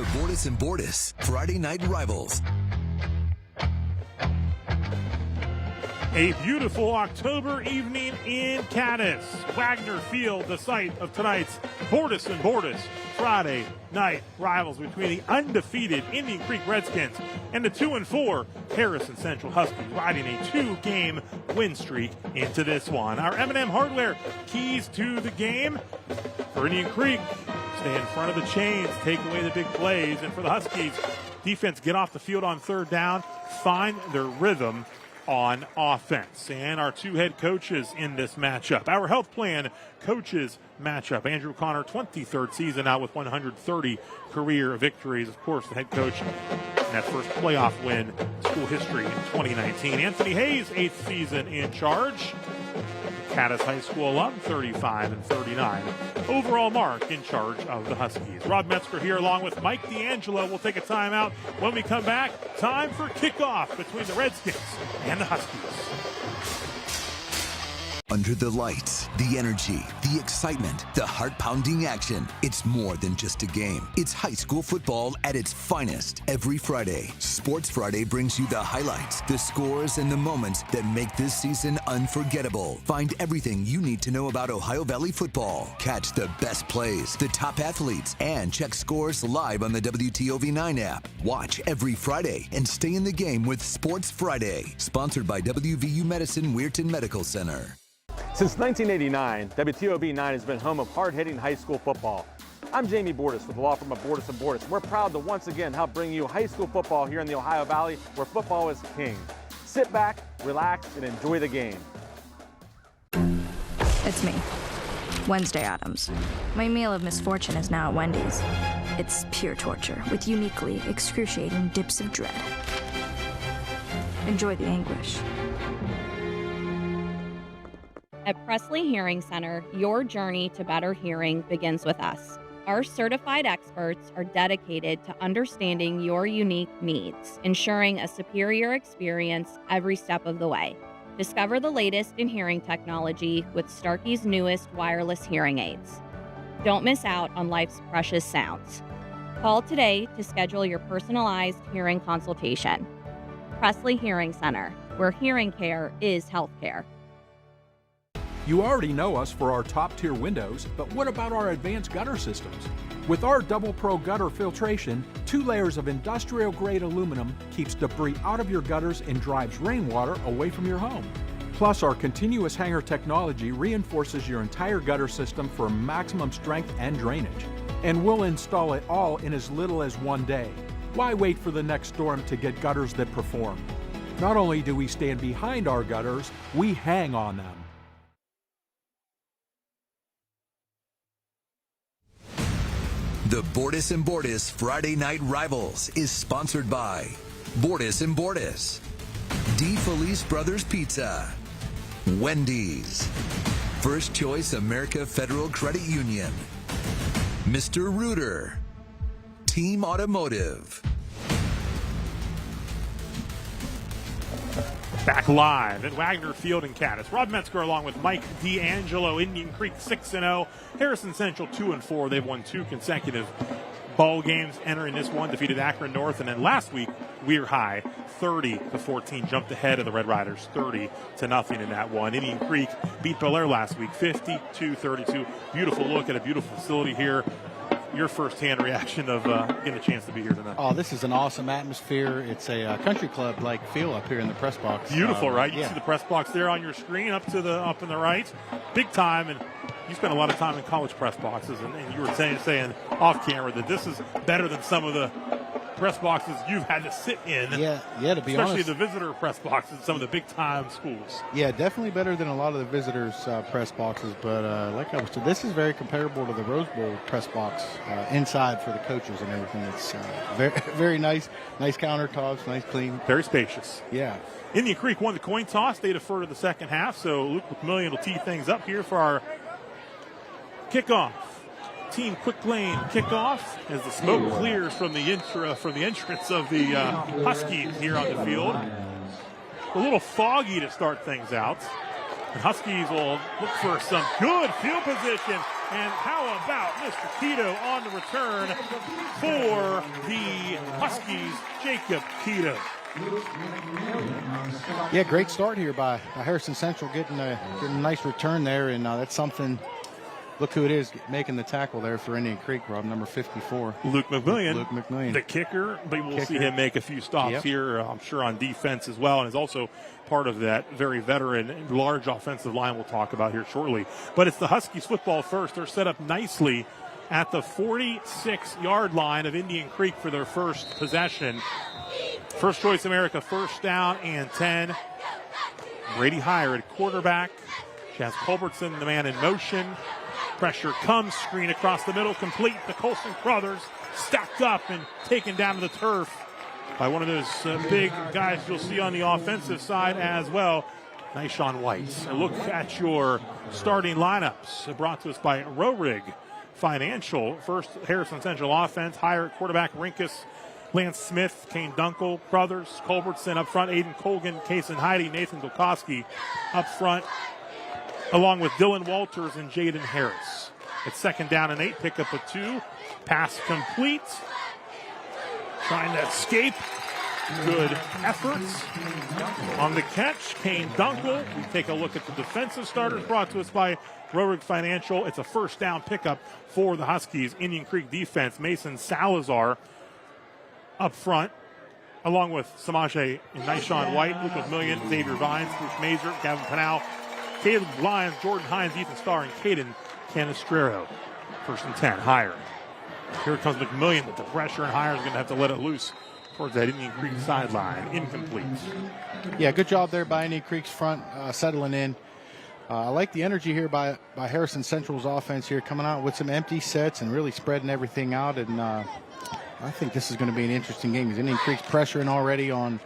Bordas Bordas Friday Night Rivals. A beautiful October evening in Cadiz. Wagner Field, the site of tonight's Bordas Bordas Friday Night Rivals between the undefeated Indian Creek Redskins and the 2-4 Harrison Central Huskies, riding a 2-game win streak into this one. Our M&M Hardware keys to the game for Indian Creek: stay in front of the chains, take away the big plays, and for the Huskies, defense get off the field on third down, find their rhythm on offense. And our two head coaches in this matchup. Our health plan coaches matchup: Andrew Connor, 23rd season out with 130 career victories. Of course, the head coach in that first playoff win, school history in 2019. Anthony Hayes, 8th season in charge. Cadiz High School alum, 35-39. Overall mark in charge of the Huskies. Rob Metzger here along with Mike D'Angelo. We'll take a timeout. When we come back, time for kickoff between the Redskins and the Huskies. Under the lights, the energy, the excitement, the heart-pounding action. It's more than just a game. It's high school football at its finest. Every Friday, Sports Friday brings you the highlights, the scores, and the moments that make this season unforgettable. Find everything you need to know about Ohio Valley football. Catch the best plays, the top athletes, and check scores live on the WTOV9 app. Watch every Friday and stay in the game with Sports Friday. Sponsored by WVU Medicine Weirton Medical Center. Since 1989, WTOV9 has been home of hard-hitting high school football. I'm Jamie Bordas with the law firm of Bordas Bordas. We're proud to once again help bring you high school football here in the Ohio Valley, where football is king. Sit back, relax, and enjoy the game. It's me, Wednesday Addams. My meal of misfortune is now at Wendy's. It's pure torture with uniquely excruciating dips of dread. Enjoy the anguish. At Presley Hearing Center, your journey to better hearing begins with us. Our certified experts are dedicated to understanding your unique needs, ensuring a superior experience every step of the way. Discover the latest in hearing technology with Starkey's newest wireless hearing aids. Don't miss out on life's precious sounds. Call today to schedule your personalized hearing consultation. Presley Hearing Center, where hearing care is healthcare. You already know us for our top-tier windows, but what about our advanced gutter systems? With our Double Pro gutter filtration, 2 layers of industrial-grade aluminum keeps debris out of your gutters and drives rainwater away from your home. Plus, our continuous hanger technology reinforces your entire gutter system for maximum strength and drainage. And we'll install it all in as little as 1 day. Why wait for the next storm to get gutters that perform? Not only do we stand behind our gutters, we hang on them. The Bordas Bordas Friday Night Rivals is sponsored by Bordas Bordas, D. Felice Brothers Pizza, Wendy's, First Choice America Federal Credit Union, Mr. Rooter, Team Automotive. Back live at Wagner Field in Cadiz. Rob Metzger along with Mike D'Angelo. Indian Creek 6-0. Harrison Central 2-4. They've won 2 consecutive bowl games entering this one. Defeated Akron North. And then last week, Weir High 30-14. Jumped ahead of the Red Riders 30-0 in that one. Indian Creek beat Bel Air last week 52-32. Beautiful look at a beautiful facility here. Your first-hand reaction of getting a chance to be here tonight? Oh, this is an awesome atmosphere. It's a country club-like feel up here in the press box. Beautiful, right? You yeah. see the press box there on your screen, up in the right, big time. And you spent a lot of time in college press boxes, and you were saying off camera that this is better than some of the press boxes you've had to sit in. Yeah. To be honest, especially the visitor press boxes at some of the big-time schools. Yeah, definitely better than a lot of the visitors' press boxes. But like I was saying, this is very comparable to the Rose Bowl press box inside for the coaches and everything. It's very, very nice countertops, nice, clean, very spacious. Yeah. Indian Creek won the coin toss. They defer to the second half. So Luke McMillian will tee things up here for our kickoff. Team quick lane kickoff as the smoke clears from the entrance of the Huskies here on the field. A little foggy to start things out. The Huskies will look for some good field position And how about Mr. Keto on the return for the Huskies, Jacob Keto. Yeah, great start here by Harrison Central, getting a nice return there, and that's something. Look who it is making the tackle there for Indian Creek, Rob, number 54. Luke McMillian. Luke McMillian. The kicker, but we'll see him make a few stops here, I'm sure, on defense as well, and is also part of that very veteran, large offensive line we'll talk about here shortly. But it's the Huskies football first. They're set up nicely at the 46-yard line of Indian Creek for their first possession. First Choice America, first down and 10. Brady Heyer at quarterback. Chaz Culbertson, the man in motion. Pressure comes, screen across the middle, complete. The Colson brothers stacked up and taken down to the turf by one of those big guys you'll see on the offensive side as well. Nice Sean White. A look at your starting lineups brought to us by Rorig Financial. First, Harrison Central offense. Heyer at quarterback, Rinkus, Lance Smith, Kane Dunkel, brothers, Culbertson up front, Aiden Colgan, Kason Heide, Nathan Dolkowski up front, along with Dylan Walters and Jaden Harris. It's second down and 8, pick up a 2. Pass complete. Trying to escape. Good efforts on the catch. Kane Dunkel. We take a look at the defensive starters brought to us by Rorig Financial. It's a first down pickup for the Huskies. Indian Creek defense. Mason Salazar up front, along with Samaje and Nyshawn White, Luke McMillian, Xavier Vines, Bruce Mazer, Gavin Pinal, Caleb Lyons, Jordan Hines, Ethan Starr, and Caden Canestrero. First and 10, Heyer. Here comes McMillian with the pressure, and Heyer's going to have to let it loose towards that Indian Creek sideline. Incomplete. Yeah, good job there by Indian Creek's front, settling in. I like the energy here by Harrison Central's offense here, coming out with some empty sets and really spreading everything out. And I think this is going to be an interesting game because Indian Creek's pressuring already on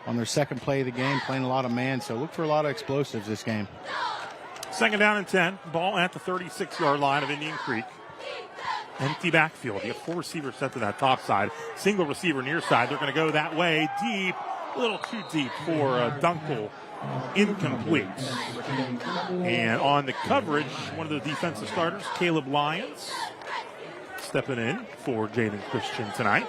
their second play of the game, playing a lot of man. So look for a lot of explosives this game. Second down and 10. Ball at the 36-yard line of Indian Creek. Empty backfield. You have 4 receivers set to that top side. Single receiver near side. They're going to go that way. Deep. A little too deep for Dunkel. Incomplete. And on the coverage, one of the defensive starters, Caleb Lyons, stepping in for Jaden Christian tonight.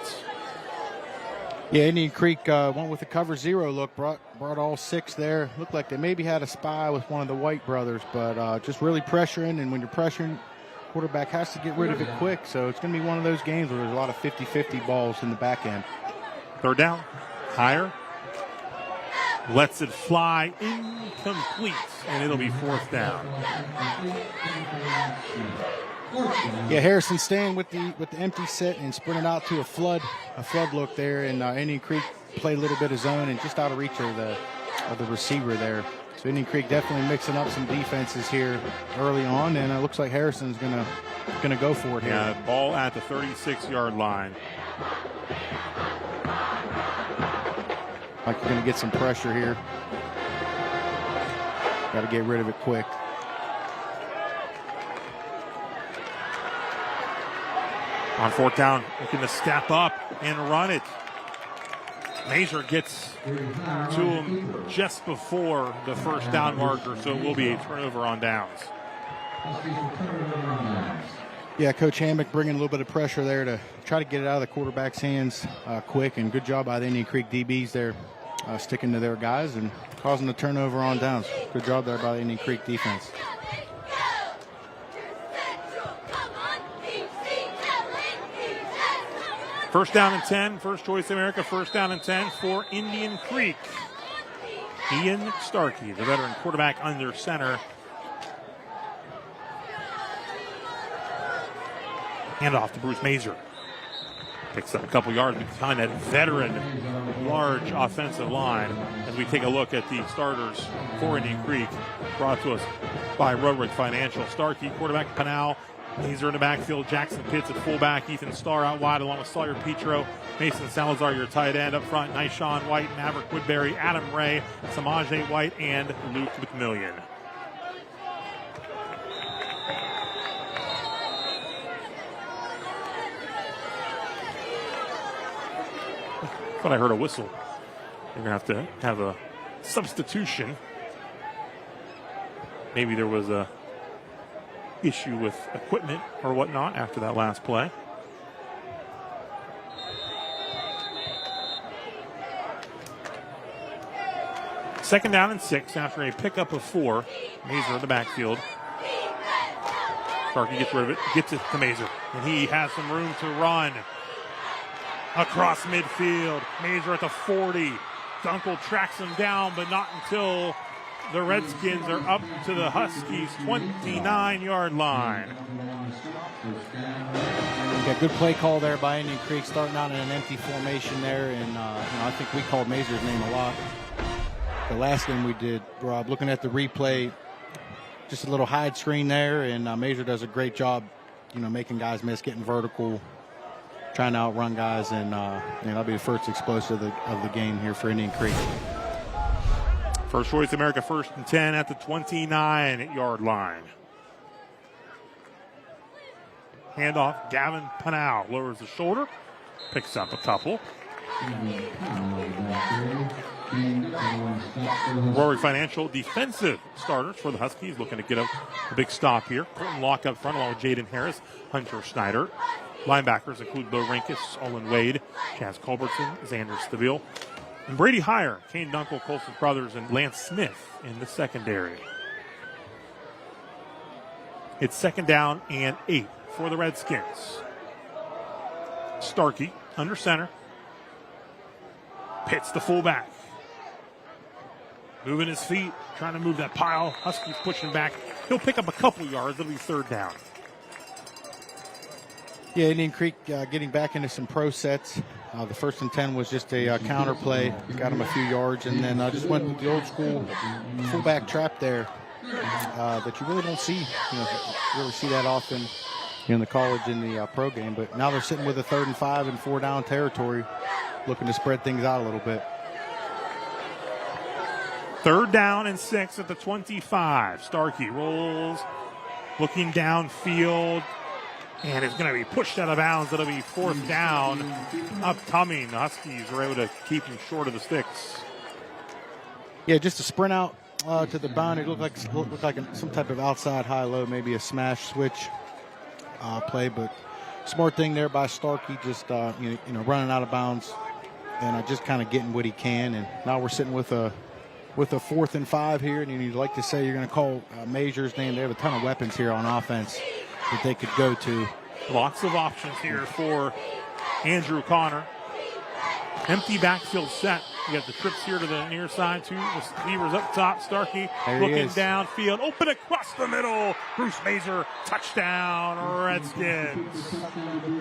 Yeah, Indian Creek went with the cover 0 look, brought all 6 there. Looked like they maybe had a spy with one of the White brothers, but just really pressuring. And when you're pressuring, quarterback has to get rid of it quick. So it's going to be one of those games where there's a lot of 50-50 balls in the back end. Third down. Heyer lets it fly, incomplete, and it'll be fourth down. Yeah, Harrison staying with the empty set and sprinting out to a flood look there, and Indian Creek played a little bit of zone and just out of reach of the receiver there. So Indian Creek definitely mixing up some defenses here early on, and it looks like Harrison's gonna go for it here. Yeah, ball at the 36-yard line. Like you're gonna get some pressure here. Got to get rid of it quick. On fourth down, looking to step up and run it. Mazer gets to him just before the first down marker, so it will be a turnover on downs. Yeah, Coach Hammock bringing a little bit of pressure there to try to get it out of the quarterback's hands quick, and good job by the Indian Creek DBs there, sticking to their guys and causing the turnover on downs. Good job there by the Indian Creek defense. First down and 10, First Choice America, first down and 10 for Indian Creek. Ian Starkey, the veteran quarterback under center. Hand off to Bruce Mazer. Picks up a couple yards behind that veteran, large offensive line as we take a look at the starters for Indian Creek, brought to us by Roderick Financial. Starkey, quarterback, Pinal. Mazer in the backfield, Jackson Pitts at fullback, Ethan Starr out wide along with Sawyer Petro, Mason Salazar, your tight end up front, Nyshawn White, Maverick Woodbury, Adam Ray, Samaje White, and Luke McMillian. But I heard a whistle. You're going to have a substitution. Maybe there was a issue with equipment or whatnot after that last play. Second down and 6 after a pickup of 4. Mazer in the backfield. Starkey gets rid of it, gets it to Mazer, and he has some room to run across midfield. Mazer at the 40. Dunkel tracks him down, but not until the Redskins are up to the Huskies' 29-yard line. Yeah, good play call there by Indian Creek, starting out in an empty formation there, and I think we called Mazer's name a lot. The last game we did, Rob, looking at the replay, just a little hide screen there, and Mazer does a great job, making guys miss, getting vertical, trying to outrun guys, and that'll be the first explosive of the game here for Indian Creek. First Choice America, 1st and 10 at the 29-yard line. Handoff, Gavin Panau lowers the shoulder, picks up a couple. Rory Financial defensive starters for the Huskies, looking to get a big stop here. Colton Locke up front along with Jaden Harris, Hunter Snyder. Linebackers include Bo Rinkus, Olin Wade, Chaz Culbertson, Xander Stabile, and Brady Heyer, Kane Dunkel, Colson Brothers, and Lance Smith in the secondary. It's 2nd down and 8 for the Redskins. Starkey under center. Pitts the fullback. Moving his feet, trying to move that pile. Huskies pushing back. He'll pick up a couple yards. It'll be 3rd down. Yeah, Indian Creek getting back into some pro sets. The 1st and 10 was just a counter play. Got him a few yards, and then just went with the old school fullback trap there that you really don't see. You really see that often in the college and the pro game. But now they're sitting with a 3rd and 5 and 4 down territory, looking to spread things out a little bit. 3rd down and 6 at the 25. Starkey rolls, looking downfield, and it's going to be pushed out of bounds. It'll be 4th down. Upcoming, the Huskies are able to keep him short of the sticks. Yeah, just a sprint out to the bound. It looked like some type of outside high-low, maybe a smash switch play, but smart thing there by Starkey, just running out of bounds and just kind of getting what he can. And now we're sitting with a 4th and 5 here, and you'd like to say you're going to call Mazer's name. They have a ton of weapons here on offense that they could go to. Lots of options here for Andrew Connor. Empty backfield set. You got the trips here to the near side. 2 receivers up top. Starkey looking downfield. Open across the middle. Bruce Mazer, touchdown, Redskins.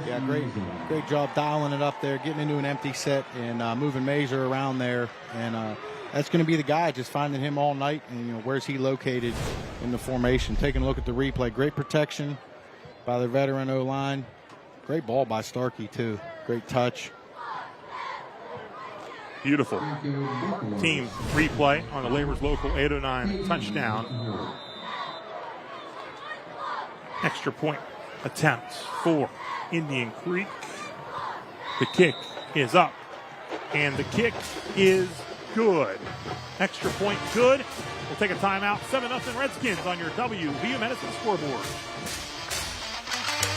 Yeah, great job dialing it up there, getting into an empty set and moving Mazer around there. And that's going to be the guy, just finding him all night. And, where's he located in the formation? Taking a look at the replay. Great protection by the veteran O-line. Great ball by Starkey, too. Great touch. Beautiful. Team replay on the Labor's Local 809 touchdown. Extra point attempts for Indian Creek. The kick is up, and the kick is good. Extra point good. We'll take a timeout. 7-0 Redskins on your WVU Medicine scoreboard.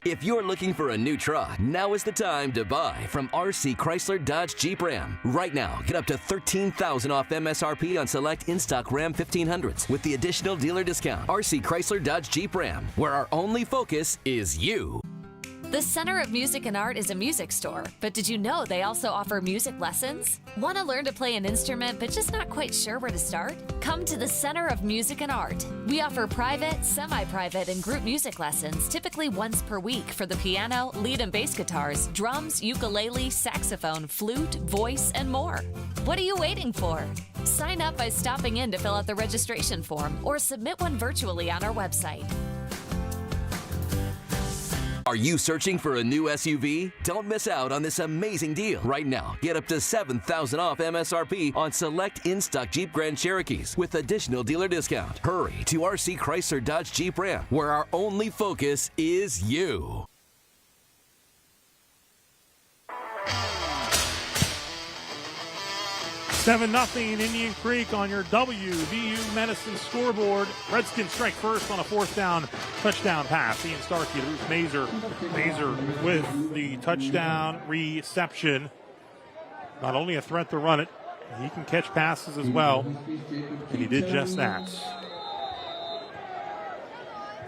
If you're looking for a new truck, now is the time to buy from RC Chrysler Dodge Jeep Ram. Right now, get up to $13,000 off MSRP on select in-stock Ram 1500s with the additional dealer discount. RC Chrysler Dodge Jeep Ram, where our only focus is you. The Center of Music and Art is a music store, but did you know they also offer music lessons? Want to learn to play an instrument but just not quite sure where to start? Come to the Center of Music and Art. We offer private, semi-private, and group music lessons typically once per week for the piano, lead and bass guitars, drums, ukulele, saxophone, flute, voice, and more. What are you waiting for? Sign up by stopping in to fill out the registration form or submit one virtually on our website. Are you searching for a new SUV? Don't miss out on this amazing deal. Right now, get up to $7,000 off MSRP on select in-stock Jeep Grand Cherokees with additional dealer discount. Hurry to RC Chrysler Dodge Jeep Ram, where our only focus is you. 7-0 Indian Creek on your WVU Medicine scoreboard. Redskins strike first on a 4th down touchdown pass. Ian Starkey to Ruth Mazer. Mazer with the touchdown reception. Not only a threat to run it, he can catch passes as well. And he did just that.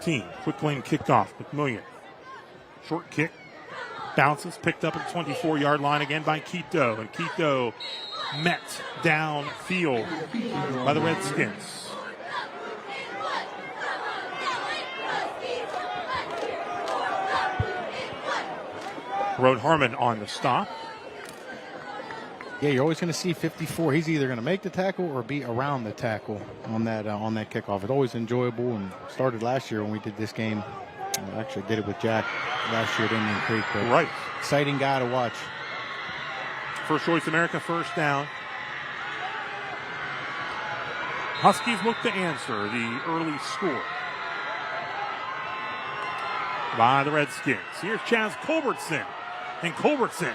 Team, quick lane kickoff. McMillian. Short kick. Bounces, picked up at the 24-yard line again by Quito. And Quito met downfield by the Redskins. Rode Harmon on the stop. Yeah, you're always going to see 54. He's either going to make the tackle or be around the tackle on that kickoff. It's always enjoyable, and started last year when we did this game. I actually did it with Jack last year at Indian Creek. But right. Exciting guy to watch. First Choice America, first down. Huskies look to answer the early score by the Redskins. Here's Chaz Culbertson. And Culbertson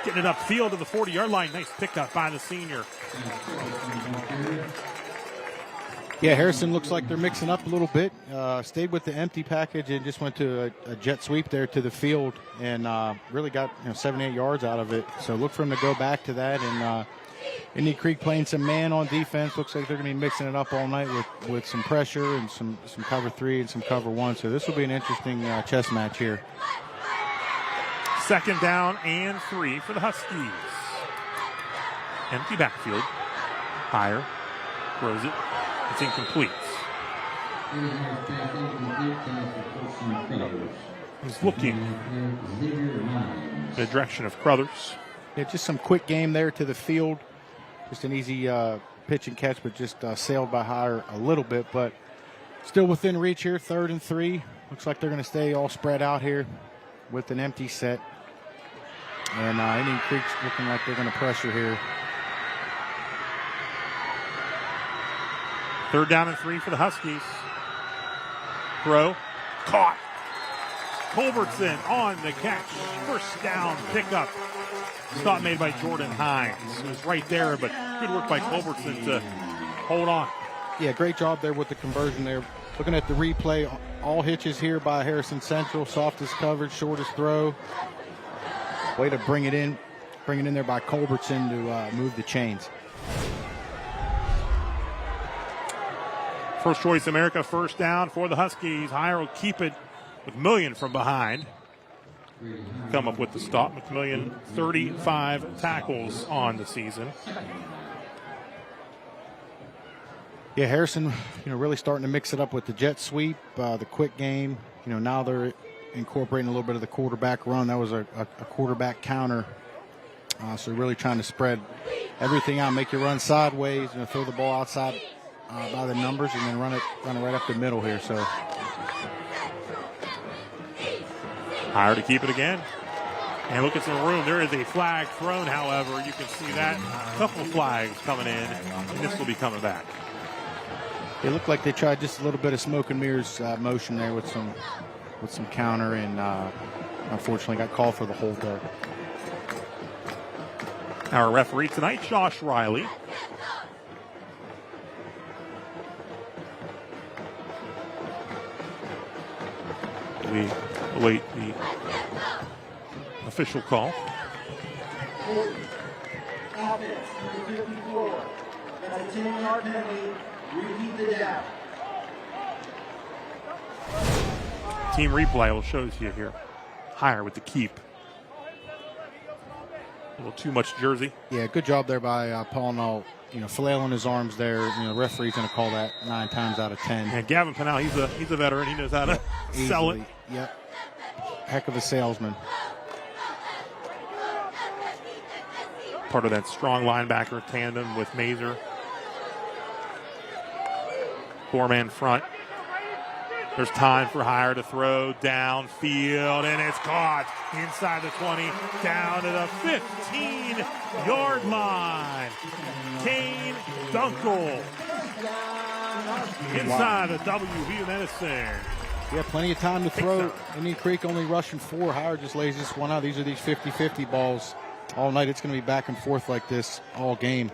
getting it upfield to the 40-yard line. Nice pickup by the senior. Yeah, Harrison looks like they're mixing up a little bit. Stayed with the empty package and just went to a jet sweep there to the field and really got 7-8 yards out of it. So look for him to go back to that. And Indian Creek playing some man on defense. Looks like they're going to be mixing it up all night with some pressure and some cover 3 and some cover 1. So this will be an interesting chess match here. 2nd down and 3 for the Huskies. Empty backfield. Higher. Throws it. It's incomplete. He's looking in the direction of Crothers. Yeah, just some quick game there to the field. Just an easy pitch and catch, but just sailed by Higher a little bit. But still within reach here, 3rd and 3. Looks like they're going to stay all spread out here with an empty set. And Indian Creek's looking like they're going to pressure here. 3rd down and 3 for the Huskies. Throw. Caught. Culbertson on the catch. First down pickup. Stop made by Jordan Hines. It was right there, but good work by Culbertson to hold on. Yeah, great job there with the conversion there. Looking at the replay, all hitches here by Harrison Central. Softest coverage, shortest throw. Way to bring it in there by Culbertson to move the chains. First Choice America, first down for the Huskies. Higher will keep it with McMillian from behind. Come up with the stop. McMillian, 35 tackles on the season. Yeah, Harrison, really starting to mix it up with the jet sweep, the quick game. Now they're incorporating a little bit of the quarterback run. That was a quarterback counter. So really trying to spread everything out, make you run sideways, throw the ball outside by the numbers, and then run it right up the middle here. So Higher to keep it again. And look at the room. There is a flag thrown, however. You can see that. A couple of flags coming in, and this will be coming back. It looked like they tried just a little bit of smoke and mirrors motion there with some counter, and unfortunately got called for the hold there. Our referee tonight, Josh Riley. We await the official call. Team replay will show you here. Higher with the keep. A little too much jersey. Yeah, good job there by Paul Null. Flailing his arms there. The referee's going to call that 9 times out of 10. And Gavin Pennell, he's a veteran. He knows how to sell it. Yep. Heck of a salesman. Part of that strong linebacker tandem with Mazer. 4-man front. There's time for Higher to throw downfield, and it's caught inside the 20, down to the 15-yard line. Kane Dunkel inside the WVU Medicine. Yeah, plenty of time to throw. Indian Creek only rushing 4. Higher just lays this one out. These are these 50-50 balls. all night. It's going to be back and forth like this all game.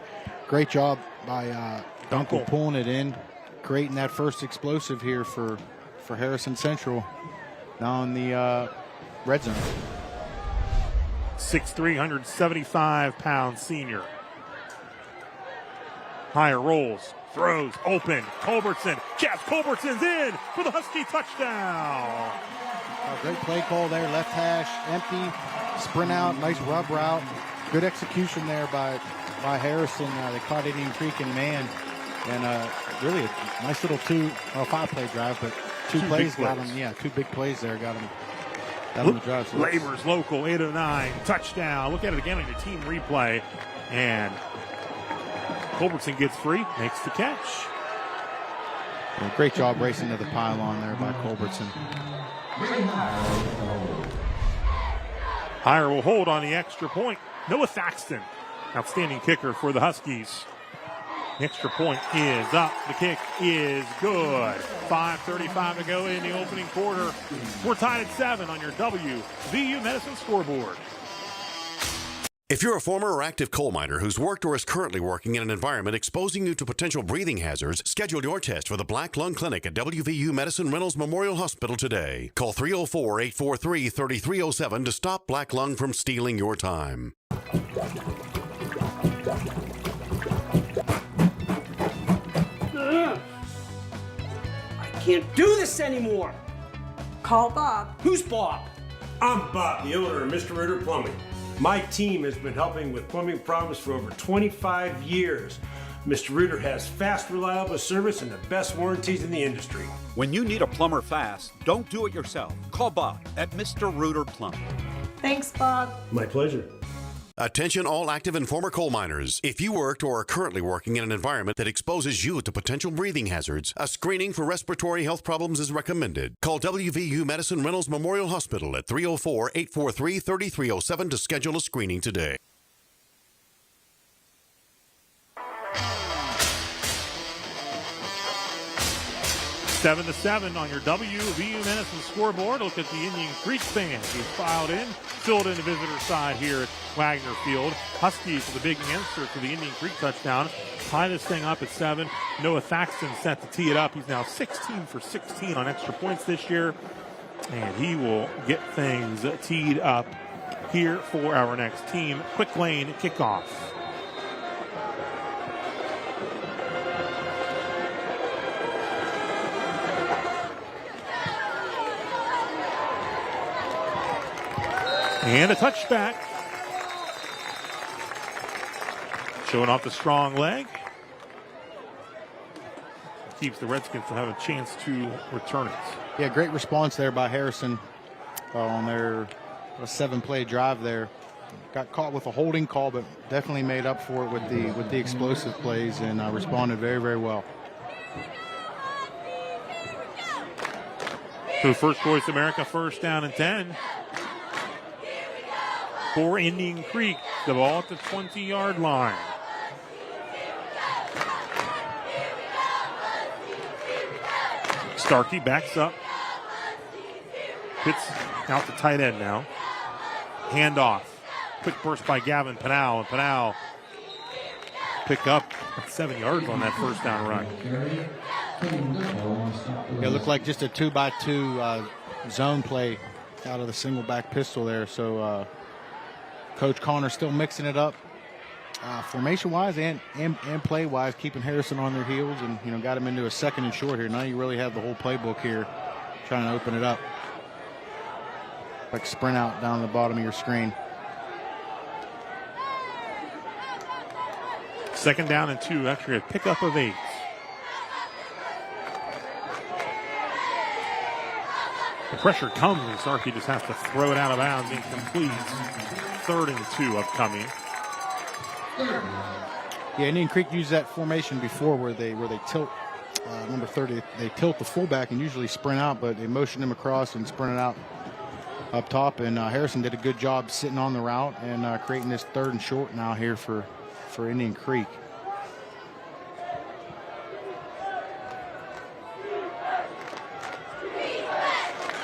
Great job by Dunkel pulling it in, creating that first explosive here for Harrison Central now in the red zone. 6'3", 175-pound senior. Higher rolls, throws, open. Culbertson, Jeff Culbertson's in for the Husky touchdown. Great play call there, left hash, empty, sprint out, nice rub route. Good execution there by Harrison. They caught Indian Creek in man. And really a nice little 5-play drive, but two plays got him. Yeah, 2 big plays there got him the drive. So Labor's local, 809, touchdown. Look at it again on your team replay. And Culbertson gets free, makes the catch. Yeah, great job racing to the pylon there by Culbertson. Higher will hold on the extra point. Noah Thaxton, outstanding kicker for the Huskies. The extra point is up. The kick is good. 5:35 to go in the opening quarter. We're tied at 7 on your WVU Medicine scoreboard. If you're a former or active coal miner who's worked or is currently working in an environment exposing you to potential breathing hazards, schedule your test for the Black Lung Clinic at WVU Medicine Reynolds Memorial Hospital today. Call 304-843-3307 to stop black lung from stealing your time. I can't do this anymore. Call Bob. Who's Bob? I'm Bob, the owner of Mr. Ritter Plumbing. My team has been helping with plumbing problems for over 25 years. Mr. Ritter has fast, reliable service and the best warranties in the industry. When you need a plumber fast, don't do it yourself. Call Bob at Mr. Ritter Plumbing. Thanks, Bob. My pleasure. Attention all active and former coal miners. If you worked or are currently working in an environment that exposes you to potential breathing hazards, a screening for respiratory health problems is recommended. Call WVU Medicine Reynolds Memorial Hospital at 304-843-3307 to schedule a screening today. Seven to 7 on your WVU Medicine scoreboard. Look at the Indian Creek band. He's filed in, filled in the visitor side here at Wagner Field. Huskies with a big answer to the Indian Creek touchdown. Tie this thing up at 7. Noah Thaxton set to tee it up. He's now 16 for 16 on extra points this year. And he will get things teed up here for our next team. Quick lane kickoff. And a touchback. Showing off the strong leg. Keeps the Redskins to have a chance to return it. Yeah, great response there by Harrison on their 7-play drive there. Got caught with a holding call, but definitely made up for it with the explosive plays and responded very, very well. So First Choice America, first down and 10. For Indian Creek, the ball at the 20-yard line. Starkey backs up. Hits out to tight end now. Handoff. Quick burst by Gavin Pinal. And Pinal pick up 7 yards on that first down run. It looked like just a 2-by-2 zone play out of the single back pistol there. So Coach Connor still mixing it up formation-wise and play-wise, keeping Harrison on their heels and, got him into a 2nd and short here. Now you really have the whole playbook here trying to open it up. Like sprint out down the bottom of your screen. 2nd down and 2 after a pickup of 8. The pressure comes and Starkey just has to throw it out of bounds, incomplete. 3rd and 2 upcoming. Yeah, Indian Creek used that formation before where they tilt number 30. They tilt the fullback and usually sprint out, but they motioned him across and sprinted out up top. And Harrison did a good job sitting on the route and creating this 3rd and short now here for Indian Creek.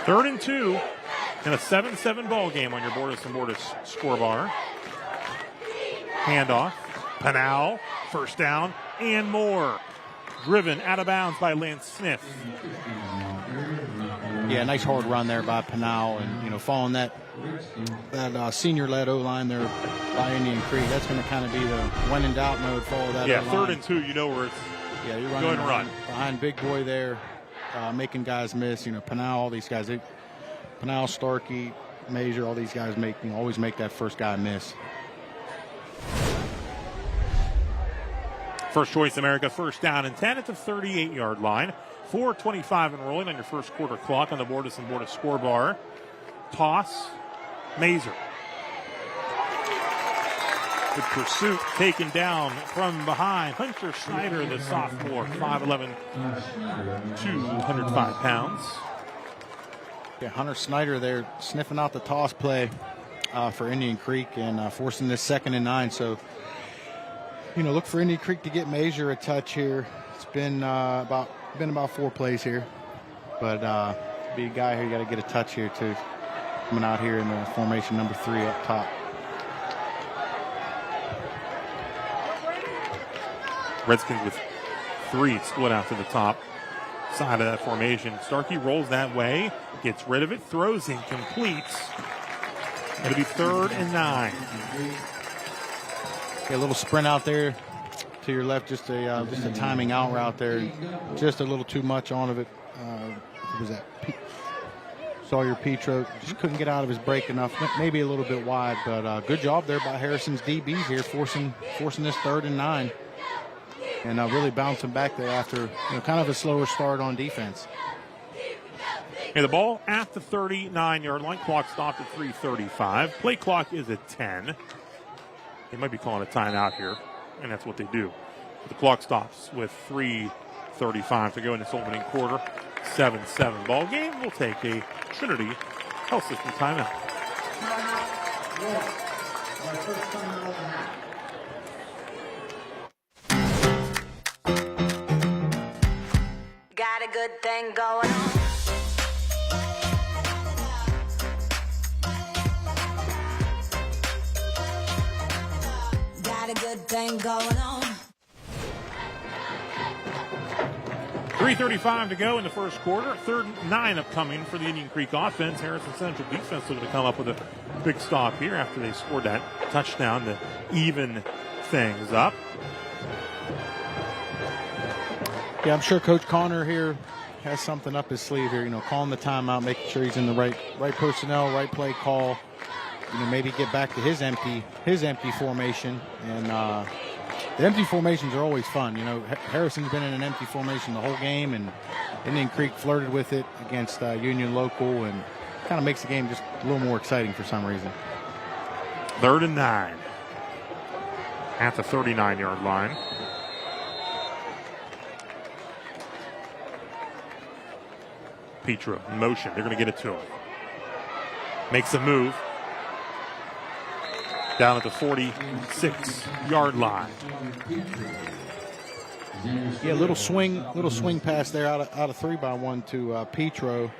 Third and 2 in a 7-7 ball game on your Bordas Bordas score bar. Handoff. Pinal, first down and more. Driven out of bounds by Lance Smith. Yeah, nice hard run there by Pinal, and following that senior-led O-line there by Indian Creek. That's going to kind of be the when in doubt mode. Follow that. Yeah, O-line. 3rd and 2. You know where it's. Yeah, you're running go ahead and run behind big boy there, making guys miss. Pinal, all these guys. Pinal, Starkey, Major, all these guys always make that first guy miss. First Choice America, first down and 10 at the 38-yard line. 4:25 and rolling on your first quarter clock on the Bordas and Bordas score bar. Toss, Mazer. Good pursuit, taken down from behind. Hunter Schneider, the sophomore, 5'11", 205 pounds. Yeah, Hunter Snyder there sniffing out the toss play for Indian Creek and forcing this 2nd and 9. So, look for Indian Creek to get Major a touch here. It's been about 4 plays here, but be a guy here. You got to get a touch here too. Coming out here in the formation number 3 up top. Redskins with 3 split out to the top side of that formation. Starkey rolls that way, gets rid of it, throws incomplete. It'll be 3rd and 9. A little sprint out there to your left, just a timing out route there, just a little too much on of it. What was that? Sawyer Petro just couldn't get out of his break enough. Maybe a little bit wide, but good job there by Harrison's DBs here, forcing this 3rd and 9, and really bouncing back there after kind of a slower start on defense. And the ball at the 39-yard line. Clock stopped at 3:35. Play clock is at 10. They might be calling a timeout here, and that's what they do. The clock stops with 3:35 to go in this opening quarter. 7-7 ball game. We'll take a Trinity Health System timeout. Got a good thing going on. Got a good thing going on. 3:35 to go in the first quarter. 3rd and 9 upcoming for the Indian Creek offense. Harrison Central defense looking to come up with a big stop here after they scored that touchdown to even things up. Yeah, I'm sure Coach Connor here has something up his sleeve here. Calling the timeout, making sure he's in the right personnel, right play call. Maybe get back to his empty formation. And the empty formations are always fun. Harrison's been in an empty formation the whole game, and Indian Creek flirted with it against Union Local, and kind of makes the game just a little more exciting for some reason. 3rd and 9 at the 39-yard line. Petro in motion. They're going to get it to him. Makes a move. Down at the 46-yard line. Yeah, little swing pass there out of 3-by-1 to Petro,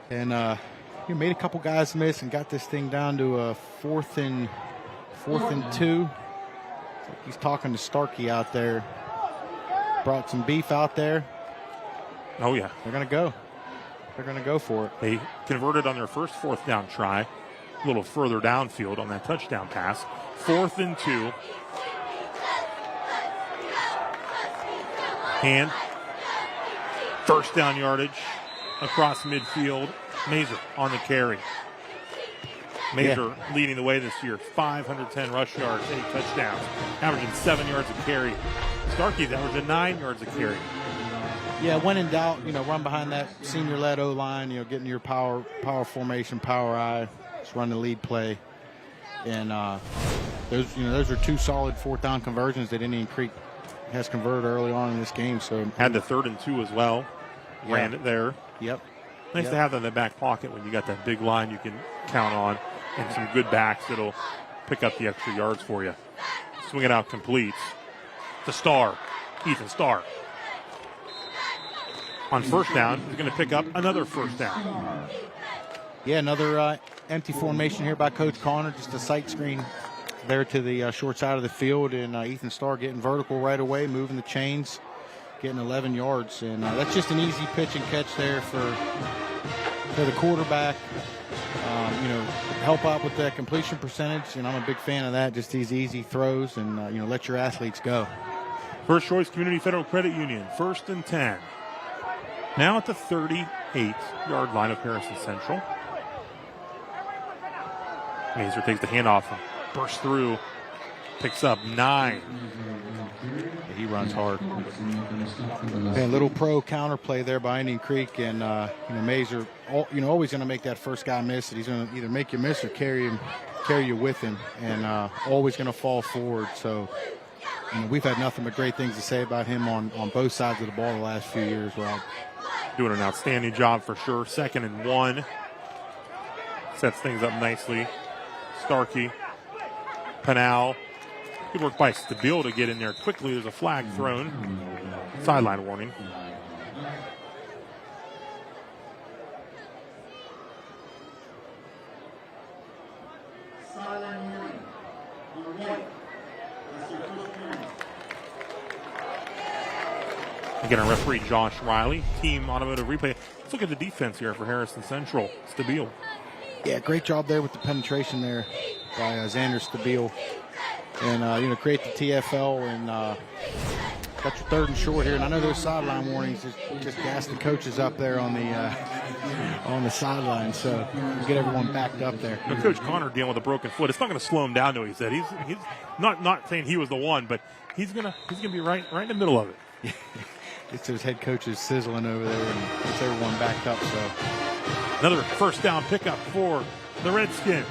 and he made a couple guys miss and got this thing down to a 4th and 2. He's talking to Starkey out there. Brought some beef out there. Oh yeah, they're gonna go. They're gonna go for it. They converted on their first 4th down try. A little further downfield on that touchdown pass. 4th and 2. And first down yardage across midfield. Mazer on the carry. Mazer leading the way this year. 510 rush yards, 8 touchdowns. Averaging 7 yards a carry. Starkey's averaging 9 yards a carry. Yeah, when in doubt, run behind that senior-led O-line, getting your power formation, power eye. Just run the lead play, and those are 2 solid 4th down conversions that Indian Creek has converted early on in this game. So had the 3rd and 2 as well. Yeah. Ran it there. Yep. Nice to have that in the back pocket when you got that big line you can count on, and some good backs that'll pick up the extra yards for you. Swing it out complete to Starr, Ethan Starr. On first down, he's going to pick up another first down. Yeah, another empty formation here by Coach Connor, just a sight screen there to the short side of the field, and Ethan Starr getting vertical right away, moving the chains, getting 11 yards. And that's just an easy pitch and catch there for the quarterback. Help out with that completion percentage, and I'm a big fan of that. Just these easy throws and, let your athletes go. First Choice Community Federal Credit Union, 1st and 10. Now at the 38-yard line of Harrison Central. Mazer takes the handoff and bursts through, picks up 9. Yeah, he runs hard. A little pro counterplay there by Indian Creek, and Mazer, always going to make that first guy miss it. He's going to either make you miss or carry you with him, and always going to fall forward. So we've had nothing but great things to say about him on both sides of the ball the last few years, Rob. Doing an outstanding job for sure. 2nd and 1. Sets things up nicely. Starkey, Pinal. Good work by Stabile to get in there quickly. There's a flag thrown. Sideline warning. Again, our referee, Josh Riley. Team Automotive Replay. Let's look at the defense here for Harrison Central. Stabile. Yeah, great job there with the penetration there by Xander Stabile. And, create the TFL and got your 3rd and short here. And I know those sideline warnings just gas the coaches up there on the sideline. So get everyone backed up there. Coach Connor dealing with a broken foot. It's not going to slow him down, though, he said. He's not saying he was the one, but he's gonna be right in the middle of it. Gets those head coaches sizzling over there and gets everyone backed up. So another first down pickup for the Redskins.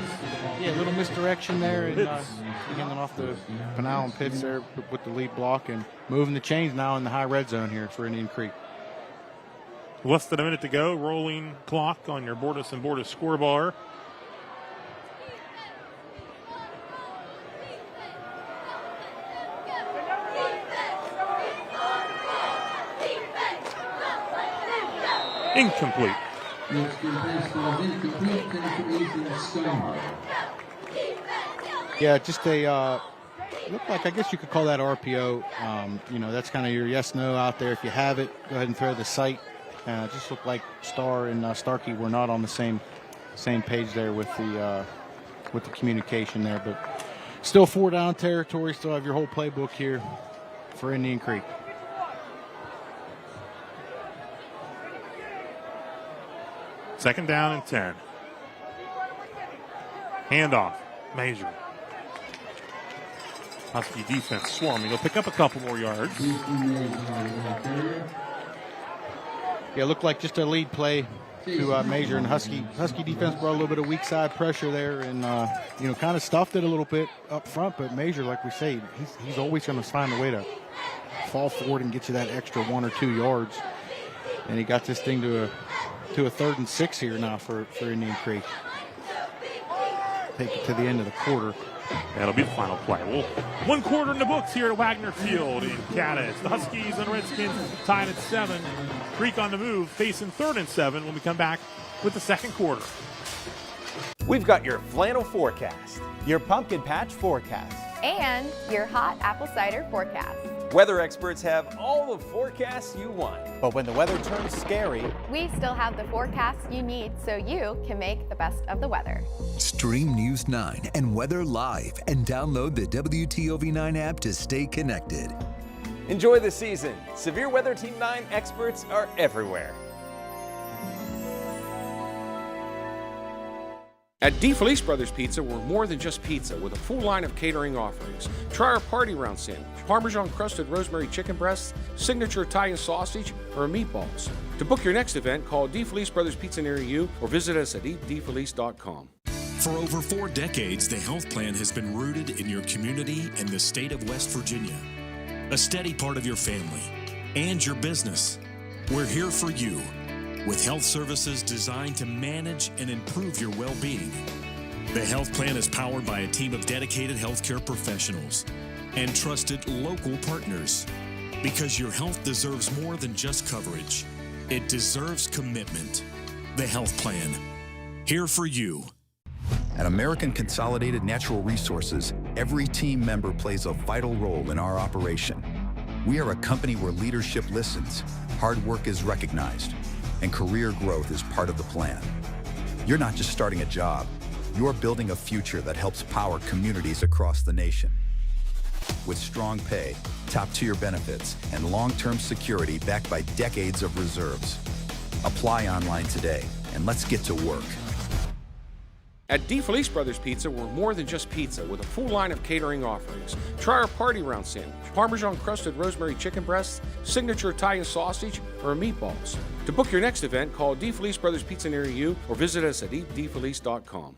Yeah, a little misdirection there, and getting off the Pinal and Pitts there with the lead block and moving the chains now in the high red zone here for Indian Creek. Less than a minute to go. Rolling clock on your Bordas and Bordas score bar. Incomplete. Yeah, just a looked like, I guess you could call that RPO. That's kind of your yes/no out there. If you have it, go ahead and throw the sight. Just looked like Starr and Starkey were not on the same page there with the communication there. But still 4 down territory. Still have your whole playbook here for Indian Creek. Second down and 10. Handoff. Mazer. Husky defense swarming. They'll pick up a couple more yards. Yeah, looked like just a lead play to Mazer, and Husky defense brought a little bit of weak side pressure there, and kind of stuffed it a little bit up front. But Mazer, like we say, he's always going to find a way to fall forward and get you that extra 1 or 2 yards. And he got this thing to a 3rd and 6 here now for Indian Creek. Take it to the end of the quarter. That'll be the final play. Well, 1 quarter in the books here at Wagner Field in Cadiz. The Huskies and Redskins tied at 7. Creek on the move, facing 3rd and 7 when we come back with the 2nd quarter. We've got your flannel forecast, your pumpkin patch forecast, and your hot apple cider forecast. Weather experts have all the forecasts you want. But when the weather turns scary, we still have the forecasts you need so you can make the best of the weather. Stream News 9 and Weather live and download the WTOV9 app to stay connected. Enjoy the season. Severe Weather Team 9 experts are everywhere. At DeFelice Brothers Pizza, we're more than just pizza with a full line of catering offerings. Try our party round sandwich, Parmesan crusted rosemary chicken breasts, signature Italian sausage, or meatballs. To book your next event, call DeFelice Brothers Pizza near you or visit us at eatdefelice.com. For over 4 decades, the health plan has been rooted in your community and the state of West Virginia. A steady part of your family and your business. We're here for you, with health services designed to manage and improve your well-being. The health plan is powered by a team of dedicated healthcare professionals and trusted local partners. Because your health deserves more than just coverage. It deserves commitment. The health plan. Here for you. At American Consolidated Natural Resources, Every team member plays a vital role in our operation. We are a company where leadership listens, hard work is recognized, and career growth is part of the plan. You're not just starting a job, you're building a future that helps power communities across the nation. With strong pay, top-tier benefits, and long-term security backed by decades of reserves. Apply online today, and let's get to work. At DeFelice Brothers Pizza, we're more than just pizza with a full line of catering offerings. Try our party round sandwich, Parmesan crusted rosemary chicken breasts, signature Italian sausage, or meatballs. To book your next event, call DeFelice Brothers Pizza near you or visit us at eatdefelice.com.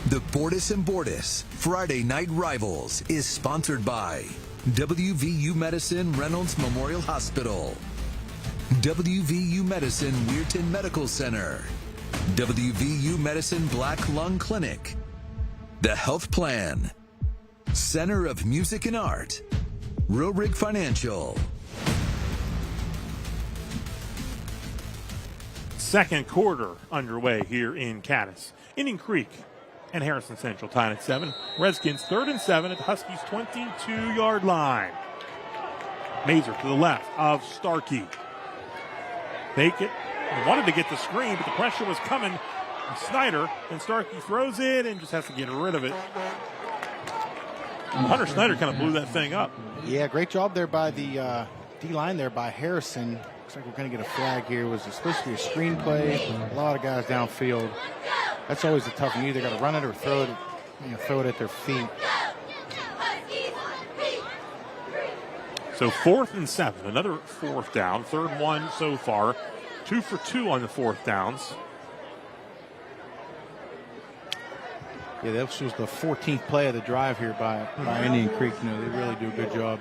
The Bordas Bordas Friday Night Rivals is sponsored by WVU Medicine Reynolds Memorial Hospital, WVU Medicine Weirton Medical Center, WVU Medicine Black Lung Clinic, The Health Plan, Center of Music and Art, Real Rig Financial. Second quarter underway here in Cadiz. Indian Creek and Harrison Central tied at 7. Redskins 3rd and 7 at the Huskies' 22-yard line. Mazer to the left of Starkey. Fake it. He wanted to get the screen, but the pressure was coming from Snyder, and Starkey throws it and just has to get rid of it. Hunter Snyder kind of blew that thing up. Yeah, great job there by the D-line there by Harrison. Looks like we're going to get a flag here. Was it supposed to be a screenplay? A lot of guys downfield. That's always a tough one. You either got to run it or throw it at their feet. So 4th and 7, another 4th down. 3rd and 1 so far. 2 for 2 on the 4th downs. Yeah, this was the 14th play of the drive here by Indian Creek. You know, they really do a good job.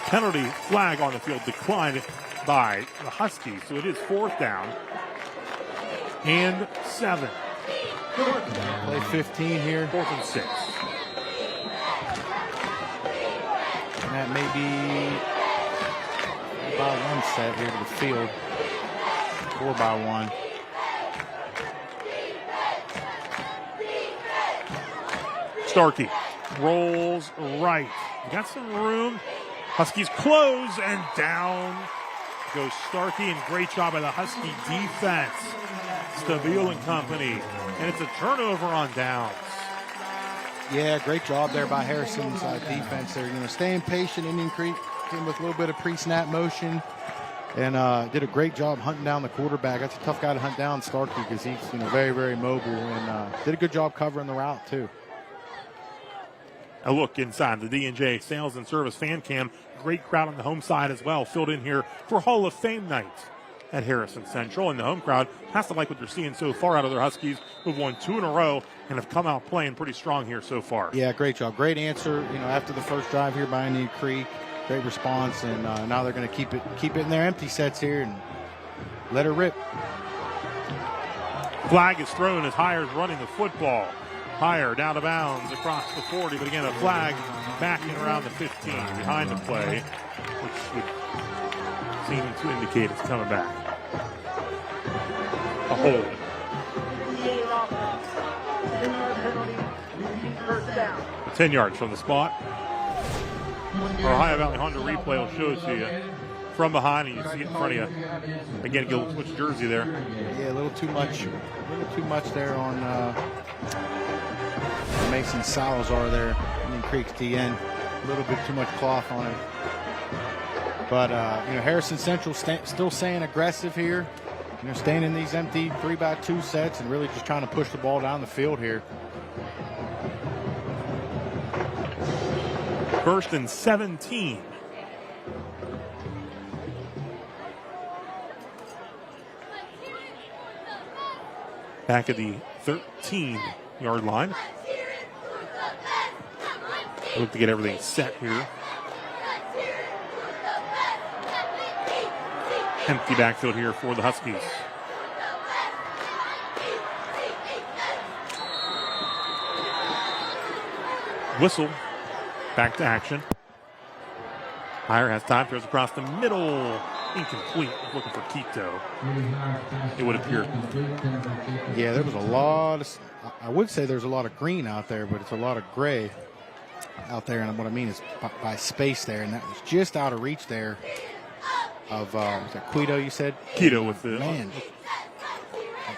Penalty flag on the field declined by the Huskies. So it is 4th down and 7. Play 15 here. 4th and 6. And that may be about 1 set here to the field. 4 by 1. Starkey rolls right. Got some room. Huskies close, and down goes Starkey, and great job by the Husky defense. Stabile and company. And it's a turnover on downs. Yeah, great job there by Harrison's defense there. You know, staying patient. Indian Creek came with a little bit of pre-snap motion and did a great job hunting down the quarterback. That's a tough guy to hunt down, Starkey, because he's very, very mobile, and did a good job covering the route too. A look inside the D&J Sales and Service fan cam. Great crowd on the home side as well. Filled in here for Hall of Fame night at Harrison Central. And the home crowd has to like what they're seeing so far out of their Huskies, who've won 2 in a row and have come out playing pretty strong here so far. Yeah, great job. Great answer. You know, after the first drive here by Indian Creek, great response. And now they're going to keep it in their empty sets here and let her rip. Flag is thrown as Hires running the football. Higher, down of bounds across the 40, but again, a flag back in around the 15 behind the play, which would seem to indicate it's coming back. A hold. 10 yards from the spot. Our Ohio Valley Honda replay will show it to you from behind, and you see it in front of you. Again, Gil, switch jersey there. Yeah, a little too much there on Mason Salazar there, Indian Creek's DN. A little bit too much cloth on him. But, you know, Harrison Central still staying aggressive here. You know, staying in these empty 3x2 sets and really just trying to push the ball down the field here. 1st and 17. Back at the 13-yard line. Look to get everything set here. Empty backfield here for the Huskies. Whistle. Back to action. Hire has time. Throws across the middle. incomplete. Looking for Quito, it would appear. Yeah, there was a lot of, I would say there's a lot of green out there, but it's a lot of gray out there. And what I mean is by space there, and that was just out of reach there of, was that Quito, you said? Quito with the... Man,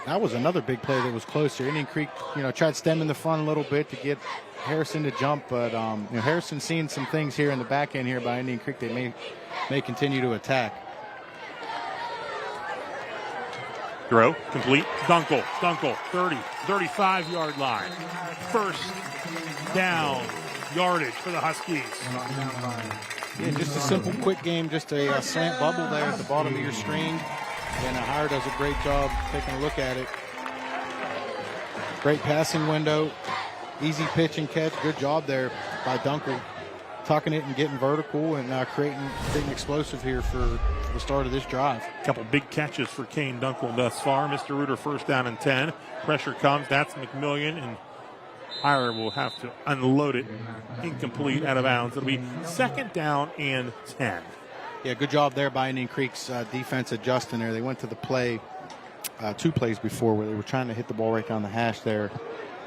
that was another big play that was closer. Indian Creek, tried stemming the front a little bit to get Harrison to jump, but Harrison seeing some things here in the back end here by Indian Creek. They may continue to attack. Throw, complete. Dunkel, 30, 35-yard line. First down yardage for the Huskies. Yeah, just a simple, quick game, just a slant bubble there at the bottom of your screen. And Hire does a great job taking a look at it. Great passing window, easy pitch and catch. Good job there by Dunkel, tucking it and getting vertical and creating explosive here for the start of this drive. A couple big catches for Kane Dunkel thus far. Mr. Reuter first down and 10. Pressure comes. That's McMillian, and Hire will have to unload it. Incomplete, out of bounds. It'll be second down and 10. Yeah, good job there by Indian Creek's defense adjusting there. They went to the play, 2 plays before, where they were trying to hit the ball right down the hash there.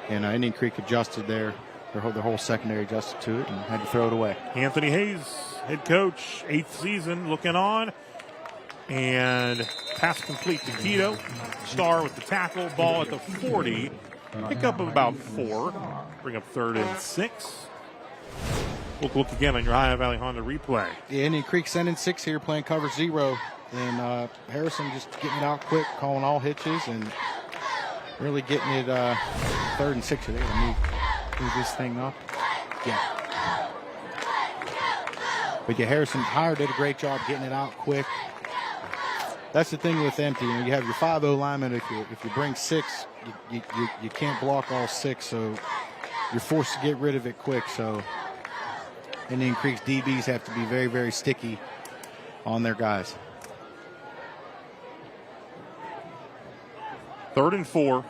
And Indian Creek adjusted there. Their whole secondary adjusted to it and had to throw it away. Anthony Hayes, head coach, 8th season, looking on. And pass complete to Quito. Star with the tackle. Ball at the 40. Pickup of about 4. Bring up 3rd and 6. We'll look again on your Ohio Valley Honda replay. Yeah, Indian Creek sending 6 here, playing cover 0. And Harrison just getting it out quick, calling all hitches, and really getting it 3rd and 6. Are they going to move this thing up? Yeah. But yeah, Hire did a great job getting it out quick. That's the thing with empty. You have your 5-0 lineman. If you bring 6, you can't block all 6, so you're forced to get rid of it quick. So Indian Creek's DBs have to be very, very sticky on their guys. 3rd and 4.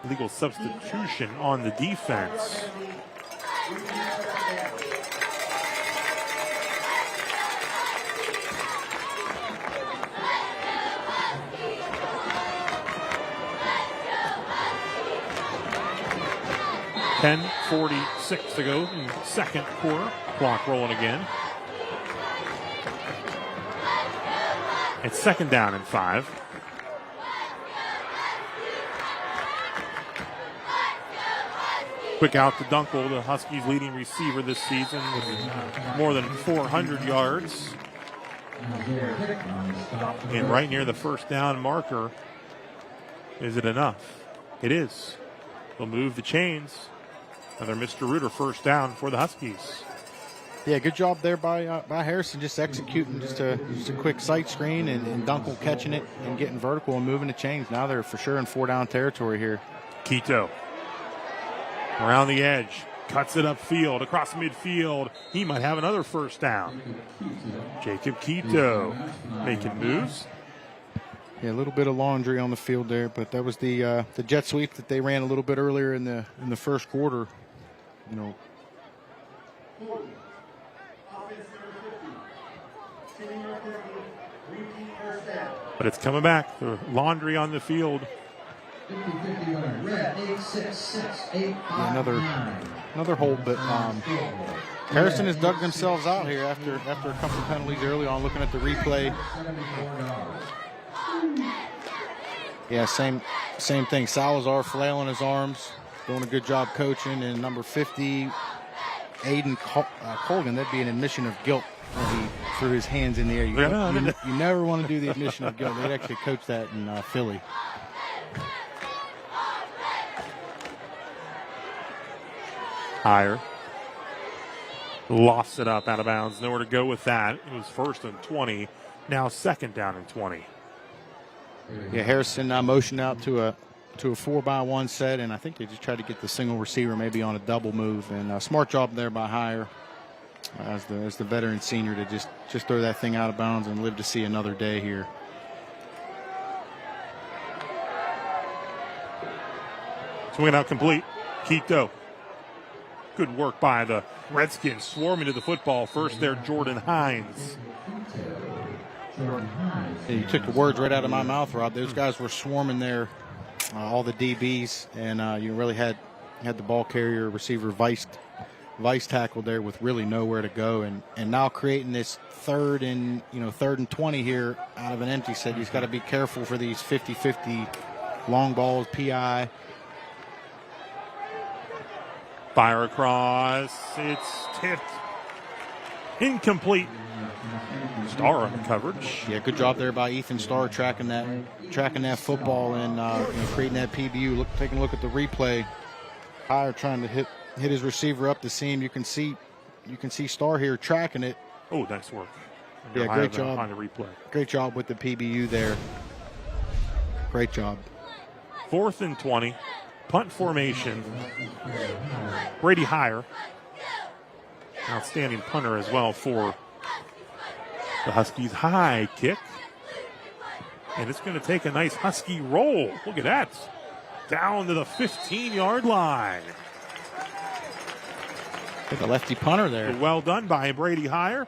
Legal substitution on the defense. .46 to go in the second quarter. Clock rolling again. It's second down and 5. Quick out to Dunkel, the Huskies' leading receiver this season with more than 400 yards. And right near the first down marker. Is it enough? It is. They'll move the chains. Another Mr. Reuter first down for the Huskies. Yeah, good job there by Harrison, just executing just a quick sight screen and Dunkel catching it and getting vertical and moving the chains. Now they're for sure in 4-down territory here. Quito around the edge, cuts it upfield, across midfield. He might have another first down. Jacob Quito making moves. Yeah, a little bit of laundry on the field there, but that was the jet sweep that they ran a little bit earlier in the first quarter. But it's coming back. The laundry on the field. Yeah, another hold, but Harrison has dug themselves out here after a couple penalties early on. Looking at the replay. Yeah, same thing. Salazar flailing his arms, doing a good job coaching. And number 50, Aiden Colgan, that'd be an admission of guilt when he threw his hands in the air. You never want to do the admission of guilt. They'd actually coach that in Philly. Hire. Lost it up out of bounds. Nowhere to go with that. It was 1st and 20. Now 2nd down and 20. Yeah, Harrison motioned out to a 4-by-1 set, and I think they just tried to get the single receiver maybe on a double move. And smart job there by Hire as the veteran senior to just throw that thing out of bounds and live to see another day here. Swinging out complete. Quito Good work by the Redskins, swarming to the football. First there, Jordan Hines. Yeah, you took the words right out of my mouth, Rob. Those guys were swarming there, all the DBs, and you really had the ball carrier, receiver, vice tackled there with really nowhere to go, and now creating this third and 20 here out of an empty set. He's got to be careful for these 50-50 long balls, PI. Fire across. It's tipped. Incomplete. Starr on the coverage. Yeah, good job there by Ethan Starr tracking that football and creating that PBU. Taking a look at the replay. Higher trying to hit his receiver up the seam. You can see Starr here tracking it. Oh, nice work. Yeah, great job on the replay. Great job with the PBU there. Great job. 4th and 20. Punt formation. Brady Hire. Outstanding punter as well for the Huskies. High kick. And it's going to take a nice Husky roll. Look at that. Down to the 15-yard line. The lefty punter there. Well done by Brady Hire.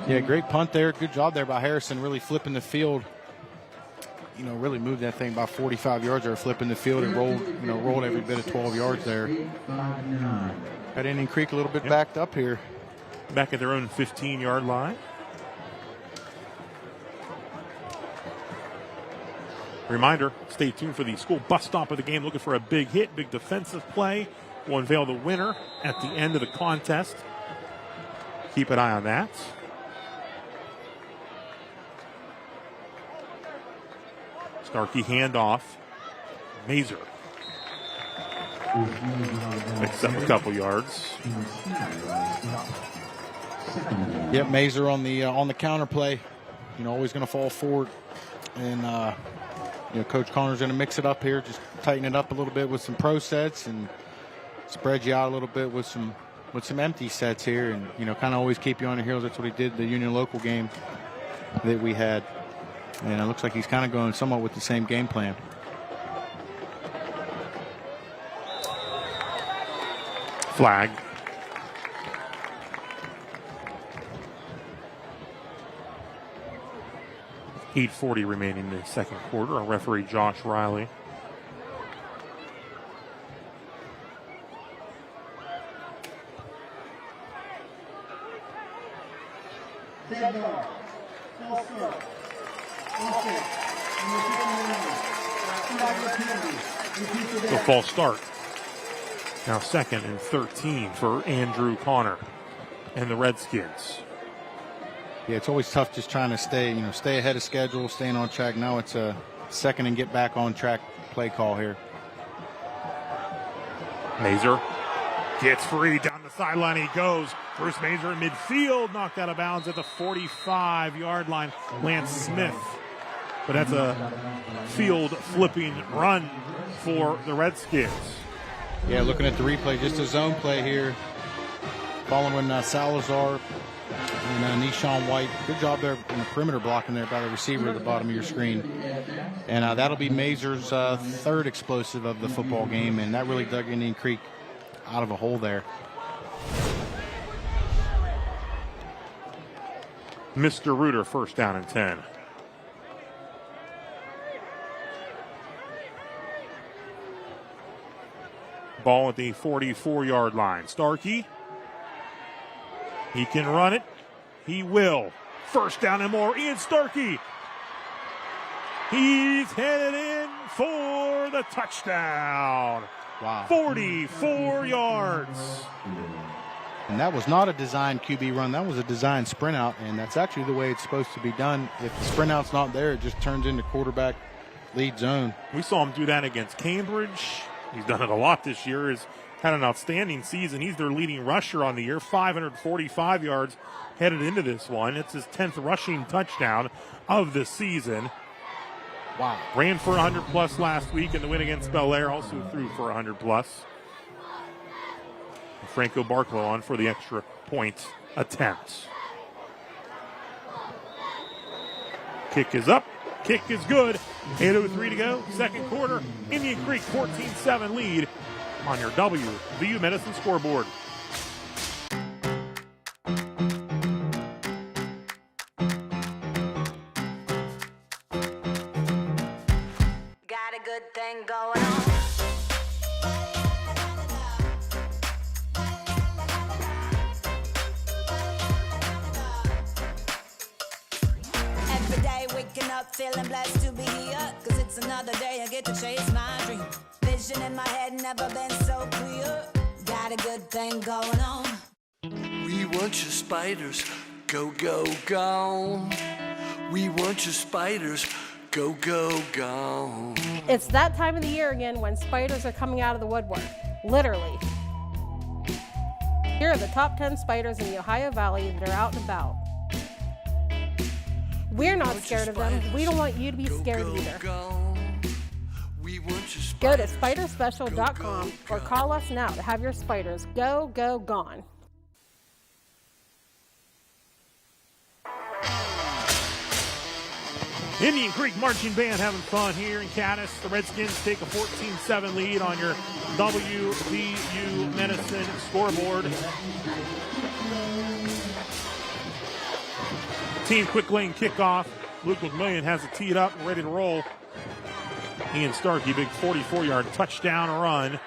Yeah, great punt there. Good job there by Harrison, really flipping the field. Really moved that thing about 45 yards there, flipping the field and rolled every bit of 12 yards there. Got Indian Creek a little bit backed up here. Back at their own 15-yard line. Reminder, stay tuned for the school bus stop of the game, looking for a big hit, big defensive play. We'll unveil the winner at the end of the contest. Keep an eye on that. Starkey handoff. Mazer. Picks up a couple yards. Yep, Mazer on the counter play. Always going to fall forward. And Coach Connor's going to mix it up here, just tighten it up a little bit with some pro sets and spread you out a little bit with some empty sets here, and kind of always keep you on your heels. That's what he did the Union local game that we had, and it looks like he's kind of going somewhat with the same game plan. Flag. .840 remaining in the second quarter. Our referee, Josh Riley. So false start. Now 2nd and 13 for Andrew Connor and the Redskins. Yeah, it's always tough just trying to stay ahead of schedule, staying on track. Now it's a 2nd and get back on track play call here. Mazer gets free down the sideline. He goes. Bruce Mazer in midfield, knocked out of bounds at the 45-yard line. Lance Smith. But that's a field flipping run for the Redskins. Yeah, looking at the replay, just a zone play here. Following Salazar and Nishan White. Good job there in the perimeter blocking there by the receiver at the bottom of your screen. And that'll be Mazer's 3rd explosive of the football game, and that really dug Indian Creek out of a hole there. Mr. Reuter, 1st down and 10. Ball at the 44-yard line. Starkey. He can run it. He will. 1st down and more. Ian Starkey. He's headed in for the touchdown. Wow. 44 yards. And that was not a designed QB run. That was a designed sprint out, and that's actually the way it's supposed to be done. If the sprint out's not there, it just turns into quarterback lead zone. We saw him do that against Cambridge. He's done it a lot this year. He's had an outstanding season. He's their leading rusher on the year, 545 yards headed into this one. It's his 10th rushing touchdown of the season. Wow. Ran for 100-plus last week in the win against Bel Air. Also threw for 100-plus. Franco Barklow on for the extra point attempt. Kick is up. Kick is good. 8:03 to go. Second quarter. Indian Creek 14-7 lead on your WVU Medicine scoreboard. Got a good thing going on. Every day waking up feeling blessed to be here, 'cause it's another day I get to chase my dream. Vision in my head never been so clear. Got a good thing going on. We want your spiders, go, go, go. We want your spiders, go, go, go. It's that time of the year again when spiders are coming out of the woodwork, literally. Here are the top 10 spiders in the Ohio Valley that are out and about. We're not scared of them. We don't want you to be scared either. Go to spiderspecial.com or call us now to have your spiders go, go, gone. Indian Creek Marching Band having fun here in Caddis. The Redskins take a 14-7 lead on your WVU Medicine scoreboard. Team quick lane kickoff. Luke McMillian has it teed up and ready to roll. Ian Starkey, big 44-yard touchdown run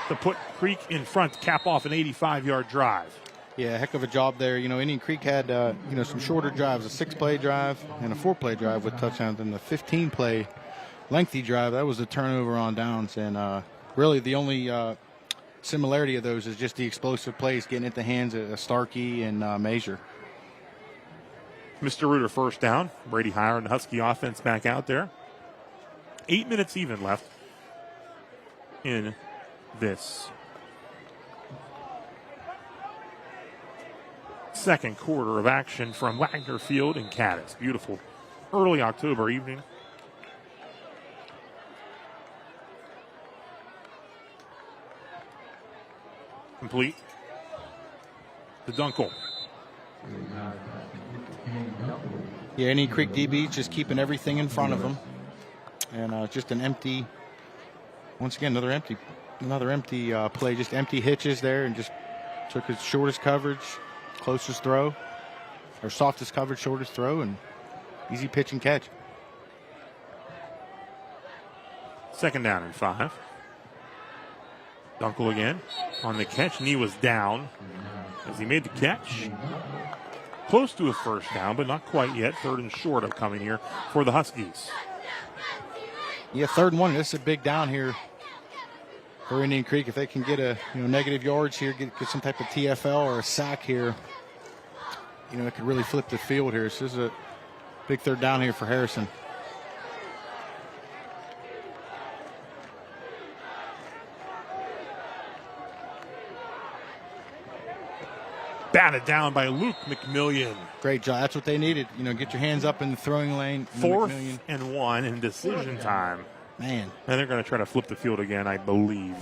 to put Creek in front to cap off an 85-yard drive. Yeah, heck of a job there. You know, Indian Creek had, some shorter drives, a 6-play drive and a 4-play drive with touchdowns, and the 15-play lengthy drive, that was a turnover on downs. And really the only similarity of those is just the explosive plays getting at the hands of Starkey and Major. Mr. Reuter first down. Brady Heyer and the Husky offense back out there. 8 minutes even left in this second quarter of action from Wagner Field in Caddis. Beautiful early October evening. Complete to Dunkel. Yeah, Indian Creek DB's just keeping everything in front of them. And just an empty, once again, another empty play, just empty hitches there, and just took his shortest coverage, closest throw, or softest coverage, shortest throw, and easy pitch and catch. Second down and 5. Dunkel again on the catch. Knee was down as he made the catch. Close to a first down, but not quite yet. Third and short upcoming here for the Huskies. Yeah, 3rd and 1. This is a big down here for Indian Creek. If they can get a negative yards here, get some type of TFL or a sack here, it could really flip the field here. So this is a big 3rd down here for Harrison. Batted down by Luke McMillian. Great job. That's what they needed. Get your hands up in the throwing lane. 4th and 1 in decision time. Man. And they're going to try to flip the field again, I believe.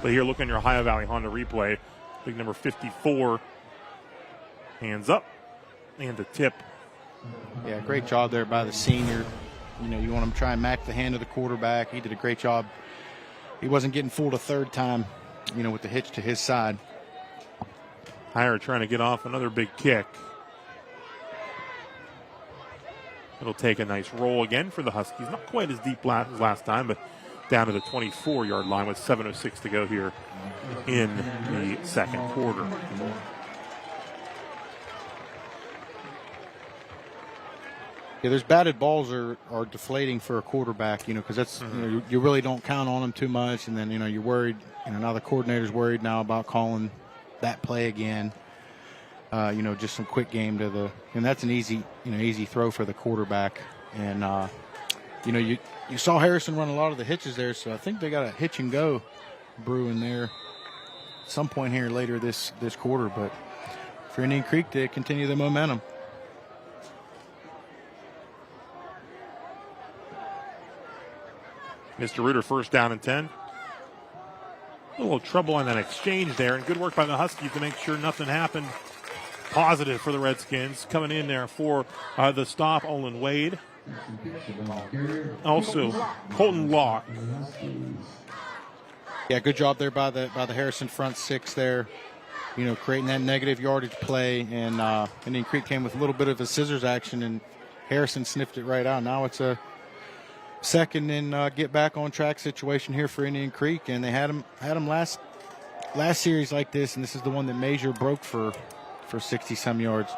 But here, look on your Ohio Valley Honda replay. Big number 54. Hands up. And the tip. Yeah, great job there by the senior. You want him to try and match the hand of the quarterback. He did a great job. He wasn't getting fooled a 3rd time, with the hitch to his side. Heyer trying to get off another big kick. It'll take a nice roll again for the Huskies. Not quite as deep as last time, but down to the 24-yard line with 7:06 to go here in the second quarter. Yeah, those batted balls are deflating for a quarterback, because that's, you really don't count on them too much. And then, you're worried, now the coordinator's worried now about calling that play again. Just some quick game and that's an easy throw for the quarterback. And, you saw Harrison run a lot of the hitches there, so I think they got a hitch and go brewing there at some point here later this quarter. But for Indian Creek to continue the momentum. Mr. Reuter first down and 10. A little trouble on that exchange there, and good work by the Huskies to make sure nothing happened. Positive for the Redskins. Coming in there for the stop, Olin Wade. Also, Colton Law. Yeah, good job there by the Harrison front six there. You know, creating that negative yardage play, and Indian Creek came with a little bit of a scissors action, and Harrison sniffed it right out. Now it's a second and get back on track situation here for Indian Creek, and they had them last series like this, and this is the one that Major broke for 60 some yards.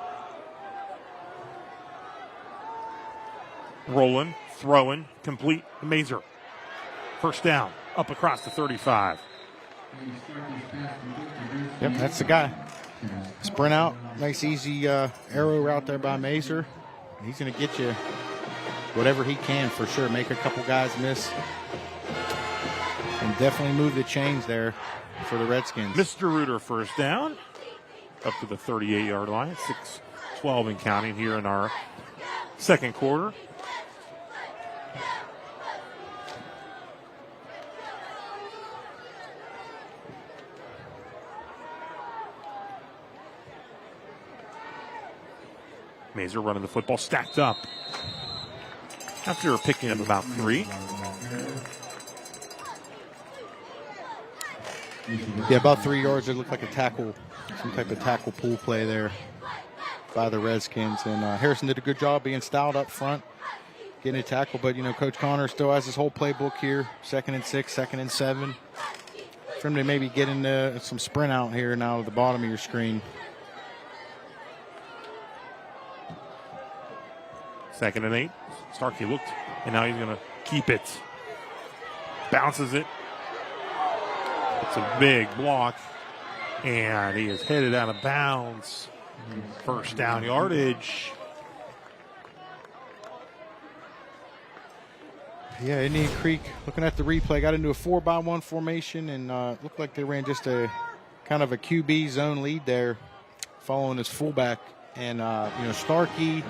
Rolling, throwing, complete. Mazer. First down, up across the 35. Yep, that's the guy. Sprint out, nice easy arrow route there by Mazer. He's going to get you whatever he can for sure. Make a couple guys miss, and definitely move the chains there for the Redskins. Mr. Reuter first down, up to the 38-yard line. 6-12 and counting here in our second quarter. Mazer running the football, stacked up. After picking up about 3. Yeah, about 3 yards. It looked like a tackle, some type of tackle pull play there by the Redskins. And Harrison did a good job being styled up front, getting a tackle. But, you know, Coach Connor still has his whole playbook here. 2nd and 6, 2nd and 7. For him to maybe get into some sprint out here now at the bottom of your screen. 2nd and 8. Starkey looked, and now he's going to keep it. Bounces it. It's a big block, and he is headed out of bounds. First down yardage. Yeah, Indian Creek, looking at the replay, got into a 4-by-1 formation, and looked like they ran just a kind of a QB zone lead there, following his fullback. And, you know, Starkey,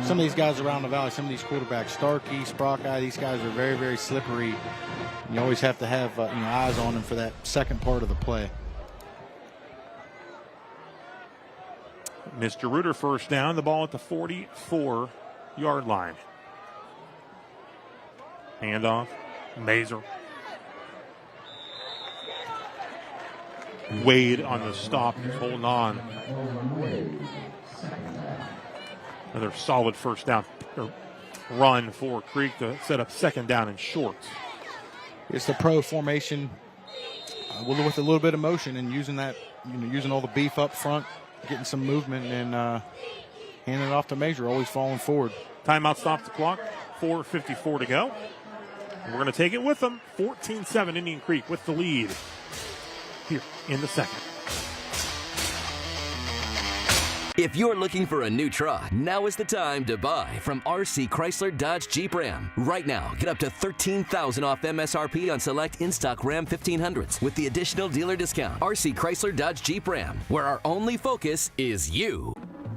some of these guys around the valley, some of these quarterbacks, Starkey, Sprockeye, these guys are very, very slippery. You always have to have you know, eyes on them for that second part of the play. Mr. Reuter first down, the ball at the 44-yard line. Handoff, Mazer. Wade on the stop, he's holding on. Another solid first down run for Creek to set up second down and short. It's the pro formation with a little bit of motion and using that, you know, using all the beef up front, getting some movement, and handing it off to Major, always falling forward. Timeout stops the clock, 4:54 to go. And we're going to take it with them. 14-7 Indian Creek with the lead here in the second. If you're looking for a new truck, now is the time to buy from RC Chrysler Dodge Jeep Ram. Right now, get up to $13,000 off MSRP on select in-stock Ram 1500s with the additional dealer discount. RC Chrysler Dodge Jeep Ram, where our only focus is you.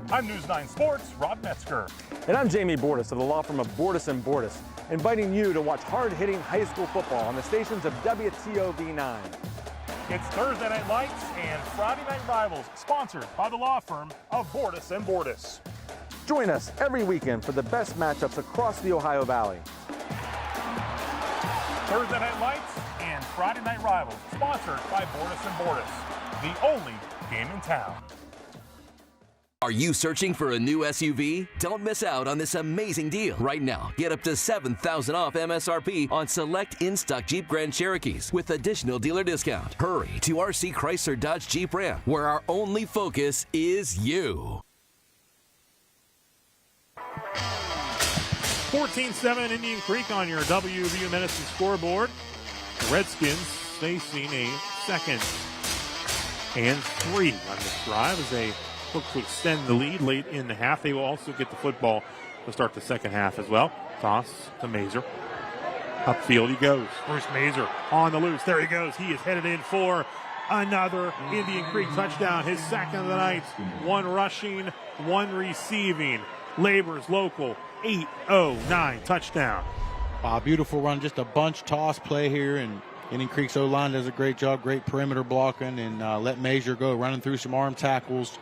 I'm News 9 Sports' Rob Metzger. And I'm Jamie Bordas of the law firm of Bordas Bordas, inviting you to watch hard-hitting high school football on the stations of WTOV9. It's Thursday Night Lights and Friday Night Rivals, sponsored by the law firm of Bordas Bordas. Join us every weekend for the best matchups across the Ohio Valley. Thursday Night Lights and Friday Night Rivals, sponsored by Bordas Bordas, the only game in town. Are you searching for a new SUV? Don't miss out on this amazing deal. Right now, get up to $7,000 off MSRP on select in-stock Jeep Grand Cherokees with additional dealer discount. Hurry to RC Chrysler Dodge Jeep Ram, where our only focus is you. 14-7 Indian Creek on your WVU Medicine scoreboard. The Redskins facing a 2nd and 3 on this drive as they look to extend the lead late in the half. They will also get the football to start the second half as well. Toss to Mazer. Upfield he goes. Bruce Mazer on the loose. There he goes. He is headed in for another Indian Creek touchdown. His second of the night. 1 rushing, 1 receiving. Labor's local 8-0-9 touchdown. Wow, beautiful run. Just a bunch toss play here, and Indian Creek's O-line does a great job. Great perimeter blocking, and let Mazer go running through some arm tackles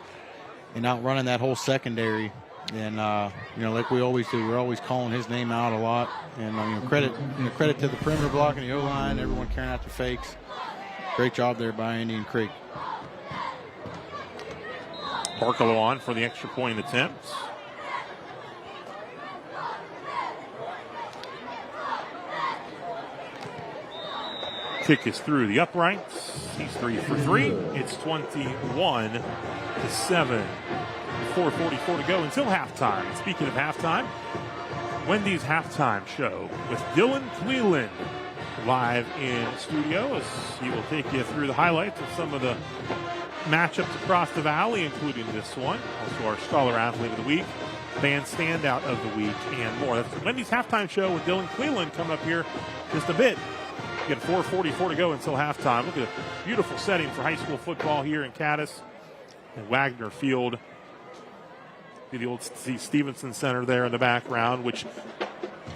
and outrunning that whole secondary. And like we always do, we're always calling his name out a lot. And credit to the perimeter block and the O-line, everyone carrying out the fakes. Great job there by Indian Creek. Barkalow on for the extra point attempt. Kick is through the uprights. He's 3 for 3. It's 21-7. 4:44 to go until halftime. And speaking of halftime, Wendy's halftime show with Dylan Cleland live in studio as he will take you through the highlights of some of the matchups across the valley, including this one. Also our Scholar Athlete of the Week, Band Standout of the Week, and more. That's Wendy's halftime show with Dylan Cleland coming up here just a bit. Again, 4:44 to go until halftime. Look at a beautiful setting for high school football here in Cadiz and Wagner Field. The old Stevenson Center there in the background, which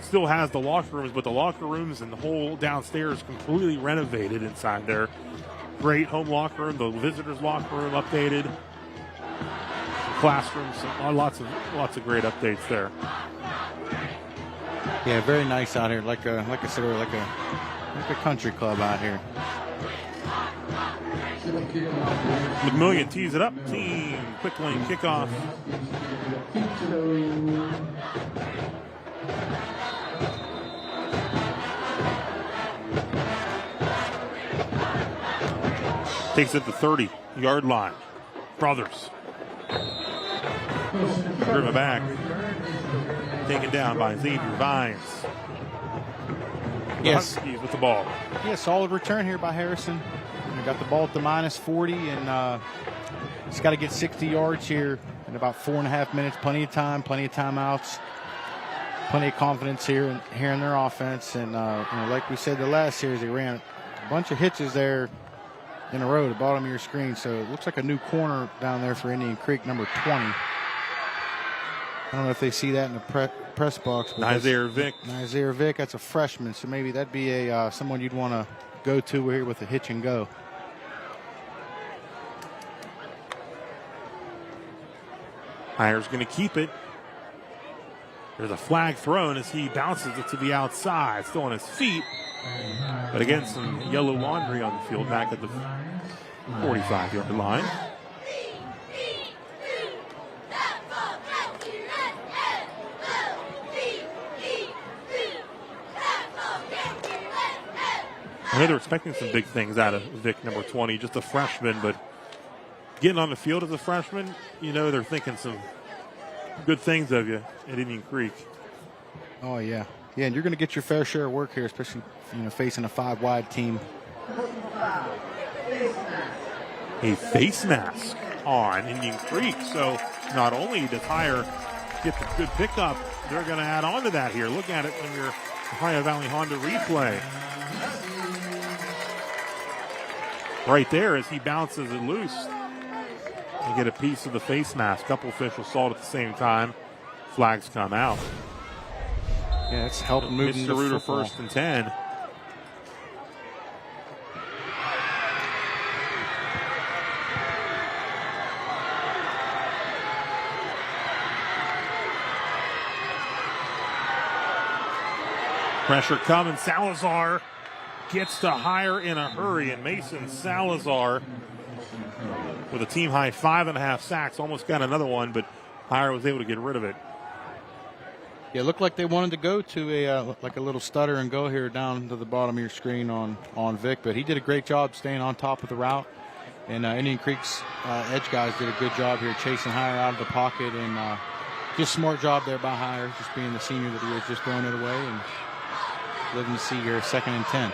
still has the locker rooms, but the locker rooms and the whole downstairs completely renovated inside there. Great home locker room, the visitors locker room updated, classrooms, lots of great updates there. Yeah, very nice out here. Like I said earlier, like a country club out here. McMillian tees it up. Team quick lane kickoff. Takes it to 30-yard line. Brothers. Driven back. Taken down by Xavier Vines. Yes. Huskies with the ball. Yeah, solid return here by Harrison. We got the ball at the -40, and he's got to get 60 yards here in about 4.5 minutes. Plenty of time, plenty of timeouts, plenty of confidence here in their offense. And like we said the last series, they ran a bunch of hitches there in a row at the bottom of your screen. So it looks like a new corner down there for Indian Creek, number 20. I don't know if they see that in the press box. Nizer Vick. Nizer Vick, that's a freshman, so maybe that'd be a someone you'd want to go to here with a hitch and go. Hires going to keep it. There's a flag thrown as he bounces it to the outside, still on his feet. But again, some yellow laundry on the field back at the 45-yard line. I know they're expecting some big things out of Vic, number 20, just a freshman, but getting on the field as a freshman, they're thinking some good things of you at Indian Creek. Oh, yeah. Yeah, and you're going to get your fair share of work here, especially, facing a 5-wide team. A face mask on Indian Creek. So not only does Hire get the good pickup, they're going to add on to that here. Look at it on your Ohio Valley Honda replay. Right there as he bounces it loose. You get a piece of the face mask. Couple officials saw it at the same time. Flags come out. Yeah, it's helping move Mr. Reuter first and 10. Pressure coming. Salazar gets to Hire in a hurry, and Mason Salazar with a team high 5.5 sacks. Almost got another one, but Hire was able to get rid of it. Yeah, it looked like they wanted to go to a little stutter and go here down to the bottom of your screen on Vic, but he did a great job staying on top of the route. And Indian Creek's edge guys did a good job here chasing Hire out of the pocket, and just smart job there by Hire, just being the senior that he is, just throwing it away and living to see here 2nd and 10.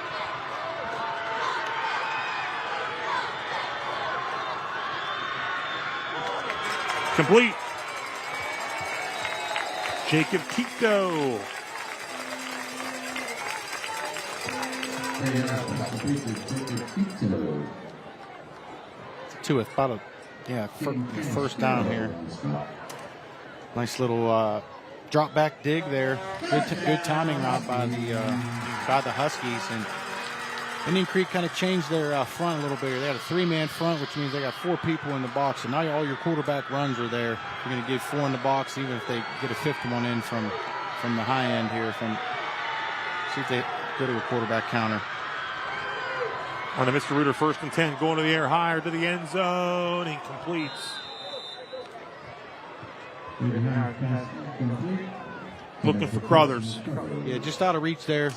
Complete. Jacob Kiko. To about first down here. Nice little drop back dig there. Good timing out by the Huskies, and Indian Creek kind of changed their front a little bit. They had a 3-man front, which means they got 4 people in the box. So now all your quarterback runs are there. You're going to get 4 in the box, even if they get a 5th one in from the high end here. See if they go to a quarterback counter. On to Mr. Reuter, 1st and 10, going to the air, higher to the end zone, incomplete. Looking for Crothers. Yeah, just out of reach there.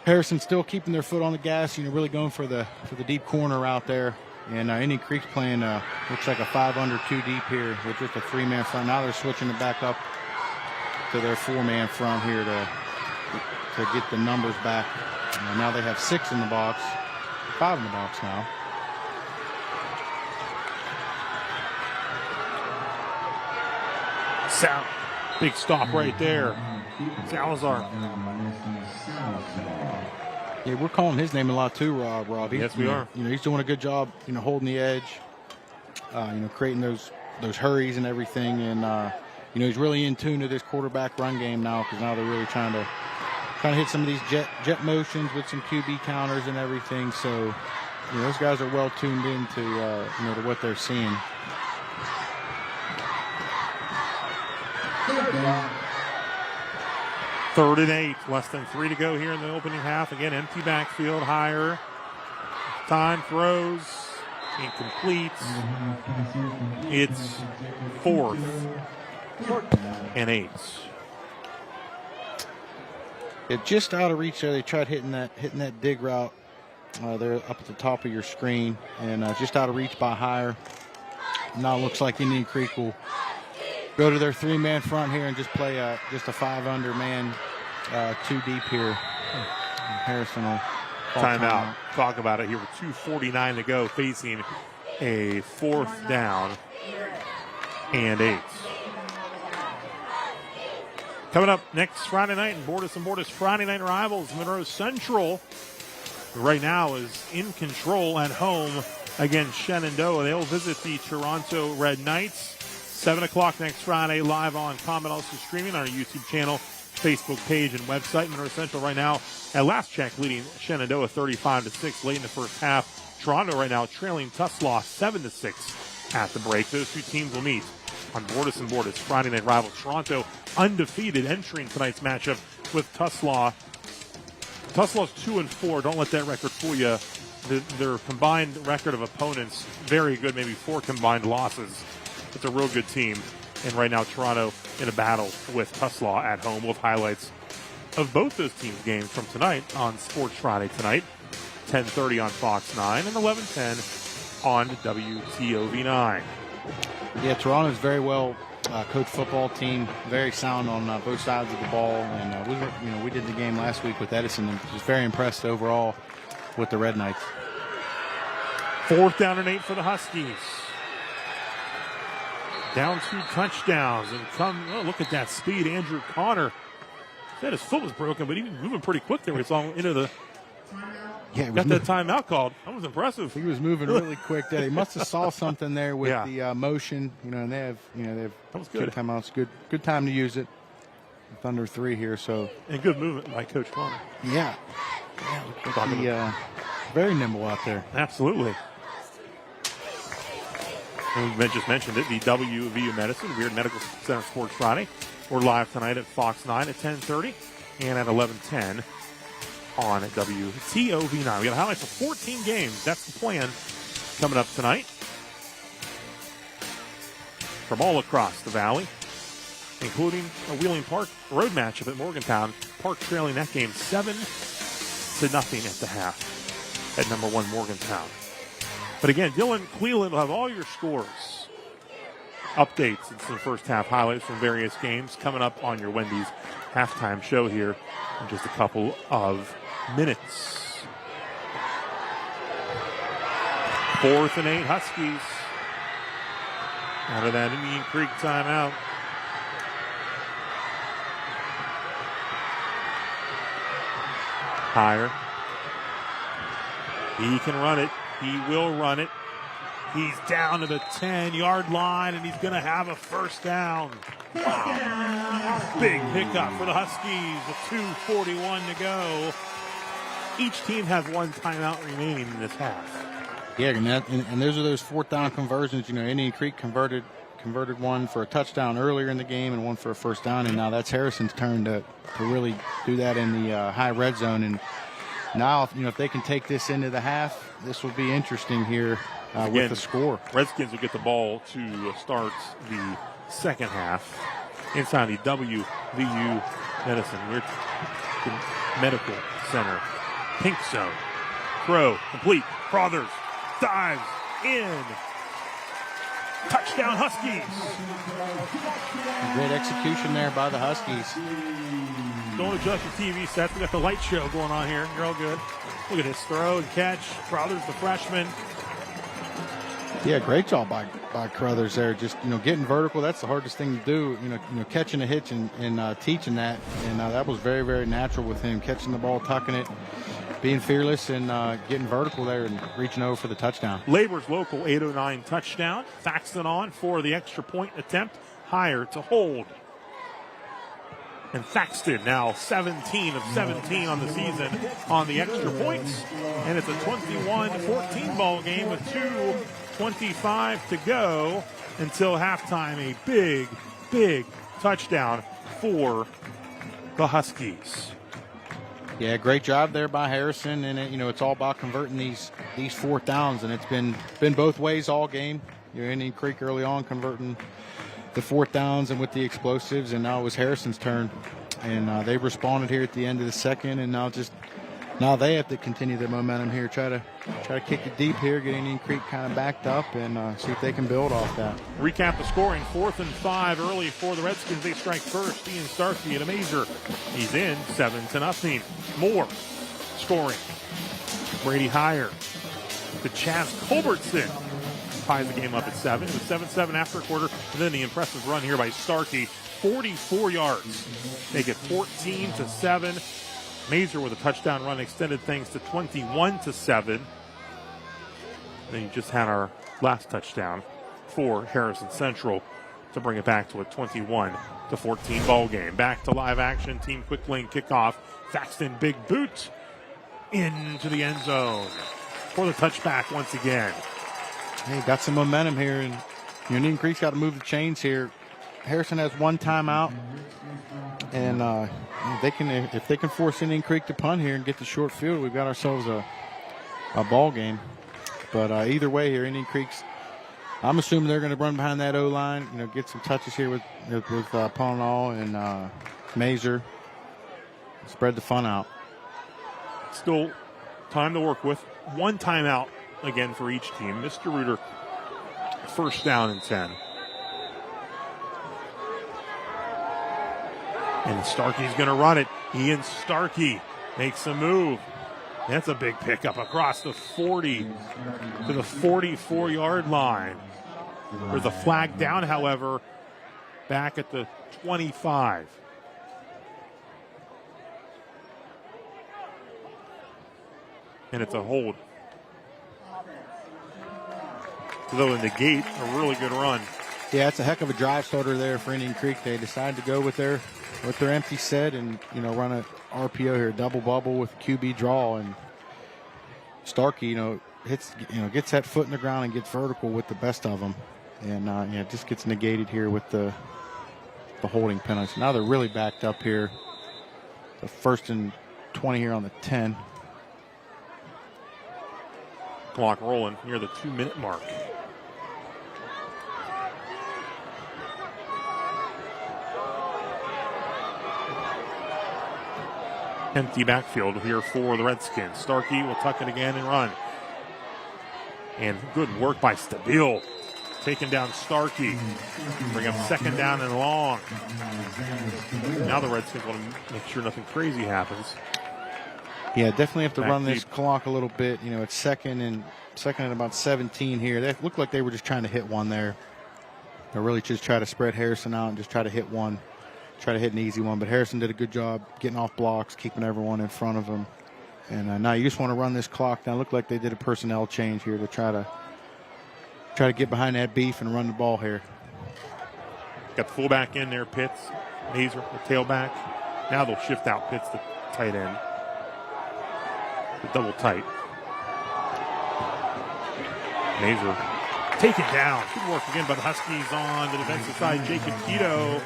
Harrison still keeping their foot on the gas, really going for the deep corner out there. And Indian Creek's playing, looks like a 5 under 2 deep here with just a 3-man front. Now they're switching it back up to their 4-man front here to get the numbers back. Now they have 6 in the box, 5 in the box now. Sal, big stop right there. Salazar. Yeah, we're calling his name a lot too, Rob. Yes, we are. He's doing a good job, holding the edge, creating those hurries and everything. And, he's really in tune to this quarterback run game now, because now they're really trying to hit some of these jet motions with some QB counters and everything. So, those guys are well tuned into, to what they're seeing. Third and 8, less than 3 to go here in the opening half. Again, empty backfield, higher. Time throws, incomplete. It's 4th and 8. Yeah, just out of reach there. They tried hitting that dig route there up at the top of your screen, and just out of reach by higher. Now it looks like Indian Creek will go to their 3-man front here and just play just a 5 under man, 2 deep here. Harrison will timeout. Talk about it here with 2:49 to go, facing a 4th down and 8. Coming up next Friday night in Bordas and Bordas Friday Night Rivals, Monroe Central right now is in control at home against Shenandoah. They'll visit the Toronto Red Knights. 7 o'clock next Friday, live on Comment, also streaming on our YouTube channel, Facebook page, and website. Monroe Central right now, at last check, leading Shenandoah 35-6 late in the first half. Toronto right now trailing Tuslaw 7-6 at the break. Those 2 teams will meet on Bordas and Bordas Friday Night Rivals. Toronto undefeated entering tonight's matchup with Tuslaw. Tuslaw's 2-4. Don't let that record fool you. Their combined record of opponents, very good, maybe 4 combined losses. It's a real good team. And right now, Toronto in a battle with Tuslaw at home. We'll have highlights of both those teams' games from tonight on Sports Friday tonight. 10:30 on Fox 9 and 11:10 on WTOV9. Yeah, Toronto's very well coached football team, very sound on both sides of the ball. And we did the game last week with Edison and was very impressed overall with the Red Knights. 4th down and 8 for the Huskies. Down 2 touchdowns and look at that speed. Andrew Connor said his foot was broken, but he was moving pretty quick there. We saw him into the. Yeah, got that timeout called. That was impressive. He was moving really quick there. They must have saw something there with the motion. And they have that was good timeouts. Good time to use it. With under 3 here, so and good movement by Coach Connor. Yeah, very nimble out there. Absolutely. And we just mentioned it, the WVU Medicine, Weird Medical Center Sports Friday. We're live tonight at Fox 9 at 10:30 and at 11:10 on WTOV9. We got highlights of 14 games. That's the plan coming up tonight from all across the valley, including a Wheeling Park road matchup at Morgantown. Park trailing that game 7-0 at the half at number 1 Morgantown. But again, Dylan Cleland will have all your scores, updates, and some first half highlights from various games coming up on your Wendy's halftime show here in just a couple of minutes. 4th and 8 Huskies out of that Indian Creek timeout. Higher. He can run it. He will run it. He's down to the 10-yard line, and he's going to have a first down. Wow. Big pickup for the Huskies with 2:41 to go. Each team has one timeout remaining in this half. Yeah, and those are those fourth down conversions. Indian Creek converted one for a touchdown earlier in the game and one for a first down, and now that's Harrison's turn to really do that in the high red zone. And now, if they can take this into the half, this will be interesting here with the score. Redskins will get the ball to start the second half inside the WVU Medical Center pink zone. Throw complete. Crothers dives in. Touchdown Huskies. Great execution there by the Huskies. Don't adjust your TV sets. We got the light show going on here. You're all good. Look at this throw and catch. Crothers, the freshman. Yeah, great job by Crothers there. Just, getting vertical. That's the hardest thing to do. Catching a hitch and teaching that. And that was very, very natural with him. Catching the ball, tucking it, being fearless, and getting vertical there and reaching over for the touchdown. Labor's local 809 touchdown. Thaxton on for the extra point attempt. Higher to hold. And Thaxton now 17 of 17 on the season on the extra points. And it's a 21-14 ball game with 2:25 to go until halftime. A big, big touchdown for the Huskies. Yeah, great job there by Harrison, and it's all about converting these fourth downs, and it's been both ways all game. Indian Creek early on converting the fourth downs and with the explosives, and now it was Harrison's turn, and they responded here at the end of the second, and now they have to continue their momentum here, try to kick it deep here, get Indian Creek kind of backed up, and see if they can build off that. Recap the scoring: 4th and 5 early for the Redskins. They strike first. Ian Starkey at a major. He's in 7-0. More scoring. Brady Heyer to Chaz Culbertson. Ties the game up at 7. It was 7-7 after a quarter. And then the impressive run here by Starkey. 44 yards. Make it 14-7. Mazur with a touchdown run extended things to 21-7. Then you just had our last touchdown for Harrison Central to bring it back to a 21-14 ball game. Back to live action. Team quick lane kickoff. Thaxton big boot into the end zone for the touchback once again. Hey, got some momentum here, and Indian Creek's got to move the chains here. Harrison has one timeout, and if they can force Indian Creek to punt here and get the short field, we've got ourselves a ball game. But either way here, Indian Creek's, I'm assuming they're going to run behind that O-line, get some touches here with Ponal and Mazur. Spread the fun out. Still time to work with. One timeout again for each team. Mr. Reuter, first down and 10. And Starkey's going to run it. Ian Starkey makes a move. That's a big pickup across the 40 to the 44-yard line. There's a flag down, however, back at the 25. And it's a hold. Though in the gate, a really good run. Yeah, it's a heck of a drive starter there for Indian Creek. They decided to go with their empty set and run a RPO here, double bubble with QB draw, and Starkey gets that foot in the ground and gets vertical with the best of them, and it just gets negated here with the holding penalty. So now they're really backed up here. The 1st and 20 here on the 10. Clock rolling near the 2-minute mark. Empty backfield here for the Redskins. Starkey will tuck it again and run. And good work by Stabile. Taking down Starkey. Bring up 2nd down and long. Now the Redskins want to make sure nothing crazy happens. Yeah, definitely have to run deep. this clock a little bit. It's second and about 17 here. That looked like they were just trying to hit one there. They really just try to spread Harrison out and just try to hit one. Try to hit an easy one, but Harrison did a good job getting off blocks, keeping everyone in front of him. And now you just want to run this clock down. Looked like they did a personnel change here to try to get behind that beef and run the ball here. Got the fullback in there, Pitts. Mazur, the tailback. Now they'll shift out Pitts, the tight end. double tight. Mazer taken down. Good work again by the Huskies on the defensive side. Jacob Keto.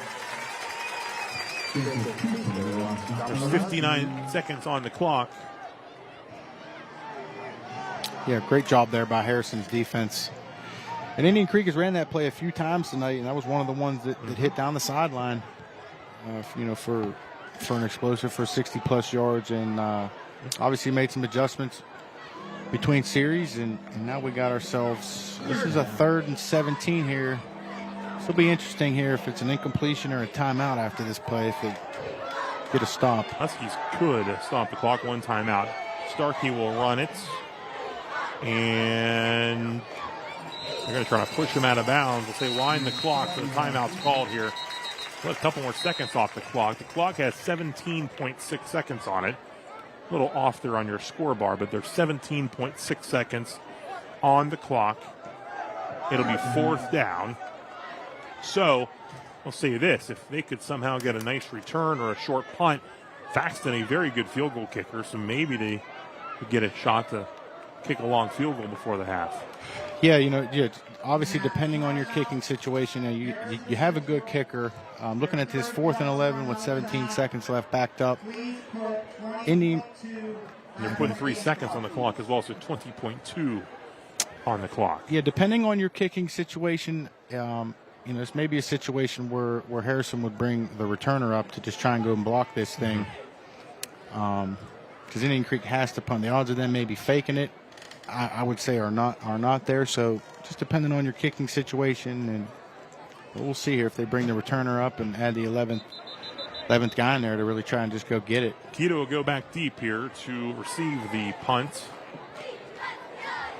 There's 59 seconds on the clock. Yeah, great job there by Harrison's defense. And Indian Creek has ran that play a few times tonight, and that was one of the ones that hit down the sideline, for an explosive for 60-plus yards, and obviously made some adjustments between series, and now we got ourselves, this is a 3rd and 17 here. This will be interesting here if it's an incompletion or a timeout after this play, if they get a stop. Huskies could stop the clock, 1 timeout. Starkey will run it, and they're going to try to push him out of bounds. They'll say wind the clock, so the timeout's called here. A couple more seconds off the clock. The clock has 17.6 seconds on it. A little off there on your scorebar, but there's 17.6 seconds on the clock. It'll be 4th down. So, I'll say this. If they could somehow get a nice return or a short punt, Thaxton, a very good field goal kicker, so maybe they could get a shot to kick a long field goal before the half. Yeah, obviously depending on your kicking situation, you have a good kicker. Looking at this 4th and 11 with 17 seconds left, backed up. They're putting 3 seconds on the clock as well, so 20.2 on the clock. Yeah, depending on your kicking situation, this may be a situation where Harrison would bring the returner up to just try and go and block this thing. Because Indian Creek has to punt. The odds of them maybe faking it, I would say, are not there. So just depending on your kicking situation, and we'll see here if they bring the returner up and add the 11th guy in there to really try and just go get it. Keto will go back deep here to receive the punt.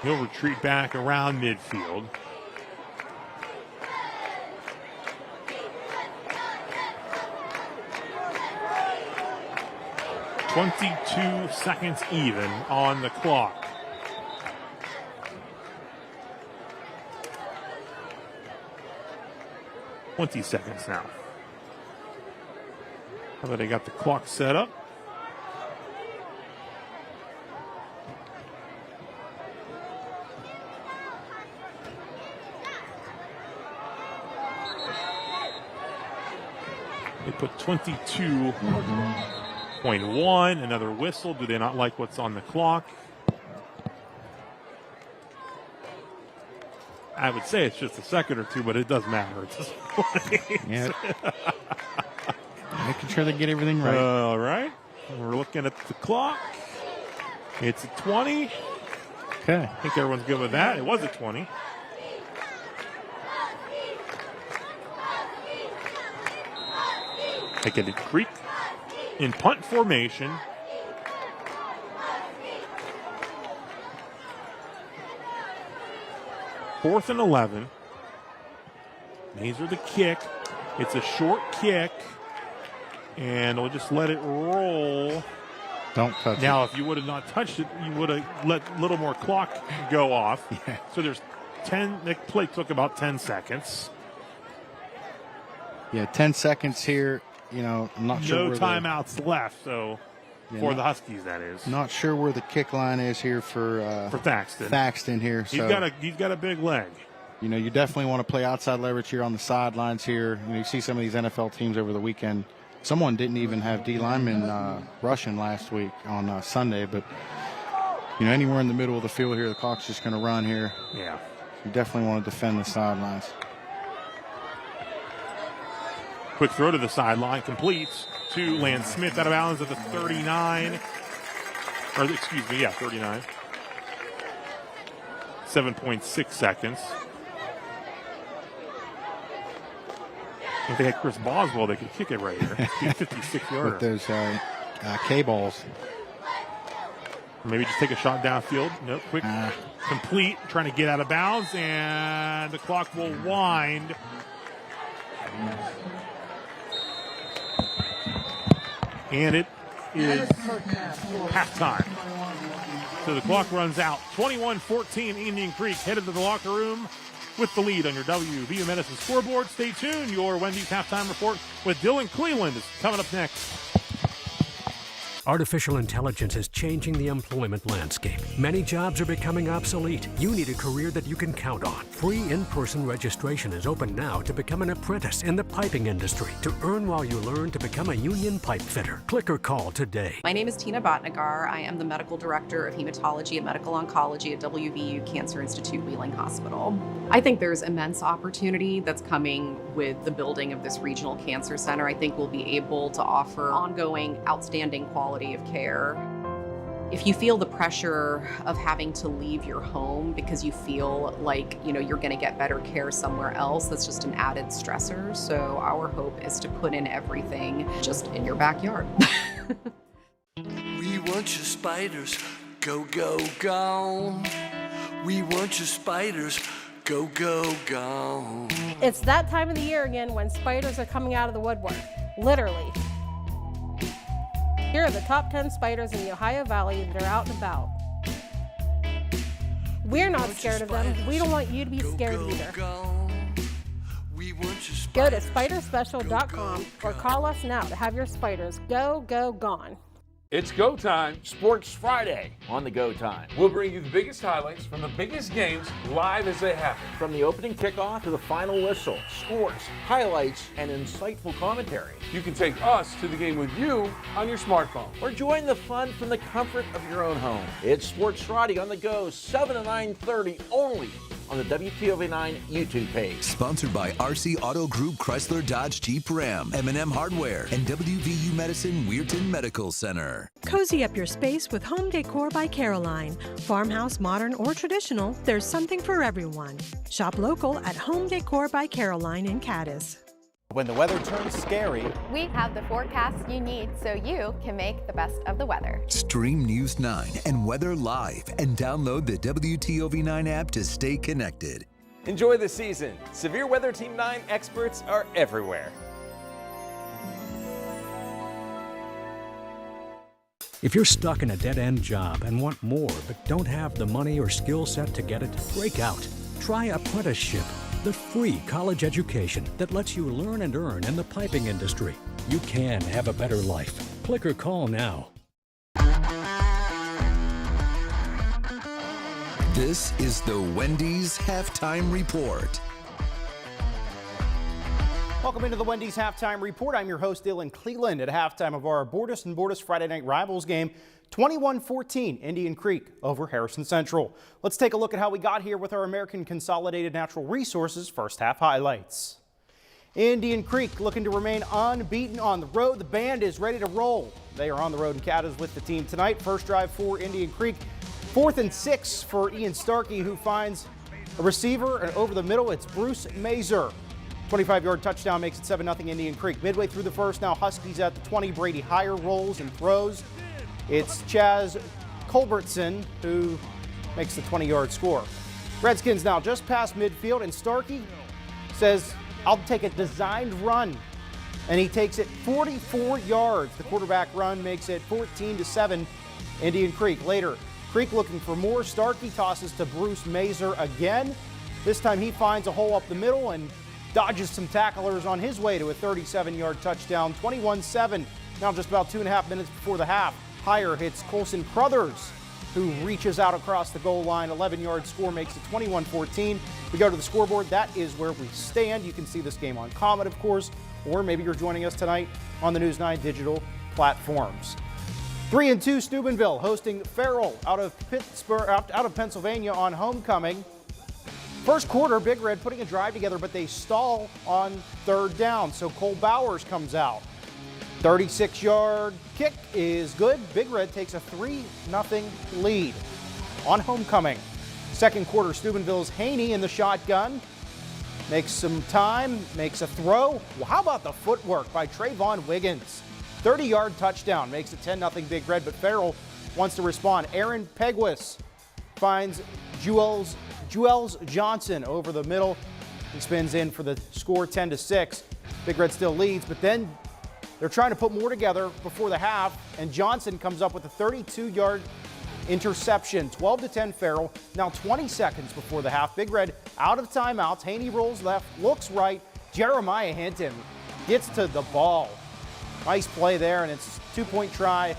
He'll retreat back around midfield. .22 seconds even on the clock. .20 seconds now. How about they got the clock set up? They put 22.1, another whistle. Do they not like what's on the clock? I would say it's just a second or two, but it does matter at this point. Yeah. Making sure they get everything right. All right. We're looking at the clock. It's a 20. Okay. I think everyone's good with that. It was a 20. Take it to Creek in punt formation. Fourth and 11. Mazer the kick. It's a short kick. And we'll just let it roll. Don't touch it. Now, if you would have not touched it, you would have let a little more clock go off. Yeah. So there's 10. The play took about 10 seconds. Yeah, 10 seconds here. I'm not sure. No timeouts left, so for the Huskies, that is. Not sure where the kick line is here for Thaxton. Thaxton here. He's So got a big leg. You definitely want to play outside leverage here on the sidelines here. You see some of these NFL teams over the weekend. Someone didn't even have D linemen rushing last week on Sunday, but anywhere in the middle of the field here, the clock's just going to run here. Yeah. You definitely want to defend the sidelines. Quick throw to the sideline, completes to Lance Smith out of bounds at the 39. 39. 7.6 seconds. If they had Chris Boswell, they could kick it right here. 56 yards. With those K-balls. Maybe just take a shot downfield. Nope, quick, complete, trying to get out of bounds, and the clock will wind. And it is halftime. So the clock runs out. 21-14, Indian Creek headed to the locker room with the lead on your WVU Medicine scoreboard. Stay tuned. Your Wendy's halftime report with Dylan Cleveland is coming up next. Artificial intelligence is changing the employment landscape. Many jobs are becoming obsolete. You need a career that you can count on. Free in-person registration is open now to become an apprentice in the piping industry. To earn while you learn to become a union pipe fitter. Click or call today. My name is Tina Botnagar. I am the Medical Director of Hematology and Medical Oncology at WVU Cancer Institute Wheeling Hospital. I think there's immense opportunity that's coming with the building of this regional cancer center. I think we'll be able to offer ongoing, outstanding quality of care. If you feel the pressure of having to leave your home because you feel like, you're going to get better care somewhere else, that's just an added stressor. So our hope is to put in everything just in your backyard. We want your spiders, go, go, gone. We want your spiders, go, go, gone. It's that time of the year again when spiders are coming out of the woodwork. Literally. Here are the top 10 spiders in the Ohio Valley that are out and about. We're not scared of them. We don't want you to be scared either. Go to spiderspecial.com or call us now to have your spiders go, go, gone. It's Go Time, Sports Friday on the Go Time. We'll bring you the biggest highlights from the biggest games live as they happen. From the opening kickoff to the final whistle, scores, highlights, and insightful commentary. You can take us to the game with you on your smartphone. Or join the fun from the comfort of your own home. It's Sports Friday on the Go, 7 to 9:30 only on the WTOV9 YouTube page. Sponsored by RC Auto Group, Chrysler, Dodge, Jeep, Ram, M&M Hardware, and WVU Medicine Weirton Medical Center. Cozy up your space with home decor by Caroline. Farmhouse, modern, or traditional, there's something for everyone. Shop local at Home Decor by Caroline in Cadiz. When the weather turns scary, we have the forecast you need so you can make the best of the weather. Stream News 9 and Weather Live and download the WTOV9 app to stay connected. Enjoy the season. Severe Weather Team 9 experts are everywhere. If you're stuck in a dead-end job and want more but don't have the money or skill set to get it, break out. Try apprenticeship, the free college education that lets you learn and earn in the piping industry. You can have a better life. Click or call now. This is the Wendy's Halftime Report. Welcome into the Wendy's Halftime Report. I'm your host, Dylan Cleland. At halftime of our Bordas Bordas Friday Night Rivals game, 21-14, Indian Creek over Harrison Central. Let's take a look at how we got here with our American Consolidated Natural Resources first half highlights. Indian Creek looking to remain unbeaten on the road. The band is ready to roll. They are on the road in Cadiz with the team tonight. First drive for Indian Creek. 4th and 6 for Ian Starkey, who finds a receiver, and over the middle it's Bruce Mazer. 25-yard touchdown makes it 7-0 Indian Creek. Midway through the first, now Huskies at the 20. Brady Heyer rolls and throws. It's Chaz Culbertson who makes the 20-yard score. Redskins now just past midfield, and Starkey says, I'll take a designed run. And he takes it 44 yards. The quarterback run makes it 14-7 Indian Creek. Later, Creek looking for more. Starkey tosses to Bruce Mazer again. This time he finds a hole up the middle and dodges some tacklers on his way to a 37-yard touchdown, 21-7. Now just about 2.5 minutes before the half. Heyer hits Colson Crothers, who reaches out across the goal line. 11-yard score makes it 21-14. We go to the scoreboard. That is where we stand. You can see this game on Comet, of course, or maybe you're joining us tonight on the News 9 digital platforms. 3-2 Steubenville hosting Farrell out of Pennsylvania on homecoming. First quarter, Big Red putting a drive together, but they stall on third down. So Cole Bowers comes out. 36-yard kick is good. Big Red takes a 3-0 lead on homecoming. Second quarter, Steubenville's Haney in the shotgun. Makes some time, makes a throw. Well, how about the footwork by Trayvon Wiggins? 30-yard touchdown makes it 10-0 Big Red, but Farrell wants to respond. Aaron Pegwis finds Juels Johnson over the middle. He spins in for the score, 10-6. Big Red still leads, but then they're trying to put more together before the half, and Johnson comes up with a 32-yard interception. 12-10 Farrell. Now 20 seconds before the half. Big Red out of timeouts. Haney rolls left, looks right. Jeremiah Hinton gets to the ball. Nice play there, and it's a 2-point try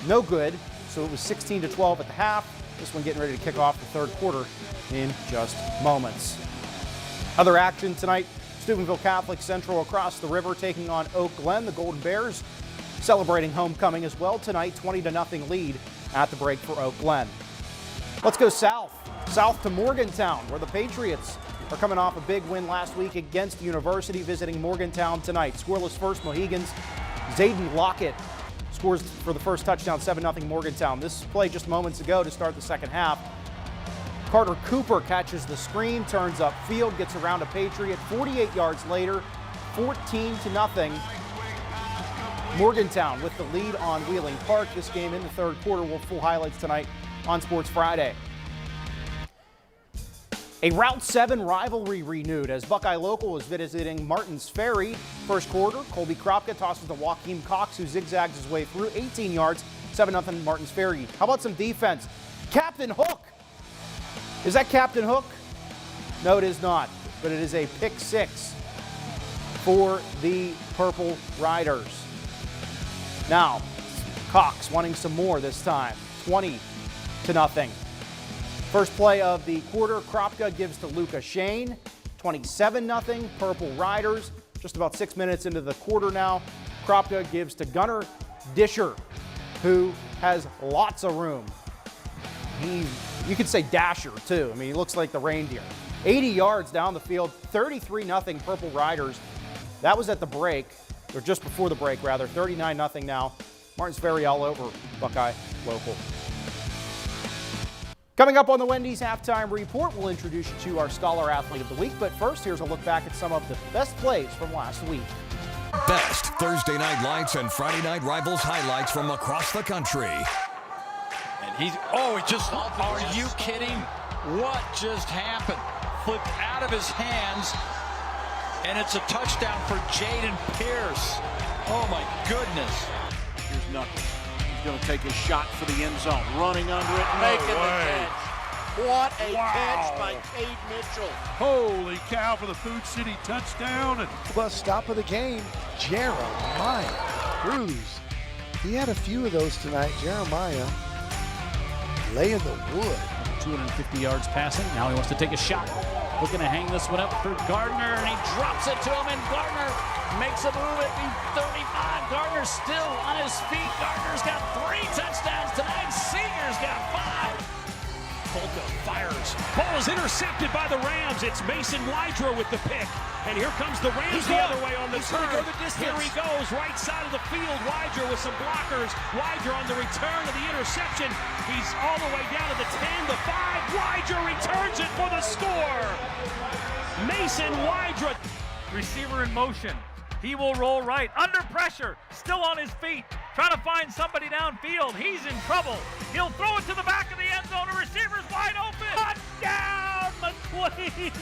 no good, so it was 16-12 at the half. This one getting ready to kick off the third quarter in just moments. Other action tonight, Steubenville Catholic Central across the river taking on Oak Glen. The Golden Bears celebrating homecoming as well tonight, 20-0 lead at the break for Oak Glen. Let's go south to Morgantown, where the Patriots are coming off a big win last week against University, visiting Morgantown tonight. Scoreless first, Mohegans. Zayden Lockett scores for the first touchdown, 7-0 Morgantown. This play just moments ago to start the second half. Carter Cooper catches the screen, turns upfield, gets around a Patriot. 48 yards later, 14-0. Morgantown with the lead on Wheeling Park. This game in the third quarter. We'll full highlights tonight on Sports Friday. A Route 7 rivalry renewed as Buckeye Local is visiting Martins Ferry. First quarter, Colby Kropka tosses to Joaquin Cox, who zigzags his way through. 18 yards, 7-0 Martins Ferry. How about some defense? Captain Hook! Is that Captain Hook? No, it is not, but it is a pick six for the Purple Riders. Now, Cox wanting some more this time, 20-0. First play of the quarter, Kropka gives to Luca Shane, 27-0, Purple Riders. Just about 6 minutes into the quarter now, Kropka gives to Gunnar Disher, who has lots of room. You could say Dasher, too. I mean, he looks like the reindeer. 80 yards down the field, 33-0 Purple Riders. That was at the break, or just before the break, rather. 39-0 now. Martins Ferry all over Buckeye Local. Coming up on the Wendy's Halftime Report, we'll introduce you to our Scholar Athlete of the Week. But first, here's a look back at some of the best plays from last week. Best Thursday night lights and Friday night rivals highlights from across the country. And he just, are you kidding? What just happened? Flipped out of his hands, and it's a touchdown for Jaden Pierce. Oh my goodness. Here's Knuckles. He's going to take his shot for the end zone. Running under it, making the catch. What a catch by Cade Mitchell. Holy cow for the Food City touchdown. And plus stop of the game, Jeremiah Cruz. He had a few of those tonight. Jeremiah laying the wood. 250 yards passing. Now he wants to take a shot. Looking to hang this one up for Gardner, and he drops it to him, and Gardner makes a move at the 35. Gardner's still on his feet. Gardner's got 3 touchdowns tonight. Seeger's got 5. Polka fires. Ball is intercepted by the Rams. It's Mason Wydra with the pick. And here comes the Rams the other way on the turn. Here he goes, right side of the field. Wydra with some blockers. Wydra on the return of the interception. He's all the way down to the 10, the 5. Wydra returns it for the score. Mason Wydra. Receiver in motion. He will roll right. Under pressure. Still on his feet. Trying to find somebody downfield. He's in trouble. He'll throw it to the back of the end zone. A receiver's wide open. Touchdown, McQueen.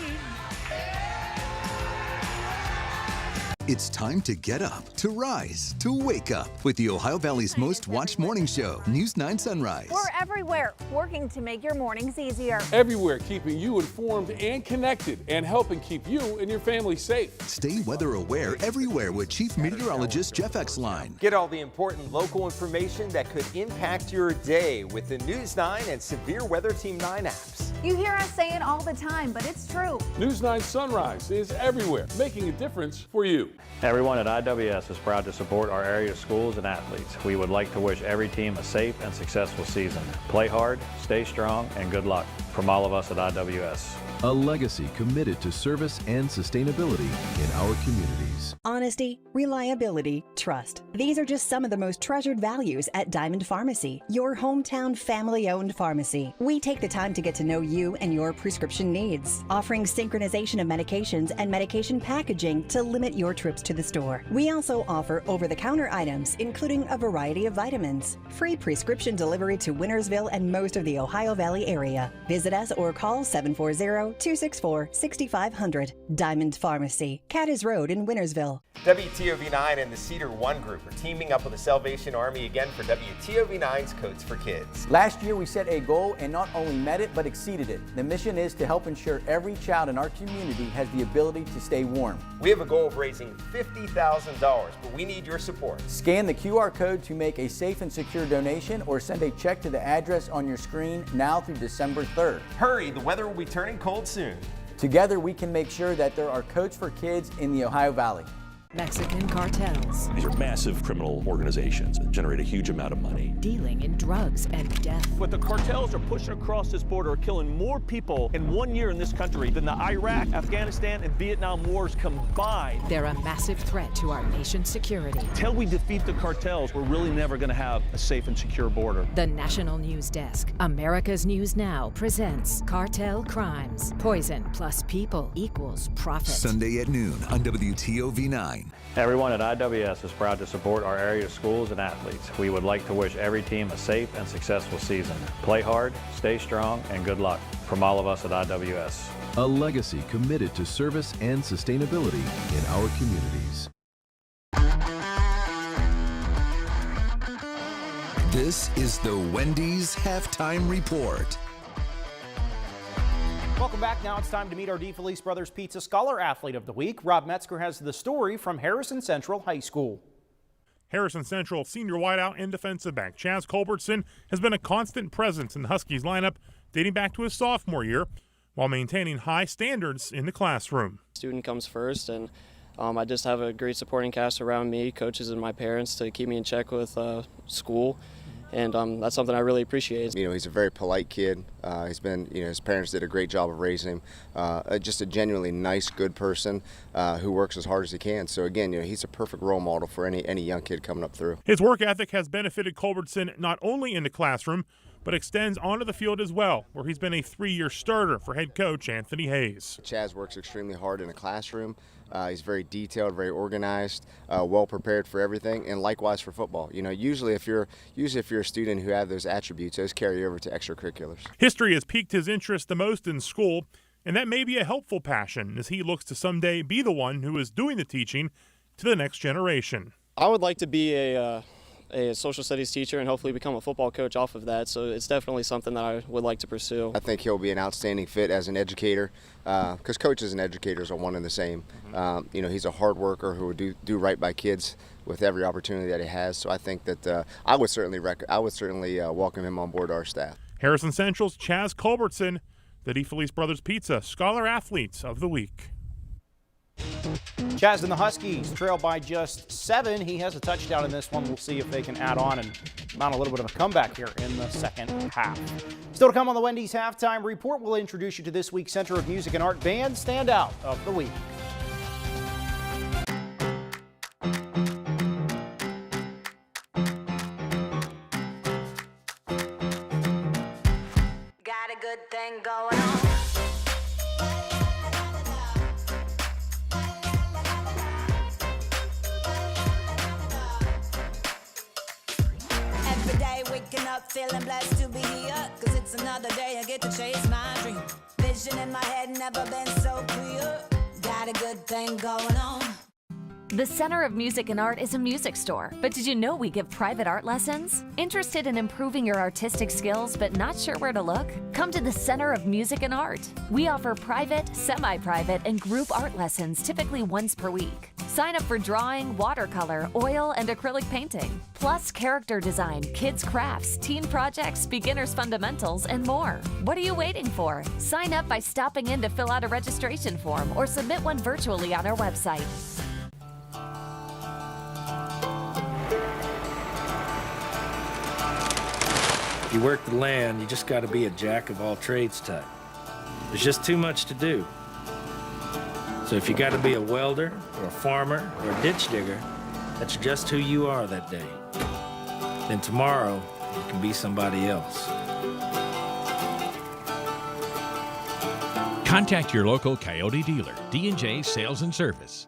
It's time to get up, to rise, to wake up with the Ohio Valley's most watched morning show, News 9 Sunrise. We're everywhere, working to make your mornings easier. Everywhere, keeping you informed and connected and helping keep you and your family safe. Stay weather aware everywhere with Chief Meteorologist Jeff Exline. Get all the important local information that could impact your day with the News 9 and Severe Weather Team 9 apps. You hear us say it all the time, but it's true. News 9 Sunrise is everywhere, making a difference for you. Everyone at IWS is proud to support our area schools and athletes. We would like to wish every team a safe and successful season. Play hard, stay strong, and good luck from all of us at IWS. A legacy committed to service and sustainability in our communities. Honesty, reliability, trust. These are just some of the most treasured values at Diamond Pharmacy, your hometown family-owned pharmacy. We take the time to get to know you and your prescription needs, offering synchronization of medications and medication packaging to limit your trips to the store. We also offer over-the-counter items, including a variety of vitamins. Free prescription delivery to Wintersville and most of the Ohio Valley area. Visit Visit us or call 740-264-6500. Diamond Pharmacy, Caddes Road in Wintersville. WTOV9 and the Cedar One Group are teaming up with the Salvation Army again for WTOV9's Coats for Kids. Last year we set a goal and not only met it but exceeded it. The mission is to help ensure every child in our community has the ability to stay warm. We have a goal of raising $50,000, but we need your support. Scan the QR code to make a safe and secure donation or send a check to the address on your screen now through December 3rd. Hurry, the weather will be turning cold soon. Together we can make sure that there are coats for kids in the Ohio Valley. Mexican cartels. These are massive criminal organizations that generate a huge amount of money. Dealing in drugs and death. But the cartels are pushing across this border, killing more people in 1 year in this country than the Iraq, Afghanistan, and Vietnam wars combined. They're a massive threat to our nation's security. Until we defeat the cartels, we're really never going to have a safe and secure border. The National News Desk, America's News Now, presents Cartel Crimes. Poison plus people equals profit. Sunday at noon on WTOV9. Everyone at IWS is proud to support our area schools and athletes. We would like to wish every team a safe and successful season. Play hard, stay strong, and good luck from all of us at IWS. A legacy committed to service and sustainability in our communities. This is the Wendy's Halftime Report. Welcome back. Now it's time to meet our DeFelice Brothers Pizza Scholar Athlete of the Week. Rob Metzger has the story from Harrison Central High School. Harrison Central senior wideout and defensive back Chaz Culbertson has been a constant presence in the Huskies lineup dating back to his sophomore year while maintaining high standards in the classroom. Student comes first, and I just have a great supporting cast around me, coaches and my parents, to keep me in check with school. And that's something I really appreciate. You know, he's a very polite kid. He's been, his parents did a great job of raising him. Just a genuinely nice, good person who works as hard as he can. So again, he's a perfect role model for any young kid coming up through. His work ethic has benefited Culbertson not only in the classroom, but extends onto the field as well, where he's been a 3-year starter for head coach Anthony Hayes. Chaz works extremely hard in a classroom. He's very detailed, very organized, well prepared for everything, and likewise for football. Usually if you're a student who have those attributes, those carry over to extracurriculars. History has piqued his interest the most in school, and that may be a helpful passion as he looks to someday be the one who is doing the teaching to the next generation. I would like to be a social studies teacher and hopefully become a football coach off of that, so it's definitely something that I would like to pursue. I think he'll be an outstanding fit as an educator because coaches and educators are one and the same. He's a hard worker who would do right by kids with every opportunity that he has, so I think that I would certainly welcome him on board our staff. Harrison Central's Chaz Culbertson, the DeFelice Brothers Pizza Scholar Athletes of the Week. Chaz and the Huskies trail by just 7. He has a touchdown in this one. We'll see if they can add on and mount a little bit of a comeback here in the second half. Still to come on the Wendy's Halftime Report, we'll introduce you to this week's Center of Music and Art Band Standout of the Week. Got a good thing going on. Waking up feeling blessed to be here, cause it's another day I get to chase my dream. Vision in my head never been so clear. Got a good thing going on. The Center of Music and Art is a music store, but did you know we give private art lessons? Interested in improving your artistic skills but not sure where to look? Come to the Center of Music and Art. We offer private, semi-private, and group art lessons typically once per week. Sign up for drawing, watercolor, oil, and acrylic painting, plus character design, kids crafts, teen projects, beginners fundamentals, and more. What are you waiting for? Sign up by stopping in to fill out a registration form or submit one virtually on our website. If you work the land, you just got to be a jack of all trades type. There's just too much to do. So if you got to be a welder or a farmer or a ditch digger, that's just who you are that day. Then tomorrow, you can be somebody else. Contact your local Coyote dealer, D&J Sales and Service.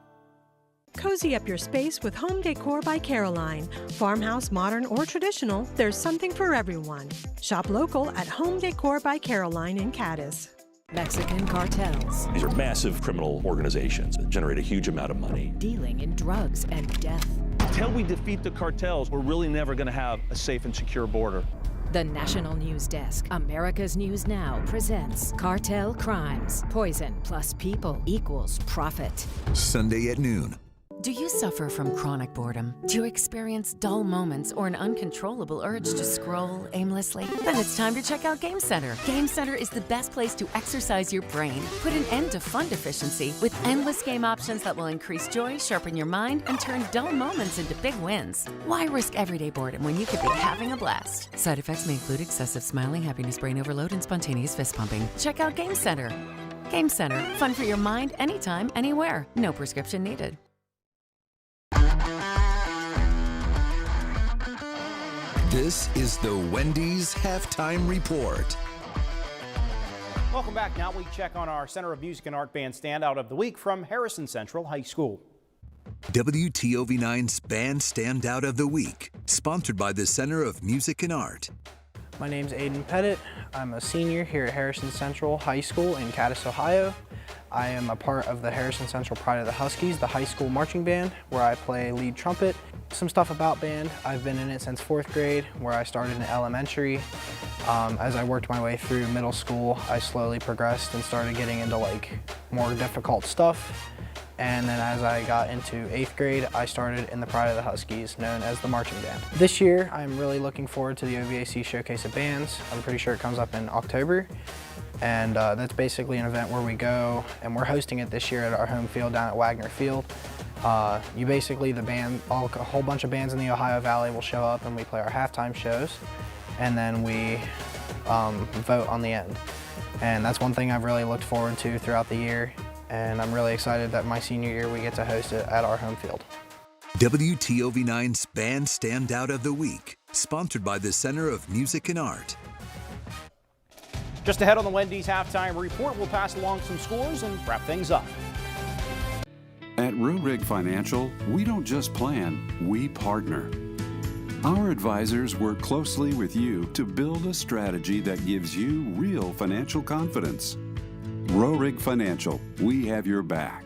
Cozy up your space with Home Decor by Caroline. Farmhouse, modern, or traditional, there's something for everyone. Shop local at Home Decor by Caroline in Cadiz. Mexican cartels. These are massive criminal organizations that generate a huge amount of money. Dealing in drugs and death. Until we defeat the cartels, we're really never going to have a safe and secure border. The National News Desk, America's News Now, presents Cartel Crimes. Poison plus people equals profit. Sunday at noon. Do you suffer from chronic boredom? Do you experience dull moments or an uncontrollable urge to scroll aimlessly? Then it's time to check out Game Center. Game Center is the best place to exercise your brain. Put an end to fun deficiency with endless game options that will increase joy, sharpen your mind, and turn dull moments into big wins. Why risk everyday boredom when you could be having a blast? Side effects may include excessive smiling, happiness, brain overload, and spontaneous fist pumping. Check out Game Center. Game Center. Fun for your mind anytime, anywhere. No prescription needed. This is the Wendy's Halftime Report. Welcome back. Now we check on our Center of Music and Art Band Standout of the Week from Harrison Central High School. WTOV9's Band Standout of the Week, sponsored by the Center of Music and Art. My name's Aiden Pettit. I'm a senior here at Harrison Central High School in Cadiz, Ohio. I am a part of the Harrison Central Pride of the Huskies, the high school marching band, where I play lead trumpet. Some stuff about band, I've been in it since 4th grade, where I started in elementary. As I worked my way through middle school, I slowly progressed and started getting into more difficult stuff. And then as I got into 8th grade, I started in the Pride of the Huskies, known as the marching band. This year, I'm really looking forward to the OVAC Showcase of Bands. I'm pretty sure it comes up in October. And that's basically an event where we go, and we're hosting it this year at our home field down at Wagner Field. The band, a whole bunch of bands in the Ohio Valley will show up and we play our halftime shows, and then we vote on the end. And that's one thing I've really looked forward to throughout the year, and I'm really excited that my senior year we get to host it at our home field. WTOV9's Band Standout of the Week, sponsored by the Center of Music and Art. Just ahead on the Wendy's Halftime Report, we'll pass along some scores and wrap things up. At Rurig Financial, we don't just plan, we partner. Our advisors work closely with you to build a strategy that gives you real financial confidence. Rurig Financial, we have your back.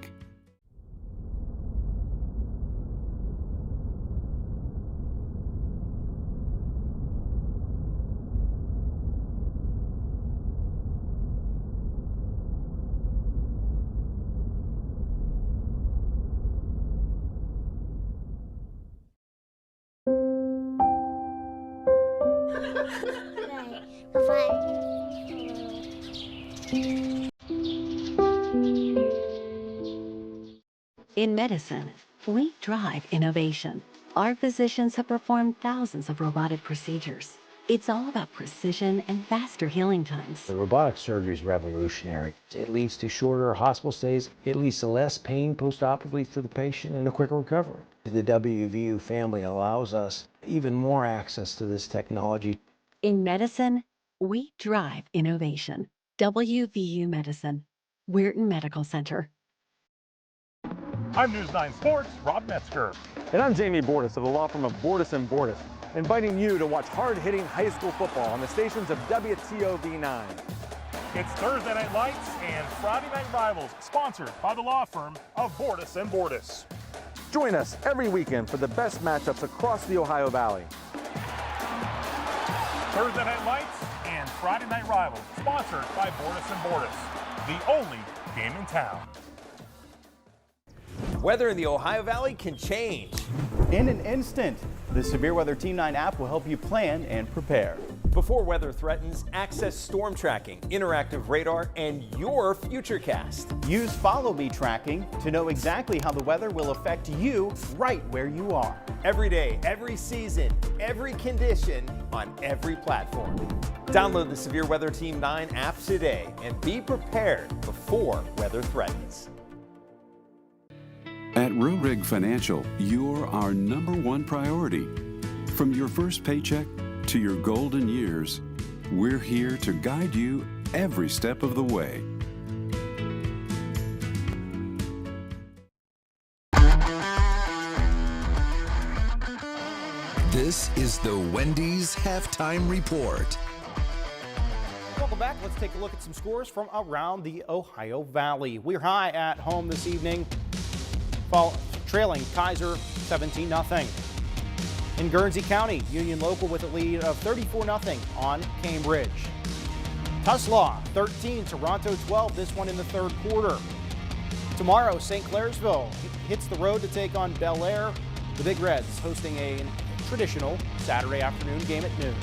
In medicine, we drive innovation. Our physicians have performed thousands of robotic procedures. It's all about precision and faster healing times. The robotic surgery is revolutionary. It leads to shorter hospital stays. It leads to less pain postoperatively for the patient and a quicker recovery. The WVU family allows us even more access to this technology. In medicine, we drive innovation. WVU Medicine, Weirton Medical Center. I'm News 9 Sports' Rob Metzger. And I'm Jamie Bordas of the law firm of Bordas Bordas, inviting you to watch hard-hitting high school football on the stations of WTOV9. It's Thursday Night Lights and Friday Night Rivals, sponsored by the law firm of Bordas Bordas. Join us every weekend for the best matchups across the Ohio Valley. Thursday Night Lights and Friday Night Rivals, sponsored by Bordas Bordas, the only game in town. Weather in the Ohio Valley can change in an instant. The Severe Weather Team 9 app will help you plan and prepare. Before weather threatens, access storm tracking, interactive radar, and your FutureCast. Use Follow Me tracking to know exactly how the weather will affect you right where you are. Every day, every season, every condition, on every platform. Download the Severe Weather Team 9 app today and be prepared before weather threatens. At Rurig Financial, you're our #1 priority. From your first paycheck to your golden years, we're here to guide you every step of the way. This is the Wendy's Halftime Report. Welcome back. Let's take a look at some scores from around the Ohio Valley. We're high at home this evening, trailing Kaiser 17-0. In Guernsey County, Union Local with a lead of 34-0 on Cambridge. Tuslaw 13, Toronto 12, this one in the third quarter. Tomorrow, St. Clairsville hits the road to take on Bel Air. The Big Reds hosting a traditional Saturday afternoon game at noon.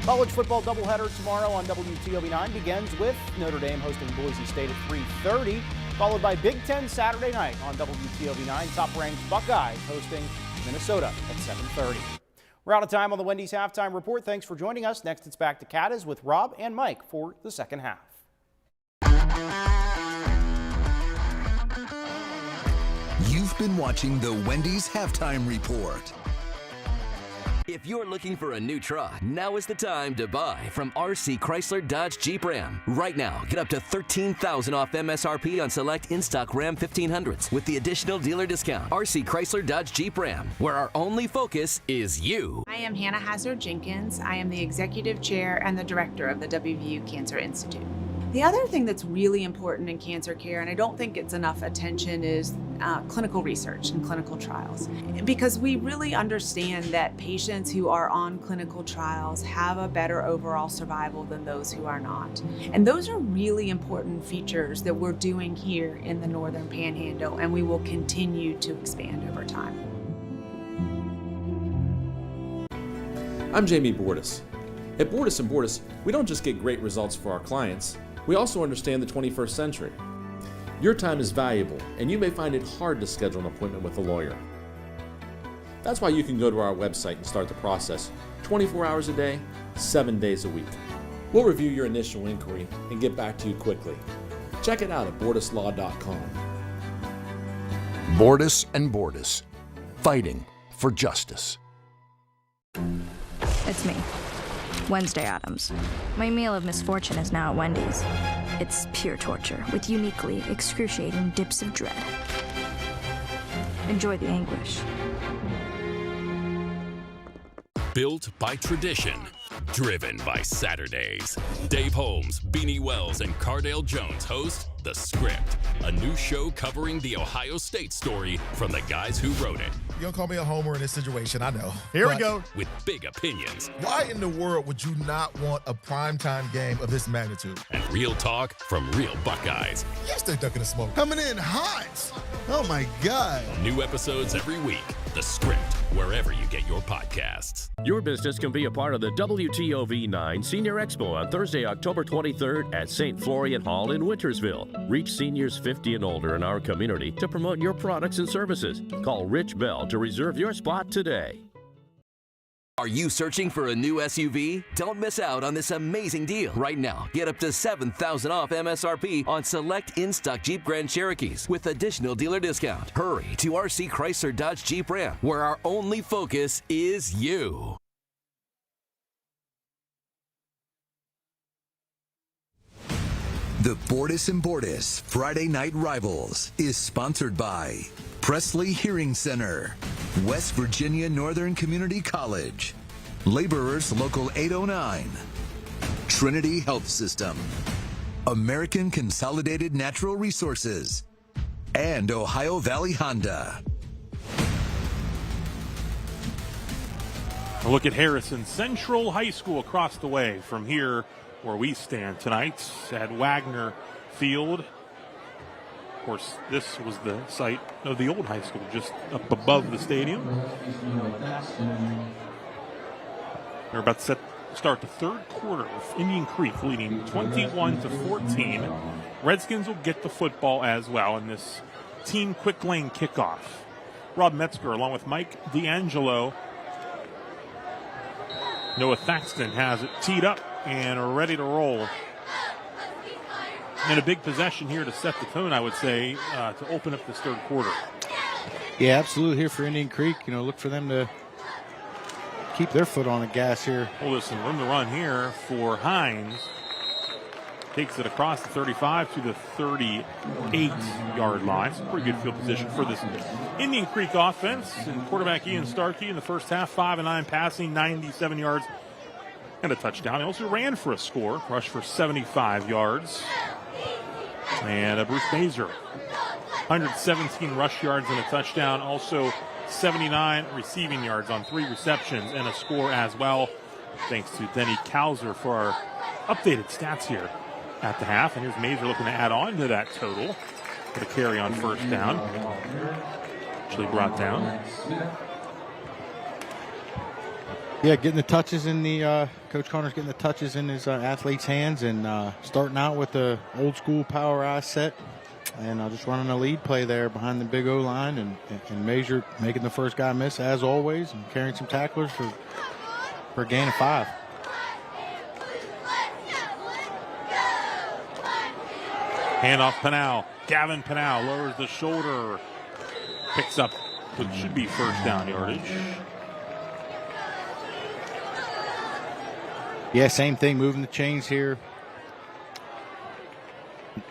College football doubleheader tomorrow on WTOV9 begins with Notre Dame hosting Boise State at 3:30, followed by Big Ten Saturday night on WTOV9. Top-ranked Buckeyes hosting Minnesota at 7:30. We're out of time on the Wendy's Halftime Report. Thanks for joining us. Next, it's back to Catas with Rob and Mike for the second half. You've been watching the Wendy's Halftime Report. If you're looking for a new truck, now is the time to buy from RC Chrysler Dodge Jeep Ram. Right now, get up to $13,000 off MSRP on select in-stock Ram 1500s with the additional dealer discount. RC Chrysler Dodge Jeep Ram, where our only focus is you. I am Hannah Hazard-Jenkins. I am the Executive Chair and the Director of the WVU Cancer Institute. The other thing that's really important in cancer care, and I don't think it's enough attention, is clinical research and clinical trials. Because we really understand that patients who are on clinical trials have a better overall survival than those who are not. And those are really important features that we're doing here in the Northern Panhandle, and we will continue to expand over time. I'm Jamie Bordas. At Bordas Bordas, we don't just get great results for our clients, we also understand the 21st century. Your time is valuable, and you may find it hard to schedule an appointment with a lawyer. That's why you can go to our website and start the process 24 hours a day, 7 days a week. We'll review your initial inquiry and get back to you quickly. Check it out at bordaslaw.com. Bordas and Bordas, fighting for justice. It's me, Wednesday Addams. My meal of misfortune is now at Wendy's. It's pure torture with uniquely excruciating dips of dread. Enjoy the anguish. Built by tradition, driven by Saturdays. Dave Holmes, Beanie Wells, and Cardale Jones host The Script, a new show covering the Ohio State story from the guys who wrote it. You're going to call me a homer in this situation, I know. Here we go. With big opinions. Why in the world would you not want a primetime game of this magnitude? And real talk from real Buckeyes. Yes, they're ducking the smoke. Coming in hot. Oh, my God. New episodes every week. The Script, wherever you get your podcasts. Your business can be a part of the WTOV9 Senior Expo on Thursday, October 23rd at St. Florian Hall in Wintersville. Reach seniors 50 and older in our community to promote your products and services. Call Rich Bell to reserve your spot today. Are you searching for a new SUV? Don't miss out on this amazing deal. Right now, get up to $7,000 off MSRP on select in-stock Jeep Grand Cherokees with additional dealer discount. Hurry to RC Chrysler Dodge Jeep Ram, where our only focus is you. The Bordas and Bordas Friday Night Rivals is sponsored by Presley Hearing Center, West Virginia Northern Community College, Laborers Local 809, Trinity Health System, American Consolidated Natural Resources, and Ohio Valley Honda. A look at Harrison Central High School across the way from here where we stand tonight at Wagner Field. Of course, this was the site of the old high school, just up above the stadium. They're about to start the third quarter with Indian Creek leading 21-14. Redskins will get the football as well in this team quick lane kickoff. Rob Metzger along with Mike D'Angelo. Noah Thaxton has it teed up and ready to roll. And a big possession here to set the tone, I would say, to open up this third quarter. Yeah, absolutely here for Indian Creek. You know, look for them to keep their foot on the gas here. Well, there's some room to run here for Hines. Takes it across the 35 to the 38-yard line. Some pretty good field position for this Indian Creek offense. And quarterback Ian Starkey in the first half, 5-9 passing, 97 yards, and a touchdown. He also ran for a score, rushed for 75 yards. And Bruce Mazer, 117 rush yards and a touchdown. Also 79 receiving yards on 3 receptions and a score as well. Thanks to Denny Kauser for our updated stats here at the half. And here's Mazer looking to add on to that total for the carry on first down. Actually brought down. Yeah, getting the touches in the Coach Connor's getting the touches in his athletes' hands, and starting out with the old school power eye set, and just running a lead play there behind the big O line, and Mazer making the first guy miss as always, and carrying some tacklers for a gain of 5. Handoff Pinal. Gavin Pinal lowers the shoulder. Picks up what should be first down yardage. Yeah, same thing, moving the chains here.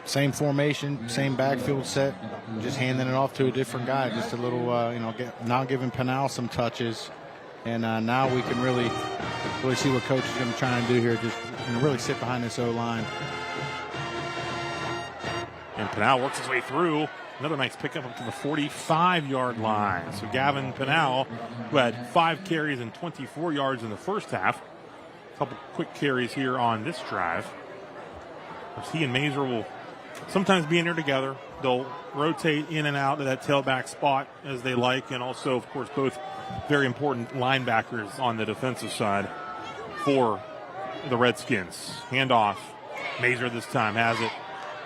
Same formation, same backfield set, just handing it off to a different guy. Just a little, not giving Pinal some touches. And now we can really see what Coach is going to try and do here. Just really sit behind this O-line. And Pinal works his way through. Another nice pickup up to the 45-yard line. So Gavin Pinal, who had 5 carries and 24 yards in the first half. A couple quick carries here on this drive. He and Mazer will sometimes be in there together. They'll rotate in and out of that tailback spot as they like. And also, of course, both very important linebackers on the defensive side for the Redskins. Handoff. Mazer this time has it.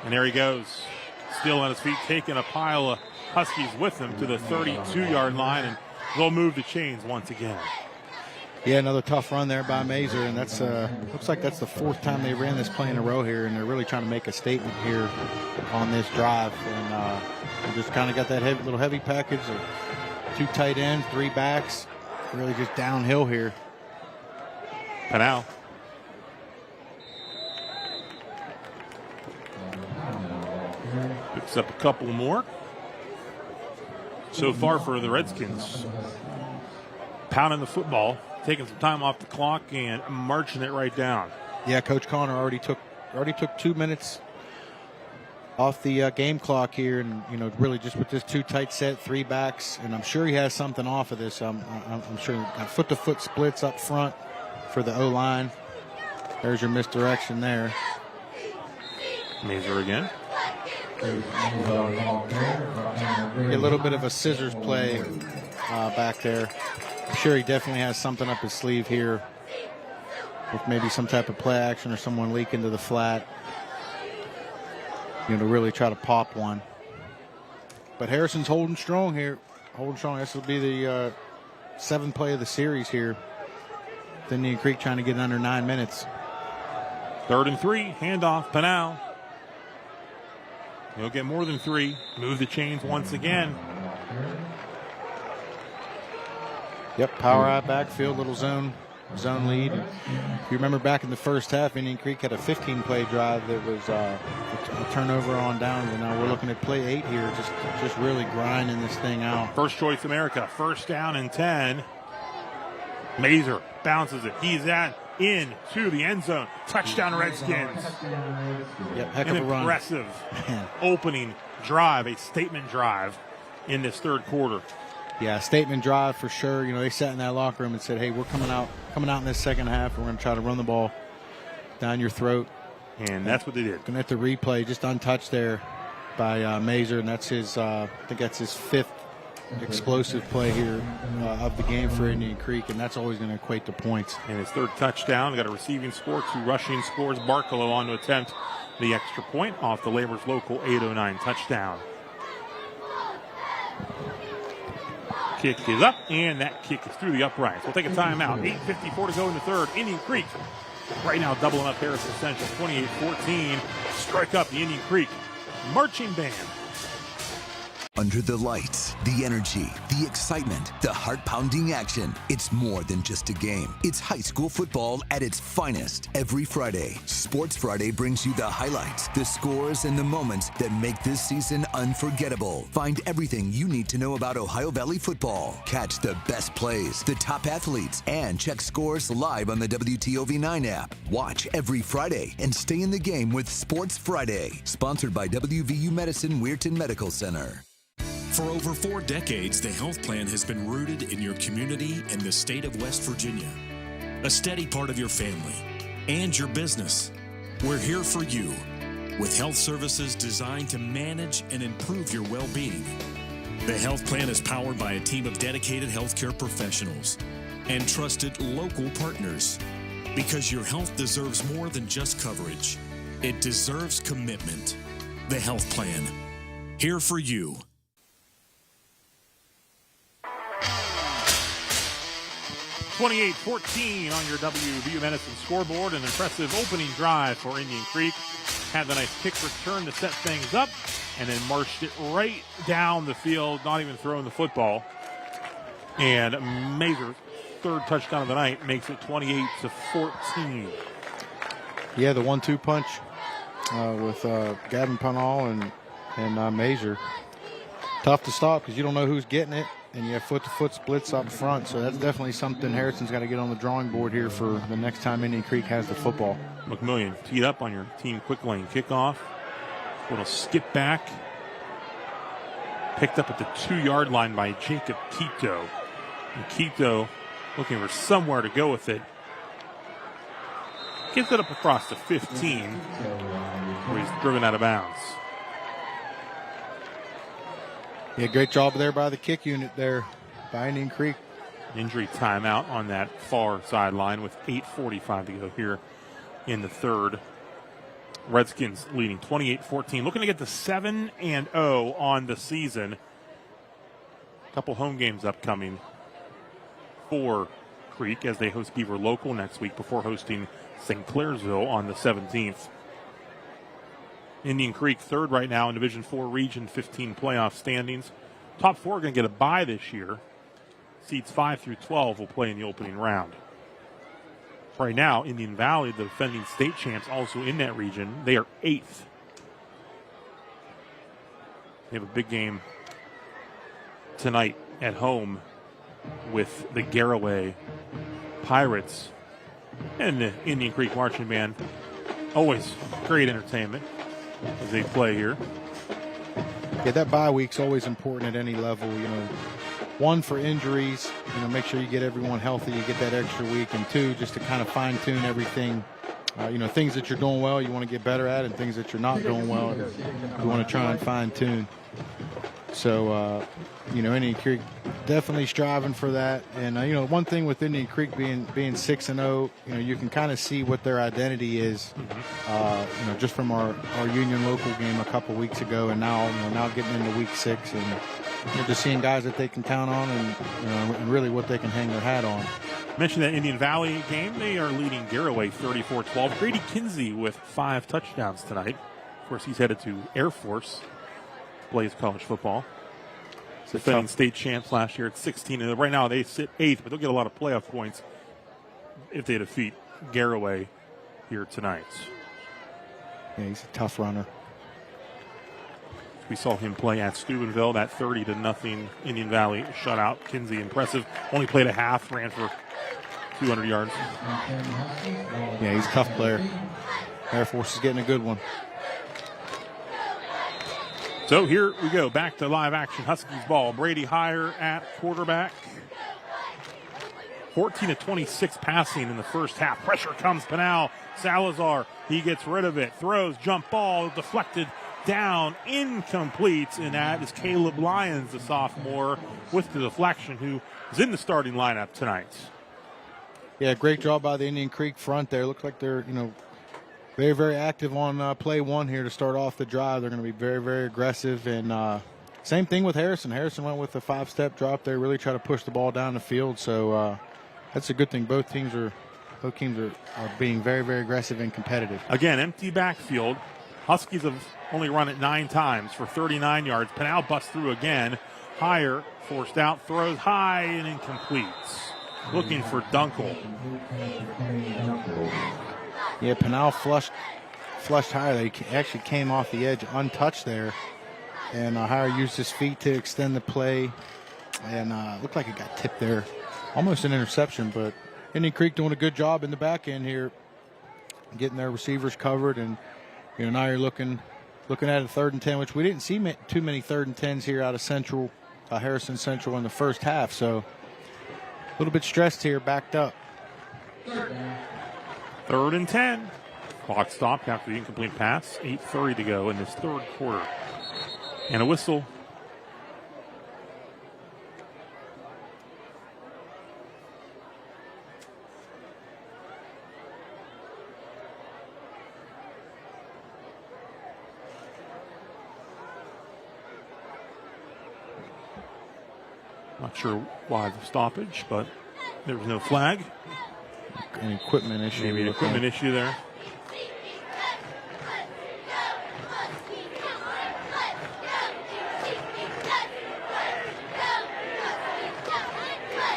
And there he goes. Still on his feet, taking a pile of Huskies with him to the 32-yard line. And they'll move the chains once again. Yeah, another tough run there by Mazer, and that's looks like that's the 4th time they ran this play in a row here, and they're really trying to make a statement here on this drive. And we just kind of got that little heavy package of 2 tight ends, 3 backs, really just downhill here. Pinal. Picks up a couple more. So far for the Redskins. Pounding the football. Taking some time off the clock and marching it right down. Yeah, Coach Connor already took 2 minutes off the game clock here, and really just with this 2 tight set, 3 backs, and I'm sure he has something off of this. I'm sure foot-to-foot splits up front for the O-line. There's your misdirection there. Mazer again. A little bit of a scissors play back there. I'm sure he definitely has something up his sleeve here with maybe some type of play action or someone leak into the flat, to really try to pop one. But Harrison's holding strong here. Holding strong. This will be the 7th play of the series here. Indian Creek trying to get under 9 minutes. 3rd and 3. Handoff. Pinal. He'll get more than 3. Move the chains once again. Yep, power eye backfield, little zone lead. If you remember back in the first half, Indian Creek had a 15-play drive that was a turnover on downs, and now we're looking at play 8 here, just really grinding this thing out. First Choice America, 1st down and 10. Mazer bounces it. He's into the end zone. Touchdown Redskins. Yep, heck of a run. Impressive opening drive, a statement drive in this 3rd quarter. Yeah, statement drive for sure. They sat in that locker room and said, hey, we're coming out in this 2nd half. We're going to try to run the ball down your throat. And that's what they did. Looking at the replay, just untouched there by Mazer, and that's his, I think that's his 5th explosive play here of the game for Indian Creek, and that's always going to equate to points. And his 3rd touchdown, got a receiving score, 2 rushing scores. Barkalow on to attempt the extra point off the Labor's local 809 touchdown. Kick is up, and that kick is through the uprights. We'll take a timeout. 8:54 to go in the 3rd. Indian Creek right now doubling up Harrison Central, 28-14. Strike up the Indian Creek marching band. Under the lights, the energy, the excitement, the heart-pounding action. It's more than just a game. It's high school football at its finest. Every Friday, Sports Friday brings you the highlights, the scores, and the moments that make this season unforgettable. Find everything you need to know about Ohio Valley football. Catch the best plays, the top athletes, and check scores live on the WTOV9 app. Watch every Friday and stay in the game with Sports Friday. Sponsored by WVU Medicine Weirton Medical Center. For over 4 decades, the health plan has been rooted in your community and the state of West Virginia. A steady part of your family and your business. We're here for you with health services designed to manage and improve your well-being. The health plan is powered by a team of dedicated healthcare professionals and trusted local partners. Because your health deserves more than just coverage. It deserves commitment. The health plan. Here for you. 28-14 on your WVU Medicine scoreboard. An impressive opening drive for Indian Creek. Had the nice kick return to set things up, and then marched it right down the field, not even throwing the football. And Mazur's third touchdown of the night makes it 28-14. Yeah, the 1-2 punch with Gavin Punall and Mazur. Tough to stop because you don't know who's getting it. And you have foot-to-foot splits up front, so that's definitely something Harrison's got to get on the drawing board here for the next time Indian Creek has the football. McMillian teed up on your team quick lane kickoff. Little skip back. Picked up at the 2-yard line by Jacob Quito. And Quito looking for somewhere to go with it. Gets it up across the 15, where he's driven out of bounds. Yeah, great job there by the kick unit there by Indian Creek. Injury timeout on that far sideline with 8:45 to go here in the third. Redskins leading 28-14. Looking to get to 7-0 on the season. A couple home games upcoming for Creek as they host Beaver Local next week before hosting St. Clairsville on the 17th. Indian Creek third right now in Division 4 Region 15 playoff standings. Top 4 are going to get a bye this year. Seeds 5 through 12 will play in the opening round. Right now, Indian Valley, the defending state champs, also in that region. They are 8th. They have a big game tonight at home with the Garraway Pirates and the Indian Creek Marching Band. Always great entertainment as they play here. Yeah, that bye week's always important at any level. You know, 1 for injuries. You know, make sure you get everyone healthy. You get that extra week, and 2, just to kind of fine tune everything. You know, things that you're doing well, you want to get better at, and things that you're not doing well, you want to try and fine tune. So, you know, Indian Creek definitely striving for that. And, you know, one thing with Indian Creek being 6-0, you know, you can kind of see what their identity is, you know, just from our Union local game a couple weeks ago, and now getting into week 6 and you're just seeing guys that they can count on and, you know, and really what they can hang their hat on. Mentioned that Indian Valley game. They are leading Garraway 34-12. Grady Kinsey with 5 touchdowns tonight. Of course, he's headed to Air Force, plays college football. Defending state champs last year at 16. And right now they sit 8th, but they'll get a lot of playoff points if they defeat Garraway here tonight. Yeah, he's a tough runner. We saw him play at Steubenville, that 30-0 Indian Valley shutout. Kinsey, impressive. Only played a half, ran for 200 yards. Yeah, he's a tough player. Air Force is getting a good one. So here we go, back to live action Huskies ball. Brady Heyer at quarterback. 14-26 passing in the first half. Pressure comes, Pinal. Salazar, he gets rid of it. Throws, jump ball, deflected down, incomplete. And that is Caleb Lyons, the sophomore, with the deflection, who is in the starting lineup tonight. Yeah, great job by the Indian Creek front there. Looks like they're, you know, very, very active on play 1 here to start off the drive. They're going to be very, very aggressive. And same thing with Harrison. Harrison went with a 5-step drop there, really try to push the ball down the field. So that's a good thing. Both teams are being very, very aggressive and competitive. Again, empty backfield. Huskies have only run it 9 times for 39 yards. Pinal busts through again. Higher, forced out, throws high and incomplete. Looking for Dunkel. Yeah, Pinal flushed higher. They actually came off the edge untouched there. And Higher used his feet to extend the play. And looked like it got tipped there. Almost an interception, but Indian Creek doing a good job in the back end here, getting their receivers covered. And now you're looking at a 3rd and 10, which we didn't see too many 3rd and 10s here out of Central, Harrison Central in the first half. So a little bit stressed here, backed up. 3rd and 10. Clock stopped after the incomplete pass. 8:30 to go in this 3rd quarter. And a whistle. Not sure why the stoppage, but there was no flag. An equipment issue. Maybe an equipment issue there.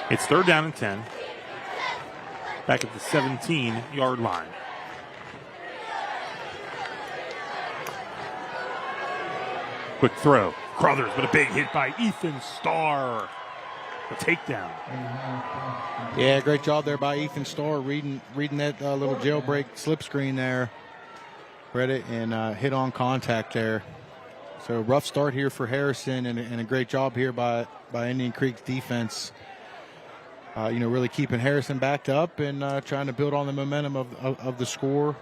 It's 3rd down and 10. Back at the 17-yard line. Quick throw. Crothers, but a big hit by Ethan Starr. The takedown. Yeah, great job there by Ethan Starr, reading that little jailbreak slip screen there. Read it and hit on contact there. So rough start here for Harrison, and a great job here by Indian Creek's defense. Really keeping Harrison backed up and trying to build on the momentum of the score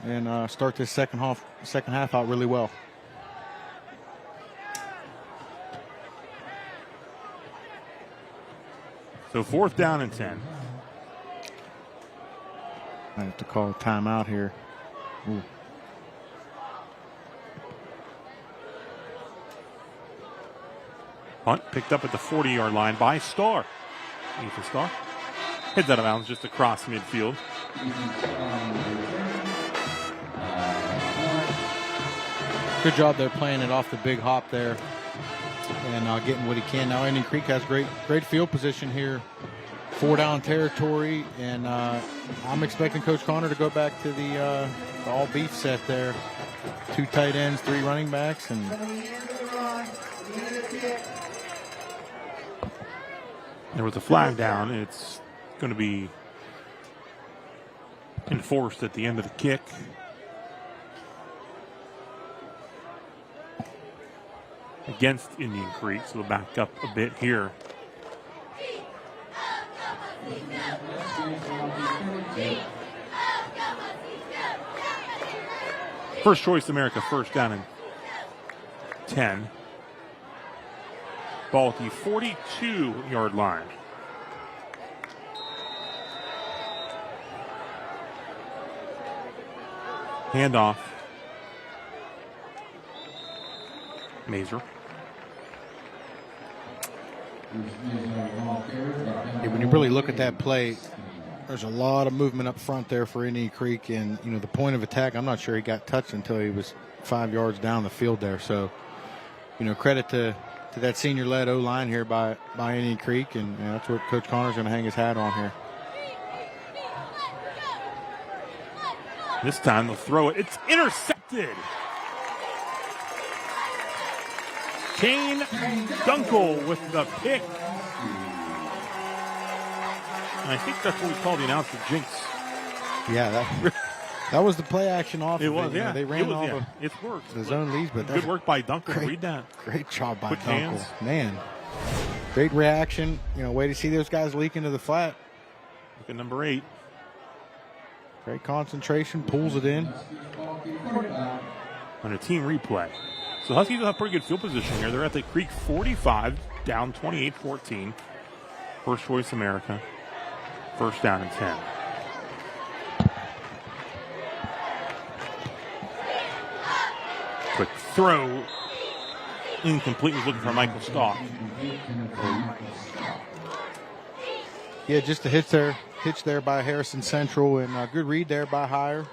and start this second half out really well. So 4th down and 10. I have to call a timeout here. Ooh. Punt picked up at the 40-yard line by Starr. Ethan Starr heads out of bounds just across midfield. Good job there playing it off the big hop there and getting what he can. Now Indian Creek has great field position here. 4 down territory, and I'm expecting Coach Connor to go back to the all beef set there. 2 tight ends, 3 running backs, and with the flag down, it's going to be enforced at the end of the kick. Against Indian Creek, so we'll back up a bit here. First Choice America, 1st down and 10. Ball at the 42-yard line. Handoff. Mazer. When you really look at that play, there's a lot of movement up front there for Indian Creek, and the point of attack, I'm not sure he got touched until he was 5 yards down the field there. So, credit to that senior-led O-line here by Indian Creek, and that's what Coach Connor's going to hang his hat on here. This time they'll throw it. It's intercepted. Kane Dunkel with the pick. And I think that's what we call the announcer jinx. Yeah, that was the play action off. It was, yeah. They ran all it's worked. The zone leads, but good work by Dunkel. Read that. Great job by Quick Dunkel. hands. Man, great reaction. Way to see those guys leak into the flat. Look at number 8. Great concentration, pulls it in. On a team replay. So Huskies will have pretty good field position here. They're at the Creek 45, down 28-14. First Choice America. 1st down and 10. Quick throw. Incomplete. Was looking for Michael Stock. Yeah, just a hitch there by Harrison Central, and a good read there by Hire.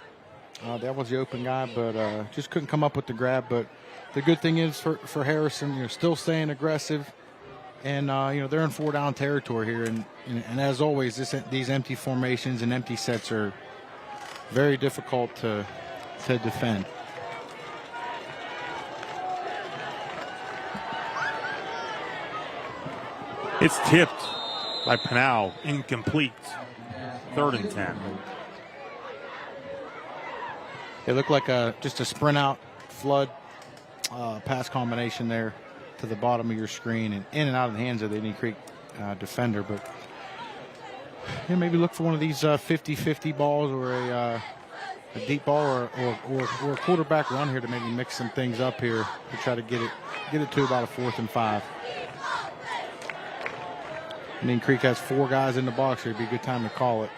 That was the open guy, but just couldn't come up with the grab. But the good thing is for Harrison, still staying aggressive, and they're in 4-down territory here. And as always, these empty formations and empty sets are very difficult to defend. It's tipped by Pinal, incomplete. 3rd and 10. It looked like just a sprint out flood pass combination there to the bottom of your screen and in and out of the hands of the Indian Creek defender. But maybe look for one of these 50-50 balls or a deep ball or a quarterback run here to maybe mix some things up here to try to get it to about a 4th and 5. Indian Creek has 4 guys in the box here. It'd be a good time to call it.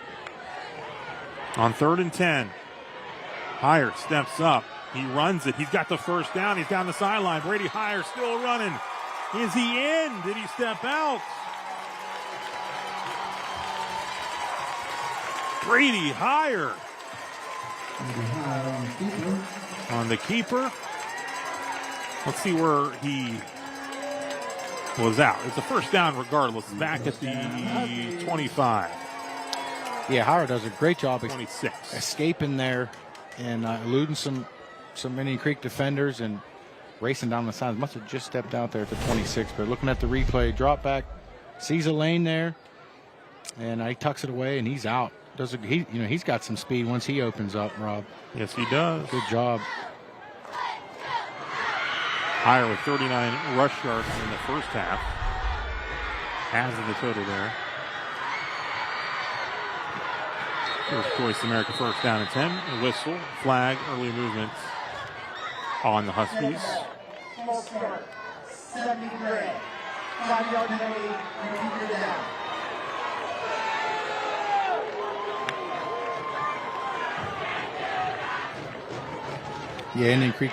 On 3rd and 10, Heyer steps up. He runs it. He's got the first down. He's down the sideline. Brady Heyer still running. Is he in? Did he step out? Brady Heyer on the keeper. Let's see where he was out. It's a first down regardless. Back at the 25. Yeah, Heyer does a great job 26. Escaping there and eluding some Indian Creek defenders and racing down the sides. Must have just stepped out there at the 26, but looking at the replay, drop back, sees a lane there, and he tucks it away, and he's out. He's got some speed once he opens up, Rob. Yes, he does. Good job. Heyer with 39 rush yards in the first half. Has in the total there. First choice America, first down and 10. A whistle, flag, early movement on the Huskies. 73. 5-yard penalty, and keep it down. Yeah, Indian Creek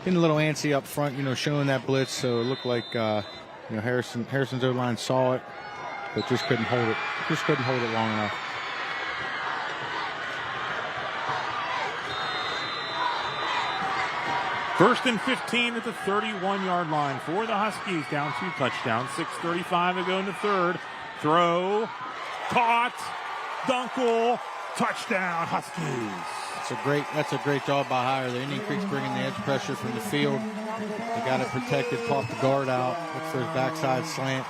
getting a little antsy up front, showing that blitz. So it looked like, Harrison's O-line saw it, but just couldn't hold it. Just couldn't hold it long enough. First and 15 at the 31-yard line for the Huskies. Down 2 touchdowns. 6:35 to go in the third. Throw. Caught. Dunkel. Touchdown, Huskies. That's a great job by Heyer. The Indian Creek's bringing the edge pressure from the field. They got it protected, popped the guard out, looked for his backside slant,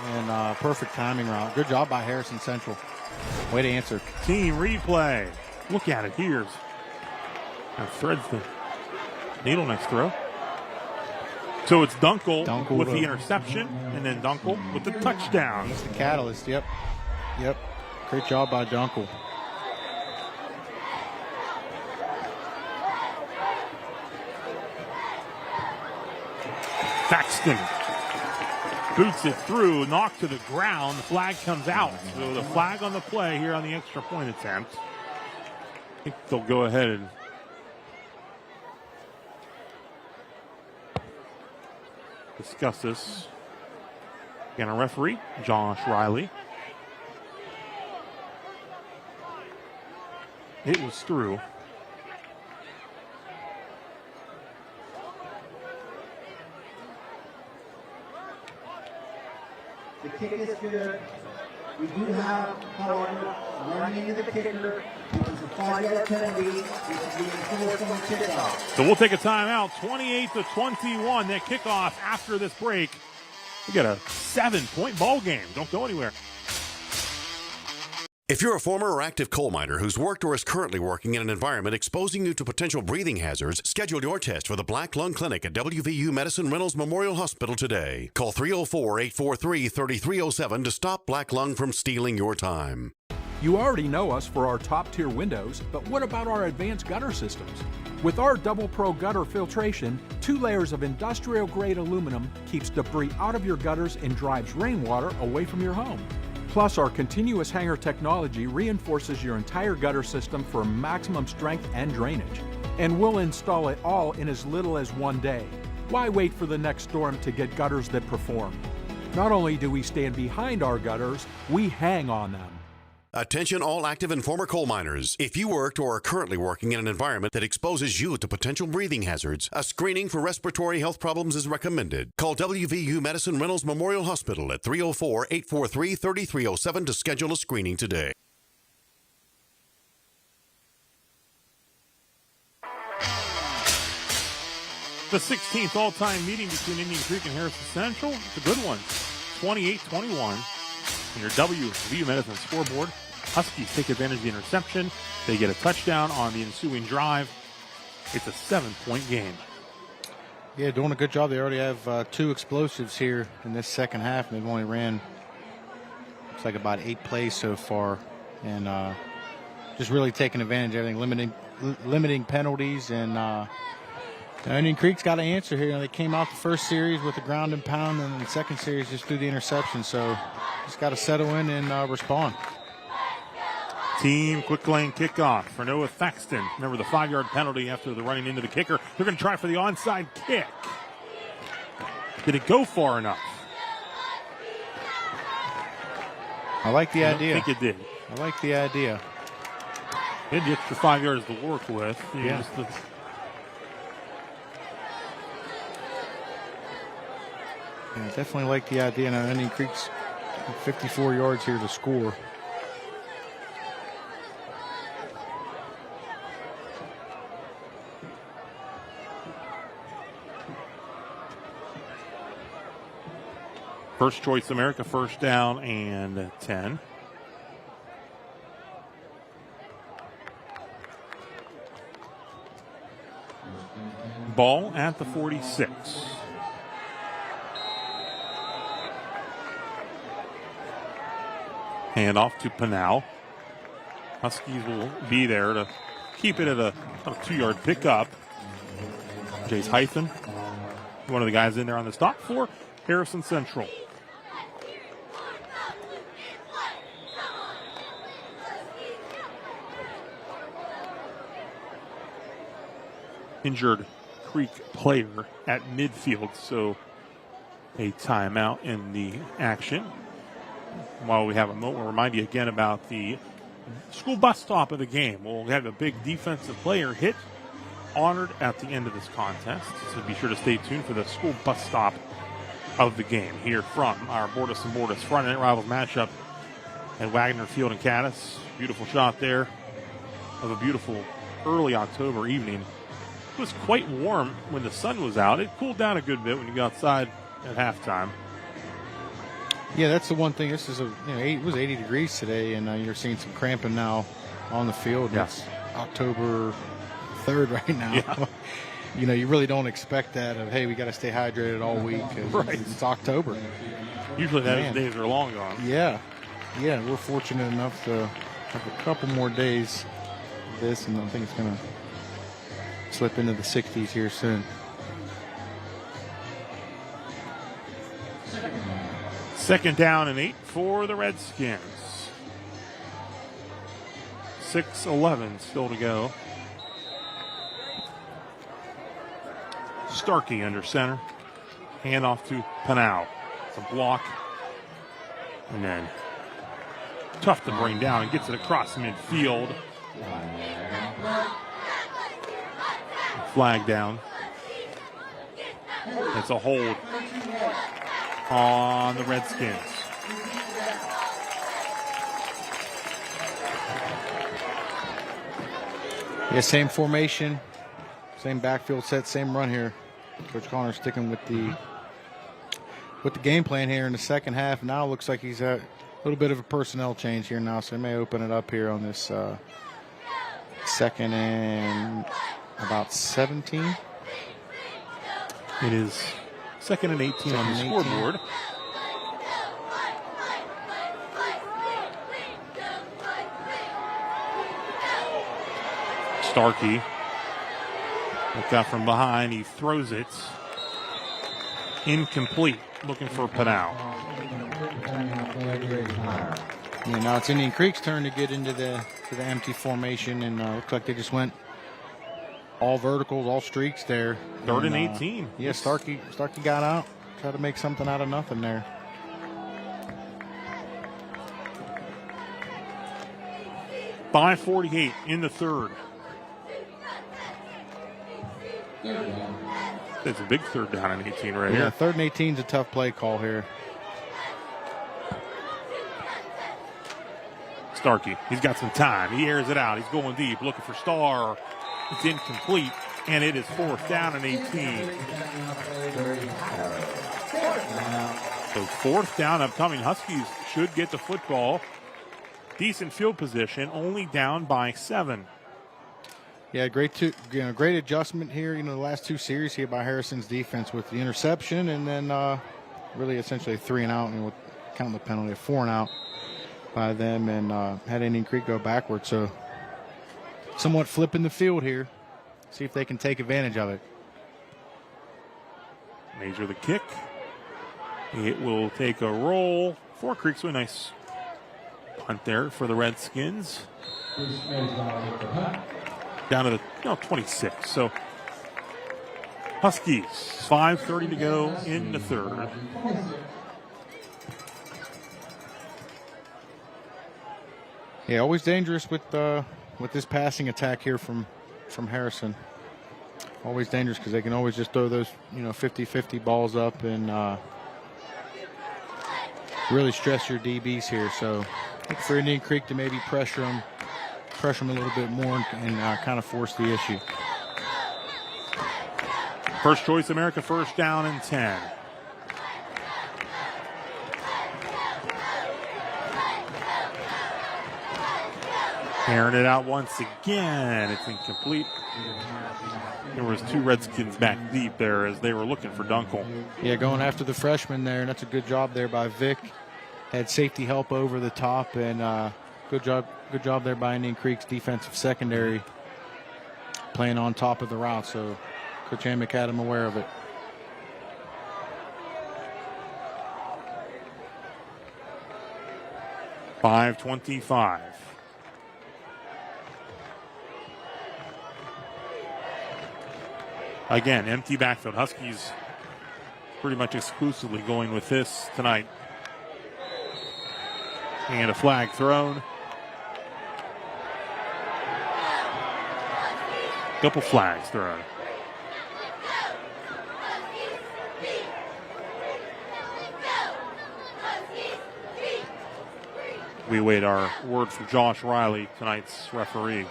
and perfect timing route. Good job by Harrison Central. Way to answer. Team replay. Look at it. Here's threads the needle next throw. So it's Dunkel with the interception, and then Dunkel with the touchdown. That's the catalyst. Yep. Great job by Dunkel. Paxton boots it through, knocked to the ground. The flag comes out. So the flag on the play here on the extra point attempt. I think they'll go ahead and discuss this. Again, a referee, Josh Riley. It was through. The kick is good. We do have, however, running into the kicker. It was a 5-yard penalty. This is being enforced on the kickoff. So we'll take a timeout. 28-21. That kickoff after this break. We got a 7-point ball game. Don't go anywhere. If you're a former or active coal miner who's worked or is currently working in an environment exposing you to potential breathing hazards, schedule your test for the Black Lung Clinic at WVU Medicine Reynolds Memorial Hospital today. Call 304-843-3307 to stop black lung from stealing your time. You already know us for our top-tier windows, but what about our advanced gutter systems? With our Double Pro gutter filtration, 2 layers of industrial-grade aluminum keeps debris out of your gutters and drives rainwater away from your home. Plus, our continuous hanger technology reinforces your entire gutter system for maximum strength and drainage. And we'll install it all in as little as 1 day. Why wait for the next storm to get gutters that perform? Not only do we stand behind our gutters, we hang on them. Attention all active and former coal miners. If you worked or are currently working in an environment that exposes you to potential breathing hazards, a screening for respiratory health problems is recommended. Call WVU Madison Reynolds Memorial Hospital at 304-843-3307 to schedule a screening today. The 16th all-time meeting between Indian Creek and Harrison Central. It's a good one. 28-21. In your WVU Medicine scoreboard, Huskies take advantage of the interception. They get a touchdown on the ensuing drive. It's a 7-point game. Yeah, doing a good job. They already have 2 explosives here in this second half, and they've only ran, looks like about 8 plays so far. And just really taking advantage of everything, limiting penalties. And Indian Creek's got to answer here. They came out the first series with the ground and pound, and then the second series just threw the interception. So just got to settle in and respond. Team quick lane kickoff for Noah Thaxton. Remember the 5-yard penalty after the running into the kicker. They're going to try for the onside kick. Did it go far enough? I like the idea. I think it did. I like the idea. It had the extra 5 yards to work with. Yeah. Yeah, definitely like the idea. Now, Indian Creek's 54 yards here to score. First Choice America, first down and 10. Ball at the 46. Hand off to Pinal. Huskies will be there to keep it at a 2-yard pickup. Jace Hythen, one of the guys in there on the stop for Harrison Central. Injured Creek player at midfield, so a timeout in the action. While we have a moment, we'll remind you again about the school bus stop of the game. We'll have a big defensive player hit, honored at the end of this contest. So be sure to stay tuned for the school bus stop of the game here from our Bordas and Bordas Friday Night Rivals matchup at Wagner Field in Caddis. Beautiful shot there of a beautiful early October evening. It was quite warm when the sun was out. It cooled down a good bit when you got outside at halftime. Yeah, that's the one thing. This is it was 80 degrees today, and you're seeing some cramping now on the field. Yeah. It's October 3rd right now. Yeah. You really don't expect that of, hey, we got to stay hydrated all week. Right. It's October. Usually those days are long gone. Yeah, we're fortunate enough to have a couple more days of this, and I think it's going to slip into the 60s here soon. Second down and 8 for the Redskins. 6:11 still to go. Starkey under center. Hand off to Pinal. It's a block. And then tough to bring down and gets it across midfield. Flag down. It's a hold on the Redskins. Yeah, same formation, same backfield set, same run here. Coach Connor sticking with the game plan here in the second half. Now it looks like he's a little bit of a personnel change here now, so he may open it up here on this second and about 17. It is second and 18 on the scoreboard. Starkey looked out from behind. He throws it. Incomplete. Looking for Pinal. Yeah, now it's Indian Creek's turn to get into the empty formation, and looks like they just went all verticals, all streaks there. Third and 18. Yeah, Starkey got out. Tried to make something out of nothing there. 5:48 in the third. It's a big third down and 18 right here. Yeah, 3rd and 18 is a tough play call here. Starkey, he's got some time. He airs it out. He's going deep, looking for Starr. It's incomplete, and it is 4th down and 18. So 4th down upcoming. Huskies should get the football. Decent field position, only down by 7. Yeah, great adjustment here. The last 2 series here by Harrison's defense with the interception, and then really essentially 3 and out, and with counting the penalty, 4 and out by them, and had Indian Creek go backwards. So somewhat flipping the field here. See if they can take advantage of it. Major the kick. It will take a roll for Creeks. A nice punt there for the Redskins. Down to the 26. So Huskies, 5:30 to go in the third. Yeah, always dangerous with this passing attack here from Harrison. Always dangerous because they can always just throw those 50-50 balls up and really stress your DBs here. So look for Indian Creek to maybe pressure them a little bit more and kind of force the issue. First Choice America, 1st down and 10. Airing it out once again. It's incomplete. There was 2 Redskins back deep there as they were looking for Dunkel. Yeah, going after the freshman there, and that's a good job there by Vic. Had safety help over the top, and good job there by Indian Creek's defensive secondary playing on top of the route. So Coach Amick had him aware of it. .525. Again, empty backfield. Huskies pretty much exclusively going with this tonight. And a flag thrown. Couple flags thrown. We await our word from Josh Riley, tonight's referee.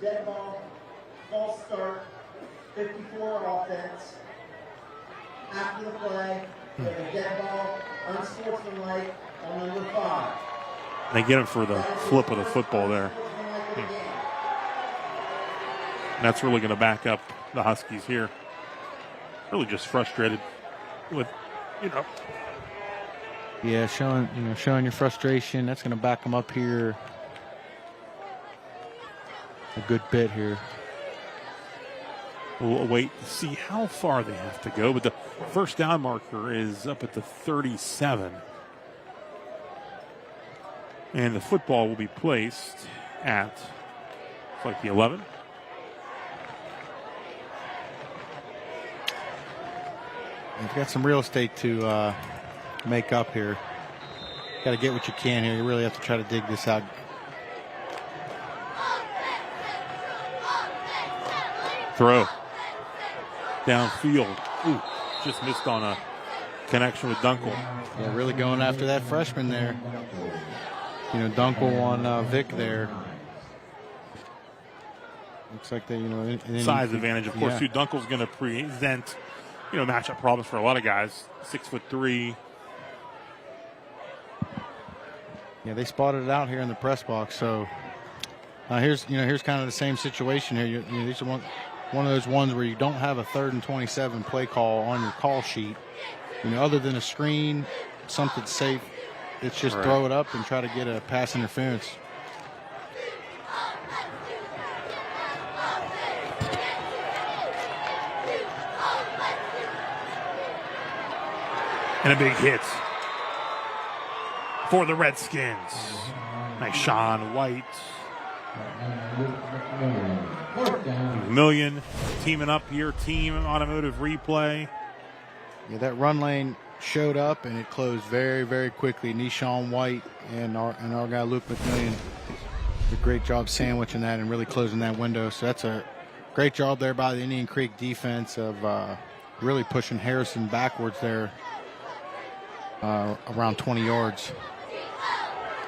Dead ball, false start, 54 offense. After the play, we have a dead ball, unsportsmanlike on number 5. They get him for the flip of the football there. And that's really going to back up the Huskies here. Really just frustrated with, Yeah, showing your frustration. That's going to back them up here a good bit here. We'll wait to see how far they have to go, but the first down marker is up at the 37. And the football will be placed at the 11. You've got some real estate to make up here. Got to get what you can here. You really have to try to dig this out. Throw. Downfield. Ooh, just missed on a connection with Dunkel. Yeah, really going after that freshman there. Dunkel on Vic there. Looks like they, size advantage, of course, too. Dunkel's going to present, matchup problems for a lot of guys. 6'3". Yeah, they spotted it out here in the press box. So here's kind of the same situation here. These are one of those ones where you don't have a 3rd and 27 play call on your call sheet. Other than a screen, something safe, it's just throw it up and try to get a pass interference. And a big hit for the Redskins. Nice Sean White. McMillian teaming up here, team automotive replay. Yeah, that run lane showed up and it closed very, very quickly. Nishan White and our guy Luke McMillian did a great job sandwiching that and really closing that window. So that's a great job there by the Indian Creek defense of really pushing Harrison backwards there around 20 yards.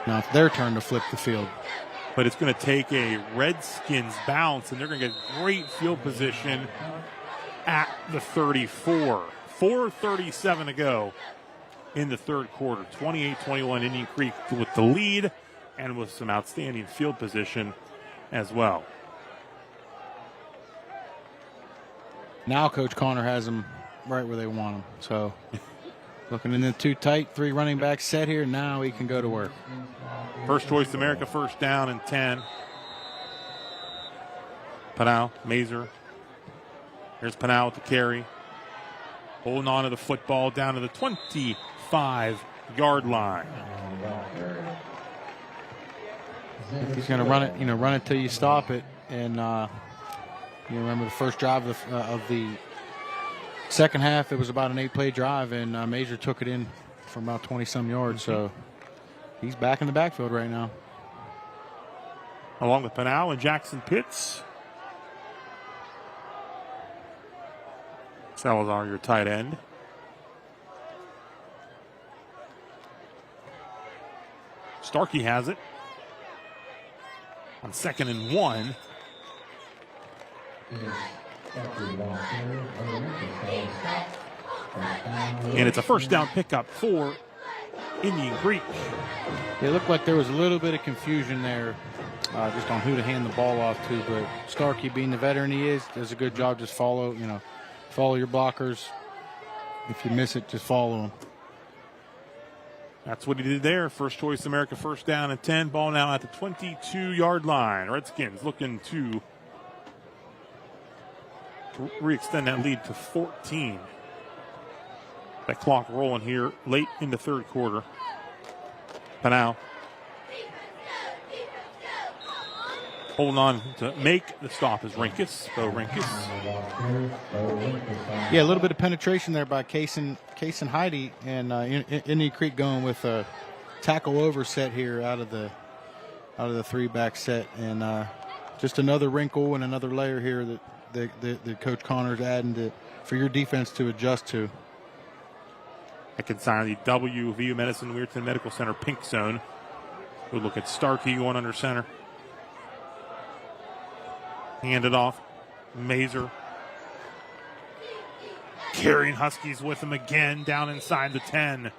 Now it's their turn to flip the field. But it's going to take a Redskins bounce, and they're going to get great field position at the 34. 4:37 to go in the third quarter. 28-21 Indian Creek with the lead and with some outstanding field position as well. Now Coach Connor has them right where they want them. So looking in the too tight, 3 running back set here. Now he can go to work. First choice America, first down and 10. Panau, Mazer. Here's Panau with the carry. Holding on to the football down to the 25-yard line. He's going to run it, run it till you stop it. And you remember the first drive of the second half, it was about an 8-play drive, and Mazer took it in from about 20-some yards. So he's back in the backfield right now. Along with Panau and Jackson Pitts. Salazar, your tight end. Starkey has it. On 2nd and 1. And it's a first down pickup for Indian Creek. It looked like there was a little bit of confusion there just on who to hand the ball off to, but Starkey, being the veteran he is, does a good job. Just follow your blockers. If you miss it, just follow them. That's what he did there. First choice America, first down and 10. Ball now at the 22-yard line. Redskins looking to re-extend that lead to 14. That clock rolling here late in the third quarter. Panau holding on to make the stop is Rinkus. Bo Rinkus. Yeah, a little bit of penetration there by Case and Heidi, and Indian Creek going with a tackle over set here out of the 3-back set, and just another wrinkle and another layer here that Coach Connor's adding for your defense to adjust to. I can sign the WVU Medicine Weirton Medical Center pink zone. We'll look at Starkey going under center. Hand it off. Mazer. Carrying Huskies with him again down inside the 10.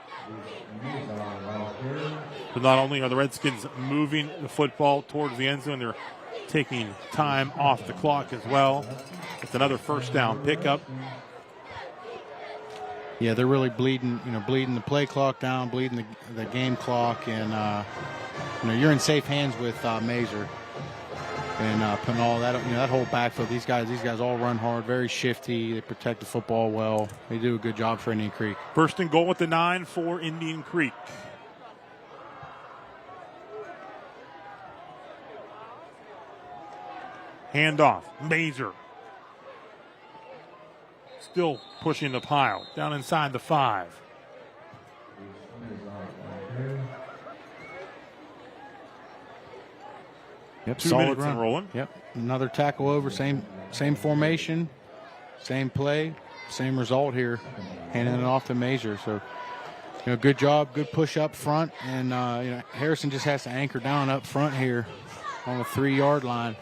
But not only are the Redskins moving the football towards the end zone, they're taking time off the clock as well. It's another first down pickup. Yeah, they're really bleeding the play clock down, bleeding the game clock, and you're in safe hands with Mazer and Pinal. That whole backfield. These guys all run hard, very shifty. They protect the football well. They do a good job for Indian Creek. First and goal at the 9 for Indian Creek. Handoff, Mazer. Still pushing the pile down inside the 5. Yep, 2 solid minutes run. and rolling. Yep, another tackle over, same formation, same play, same result here, handing it off to Mazer. So, good job, good push up front, and Harrison just has to anchor down up front here on the 3-yard line.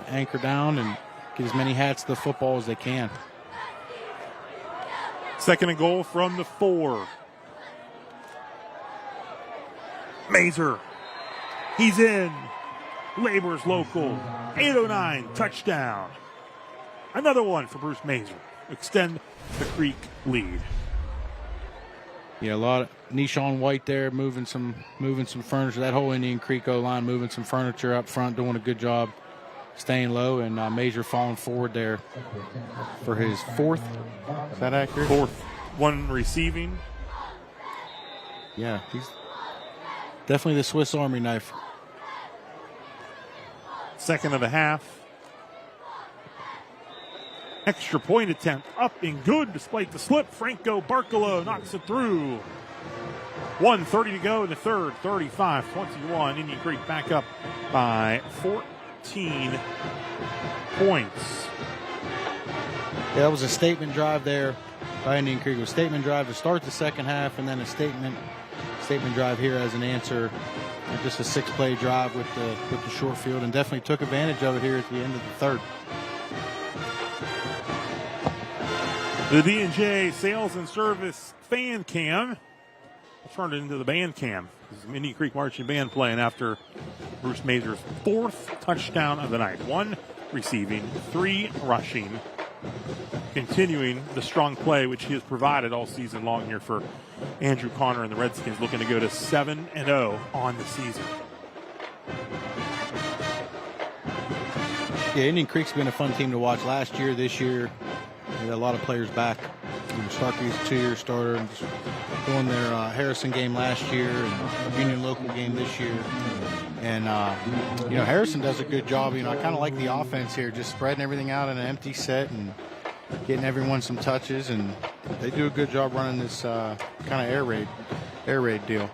Anchor down and get as many hats to the football as they can. Second and goal from the 4. Mazer. He's in. Labor's local. 809 touchdown. Another one for Bruce Mazer. Extend the Creek lead. Yeah, a lot of Nishan White there moving some furniture. That whole Indian Creek O-line moving some furniture up front, doing a good job staying low, and Mazer falling forward there for his 4th. Is that accurate? 4th. 1 receiving. Yeah, he's definitely the Swiss Army knife. Second of the half. Extra point attempt up and good despite the slip. Franco Barcolo knocks it through. 1:30 to go in the third. 35-21. Indian Creek back up by 14 points. Yeah, that was a statement drive there by Indian Creek. It was a statement drive to start the second half, and then a statement drive here as an answer. And just a 6-play drive with the short field, and definitely took advantage of it here at the end of the third. The D&J Sales and Service fan cam. We'll turn it into the band cam. This is Indian Creek Marching Band playing after Bruce Mazur's 4th touchdown of the night. 1 receiving, 3 rushing. Continuing the strong play which he has provided all season long here for Andrew Connor and the Redskins, looking to go to 7-0 on the season. Yeah, Indian Creek's been a fun team to watch last year, this year. They got a lot of players back. Starkey's a 2-year starter, and just doing their Harrison game last year and Union local game this year. And, Harrison does a good job. I kind of like the offense here, just spreading everything out in an empty set and getting everyone some touches. And they do a good job running this kind of air raid deal.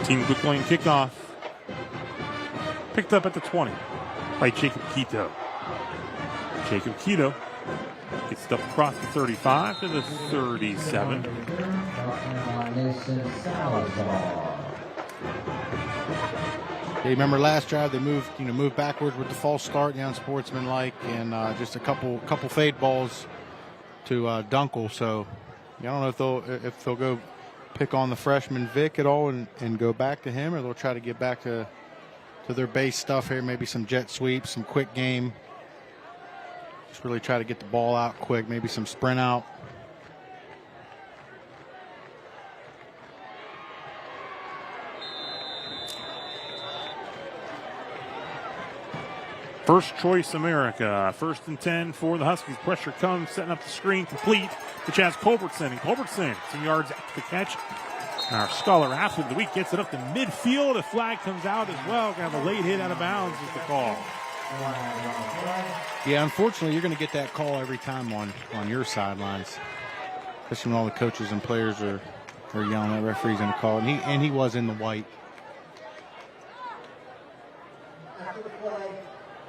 Team quick lane kickoff. Picked up at the 20 by Jacob Quito. Jacob Quito gets stuff across the 35 to the 37. Yeah, remember last drive they moved backwards with the false start, unsportsmanlike, and just a couple fade balls to Dunkel. So I don't know if they'll go pick on the freshman Vic at all and go back to him, or they'll try to get back to their base stuff here. Maybe some jet sweeps, some quick game. Just really try to get the ball out quick. Maybe some sprint out. First choice America. 1st and 10 for the Huskies. Pressure comes, setting up the screen, complete to Chaz Culbertson. And Culbertson, some yards after the catch. Our Scholar Athlete of the Week gets it up to midfield. A flag comes out as well. Kind of a late hit out of bounds is the call. Yeah, unfortunately, you're going to get that call every time on your sidelines, especially when all the coaches and players are yelling at referees in the call. And he was in the white. After the play,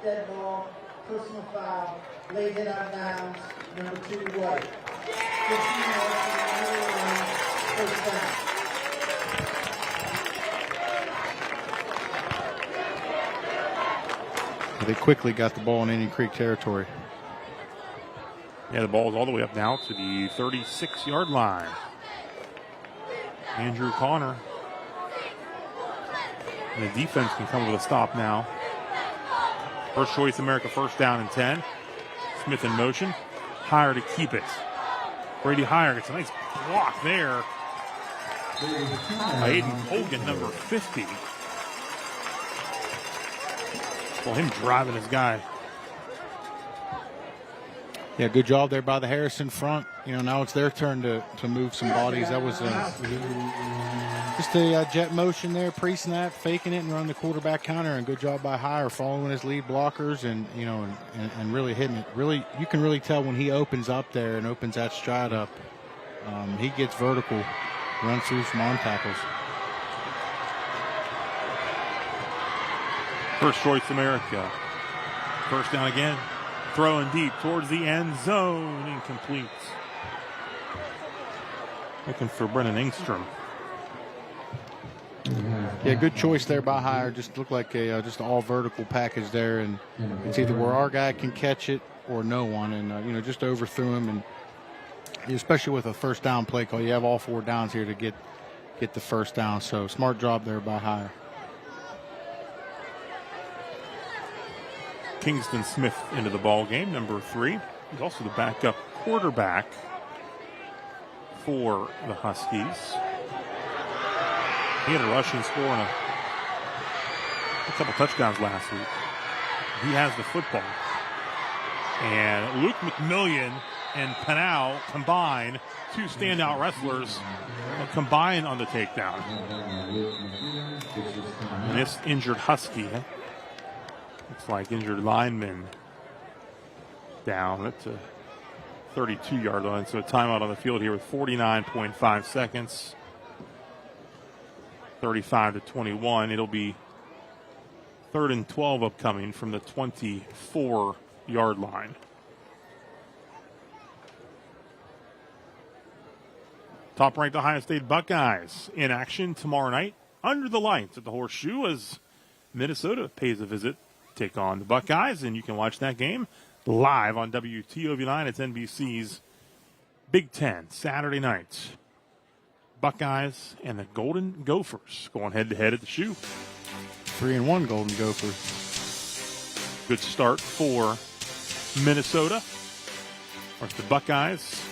dead ball, personal foul, late hit out of bounds, number 2 white. 15 yards from the middle line, first down. They quickly got the ball in Indian Creek territory. Yeah, the ball is all the way up now to the 36-yard line. Andrew Connor. And the defense can come with a stop now. First choice America, 1st down and 10. Smith in motion. Hire to keep it. Brady Hire gets a nice block there by Aiden Hogan, number 50. Well, him driving his guy. Yeah, good job there by the Harrison front. Now it's their turn to move some bodies. That was just a jet motion there, pre-snap, faking it and running the quarterback counter. And good job by Hire following his lead blockers and really hitting it. Really, you can really tell when he opens up there and opens that stride up. He gets vertical, runs through some arm tackles. First choice America. 1st down again. Throwing deep towards the end zone. Incomplete. Looking for Brennan Engstrom. Yeah, good choice there by Hire. Just looked like just an all vertical package there, and it's either where our guy can catch it or no one, and just overthrew him, and especially with a 1st down play call, you have all 4 downs here to get the 1st down. So smart job there by Hire. Kingston Smith into the ball game, number 3. He's also the backup quarterback for the Huskies. He had a rushing score and a couple touchdowns last week. He has the football. And Luke McMillian and Panau combine, 2 standout wrestlers combine on the takedown. And this injured Husky Looks like injured lineman down at the 32-yard line. So a timeout on the field here with 49.5 seconds. 35-21. It'll be 3rd and 12 upcoming from the 24-yard line. Top-ranked Ohio State Buckeyes in action tomorrow night under the lights at the Horseshoe as Minnesota pays a visit, take on the Buckeyes, and you can watch that game live on WTOV9. It's NBC's Big Ten Saturday night. Buckeyes and the Golden Gophers going head-to-head at the Shoe. 3-1 Golden Gophers. Good start for Minnesota. Of course, the Buckeyes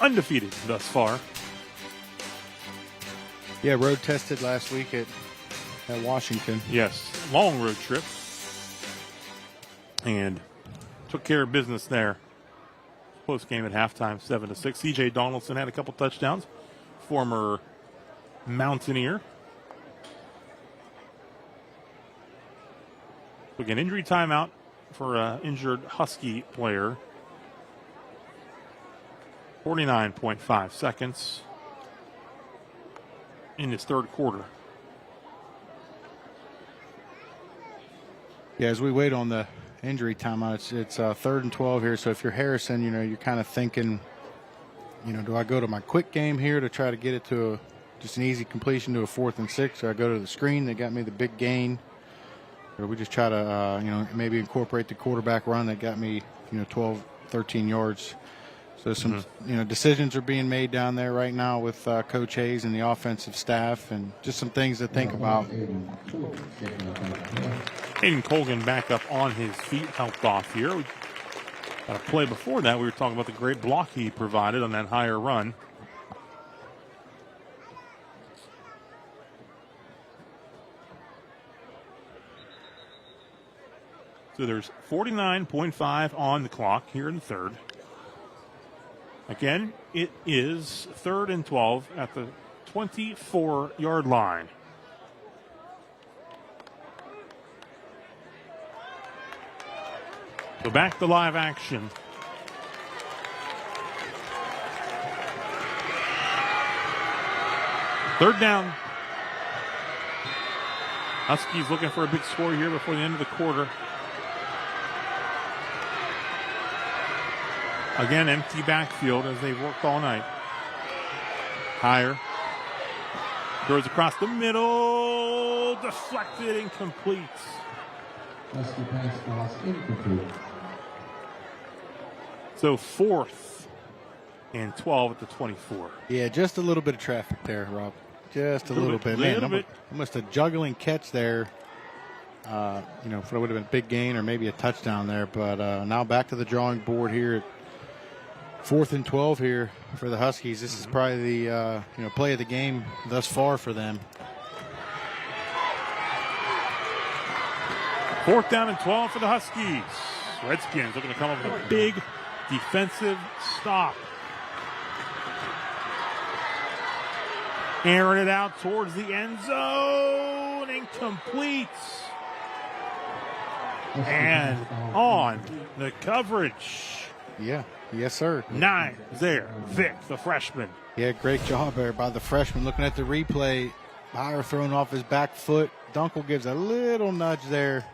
undefeated thus far. Yeah, road tested last week at Washington. Yes, long road trip. And took care of business there. Close game at halftime, 7-6. C.J. Donaldson had a couple touchdowns. Former Mountaineer. Took an injury timeout for an injured Husky player. 49.5 seconds in his third quarter. Yeah, as we wait on the injury timeout, it's 3rd and 12 here. So if you're Harrison, you're kind of thinking, do I go to my quick game here to try to get it to just an easy completion to a 4th and 6, or I go to the screen that got me the big gain, or we just try to, maybe incorporate the quarterback run that got me, 12, 13 yards. So some, decisions are being made down there right now with Coach Hayes and the offensive staff, and just some things to think about. Hayden Colgan back up on his feet, helped off here. We got a play before that. We were talking about the great block he provided on that higher run. So there's 49.5 on the clock here in the third. Again, it is 3rd and 12 at the 24-yard line. So back to live action. Third down. Huskies looking for a big score here before the end of the quarter. Again, empty backfield as they've worked all night. Higher. Throws across the middle. Deflected, incomplete. So 4th and 12 at the 24. Yeah, just a little bit of traffic there, Rob. Just a little bit. Man, almost a juggling catch there. If it would have been a big gain or maybe a touchdown there. But now back to the drawing board here at 4th and 12 here for the Huskies. This is probably the play of the game thus far for them. 4th down and 12 for the Huskies. Redskins looking to come up with a big defensive stop. Airing it out towards the end zone. Incomplete. And on the coverage. Yeah. Yes, sir. 9 there. Vic, the freshman. Yeah, great job there by the freshman. Looking at the replay, Bauer thrown off his back foot. Dunkel gives a little nudge there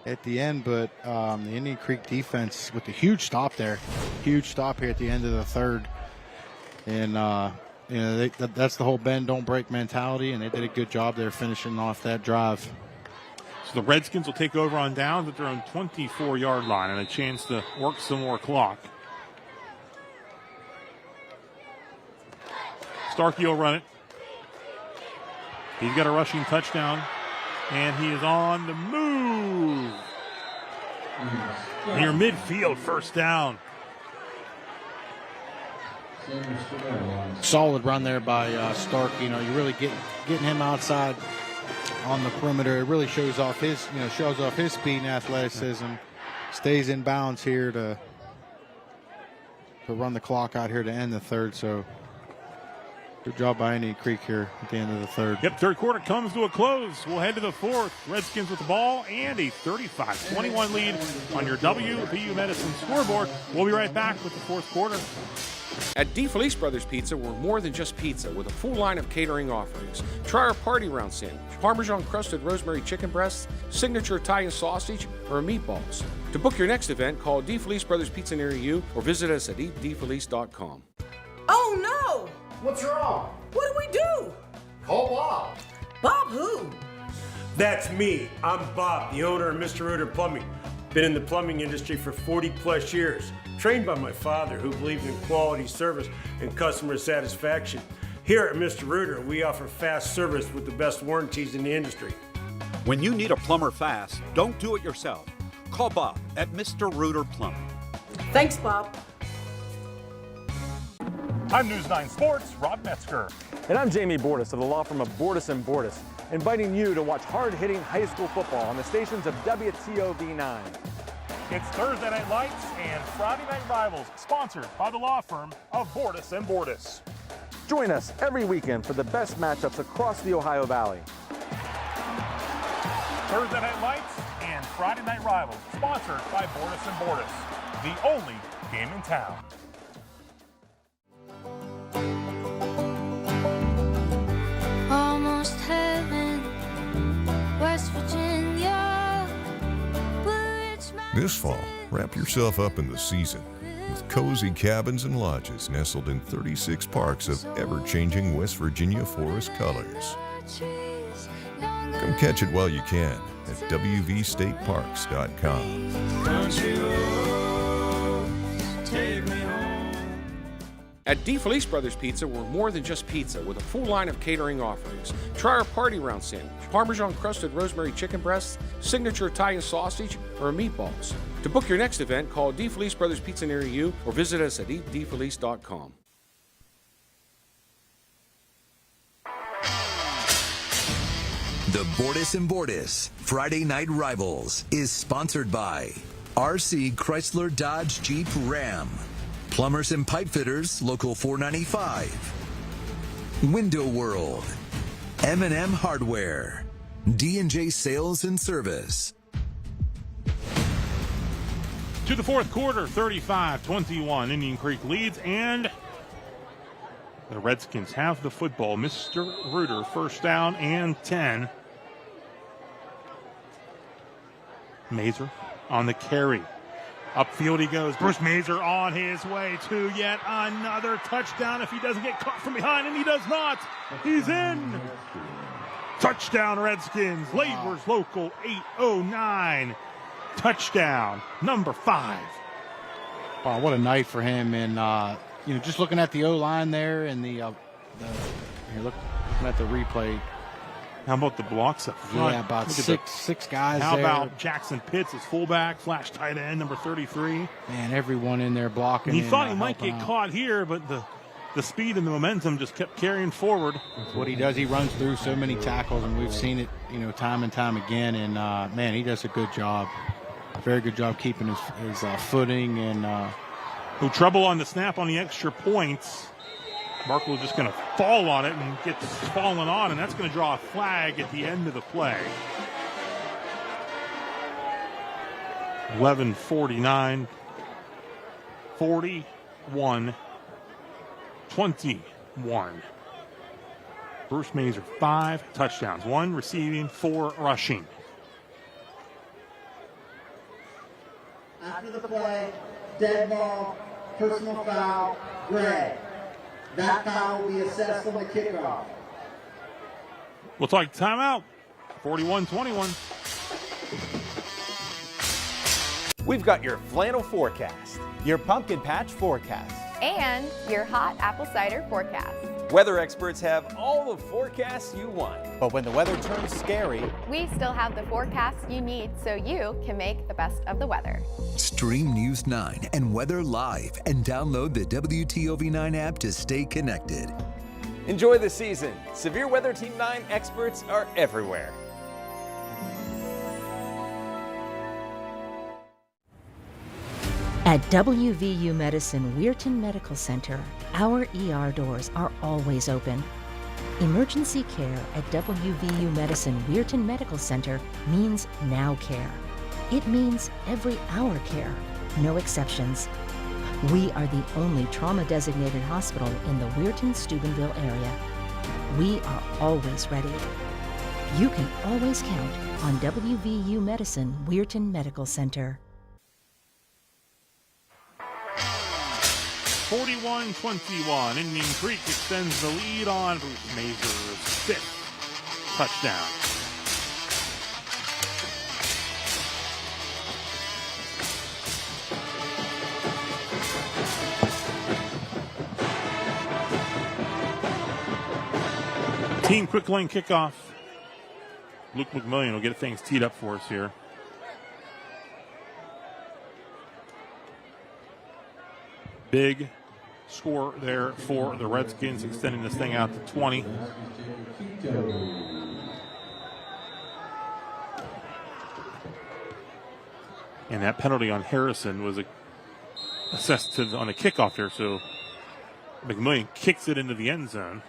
at the end, but the Indian Creek defense with a huge stop there. Huge stop here at the end of the third. And, that's the whole bend, don't break mentality, and they did a good job there finishing off that drive. So the Redskins will take over on downs at their own 24-yard line and a chance to work some more clock. Starkey will run it. He's got a rushing touchdown, and he is on the move. Near midfield, first down. Solid run there by Stark. You really getting him outside on the perimeter. It really shows off his speed and athleticism. Stays in bounds here to run the clock out here to end the third. So Good job by Indian Creek here at the end of the third. Yep, third quarter comes to a close. We'll head to the fourth. Redskins with the ball and a 35-21 lead on your WVU Medicine scoreboard. We'll be right back with the fourth quarter. At DeFelice Brothers Pizza, we're more than just pizza with a full line of catering offerings. Try our party round sandwich, Parmesan crusted rosemary chicken breasts, signature Italian sausage, or meatballs. To book your next event, call DeFelice Brothers Pizza near you or visit us at eatdefelice.com. Oh no! What's wrong? What do we do? Call Bob. Bob who? That's me. I'm Bob, the owner of Mr. Reuter Plumbing. Been in the plumbing industry for 40 plus years. Trained by my father, who believed in quality service and customer satisfaction. Here at Mr. Reuter, we offer fast service with the best warranties in the industry. When you need a plumber fast, don't do it yourself. Call Bob at Mr. Reuter Plumbing. Thanks, Bob. I'm News 9 Sports, Rob Metzger. And I'm Jamie Bordas of the law firm of Bordas Bordas, inviting you to watch hard-hitting high school football on the stations of WTOV9. It's Thursday Night Lights and Friday Night Rivals, sponsored by the law firm of Bordas Bordas. Join us every weekend for the best matchups across the Ohio Valley. Thursday Night Lights and Friday Night Rivals, sponsored by Bordas Bordas, the only game in town. Almost heaven, West Virginia. This fall, wrap yourself up in the season with cozy cabins and lodges nestled in 36 parks of ever-changing West Virginia forest colors. Come catch it while you can at wvstateparks.com. At DeFelice Brothers Pizza, we're more than just pizza with a full line of catering offerings. Try our party round sandwich, Parmesan crusted rosemary chicken breasts, signature Italian sausage, or meatballs. To book your next event, call DeFelice Brothers Pizza near you or visit us at eatdefelice.com. The Bordas Bordas Friday Night Rivals is sponsored by RC Chrysler Dodge Jeep Ram, Plumbers and Pipe Fitters, Local 495, Window World, M&M Hardware, D&J Sales and Service. To the fourth quarter, 35-21, Indian Creek leads, and the Redskins have the football. Mr. Reuter, first down and 10. Mazer on the carry. Upfield he goes. Bruce Mazer on his way to yet another touchdown if he doesn't get caught from behind, and he does not. He's in. Touchdown, Redskins. Labor's Local 809. Touchdown, number 5. Wow, what a night for him. And, just looking at the O-line there and looking at the replay. How about the blocks up front? Yeah, about six guys How there. about Jackson Pitts, his fullback, flash tight end, number 33. Man, everyone in there blocking. And he thought he might get caught here, but the speed and the momentum just kept carrying forward. That's what he does. He runs through so many tackles, and we've seen it, time and time again. And, man, he does a good job. Very good job keeping his footing. And trouble on the snap on the extra points. Markle is just going to fall on it and gets fallen on, and that's going to draw a flag at the end of the play. 11:49, 41-21. Bruce Mazer, 5 touchdowns, 1 receiving, 4 rushing. After the play, dead ball, personal foul, Gray. That foul will be assessed on the kickoff. We'll talk timeout. 41-21. We've got your flannel forecast, your pumpkin patch forecast, and your hot apple cider forecast. Weather experts have all the forecasts you want. But when the weather turns scary, we still have the forecast you need so you can make the best of the weather. Stream News 9 and Weather Live and download the WTOV9 app to stay connected. Enjoy the season. Severe Weather Team 9 experts are everywhere. At At WVU Medicine Weirton Medical Center, our ER doors are always open. Emergency care at WVU Medicine Weirton Medical Center means now care. It means every hour care, no exceptions. We are the only trauma-designated hospital in the Weirton-Steubenville area. We are always ready. You can always count on WVU Medicine Weirton Medical Center. 41-21. Indian Creek extends the lead on Bruce Mazur's 5th touchdown. Team quick lane kickoff. Luke McMillian will get things teed up for us here. Big score there for the Redskins, extending this thing out to 20. And that penalty on Harrison was assessed on the kickoff there, so McMillian kicks it into the end zone.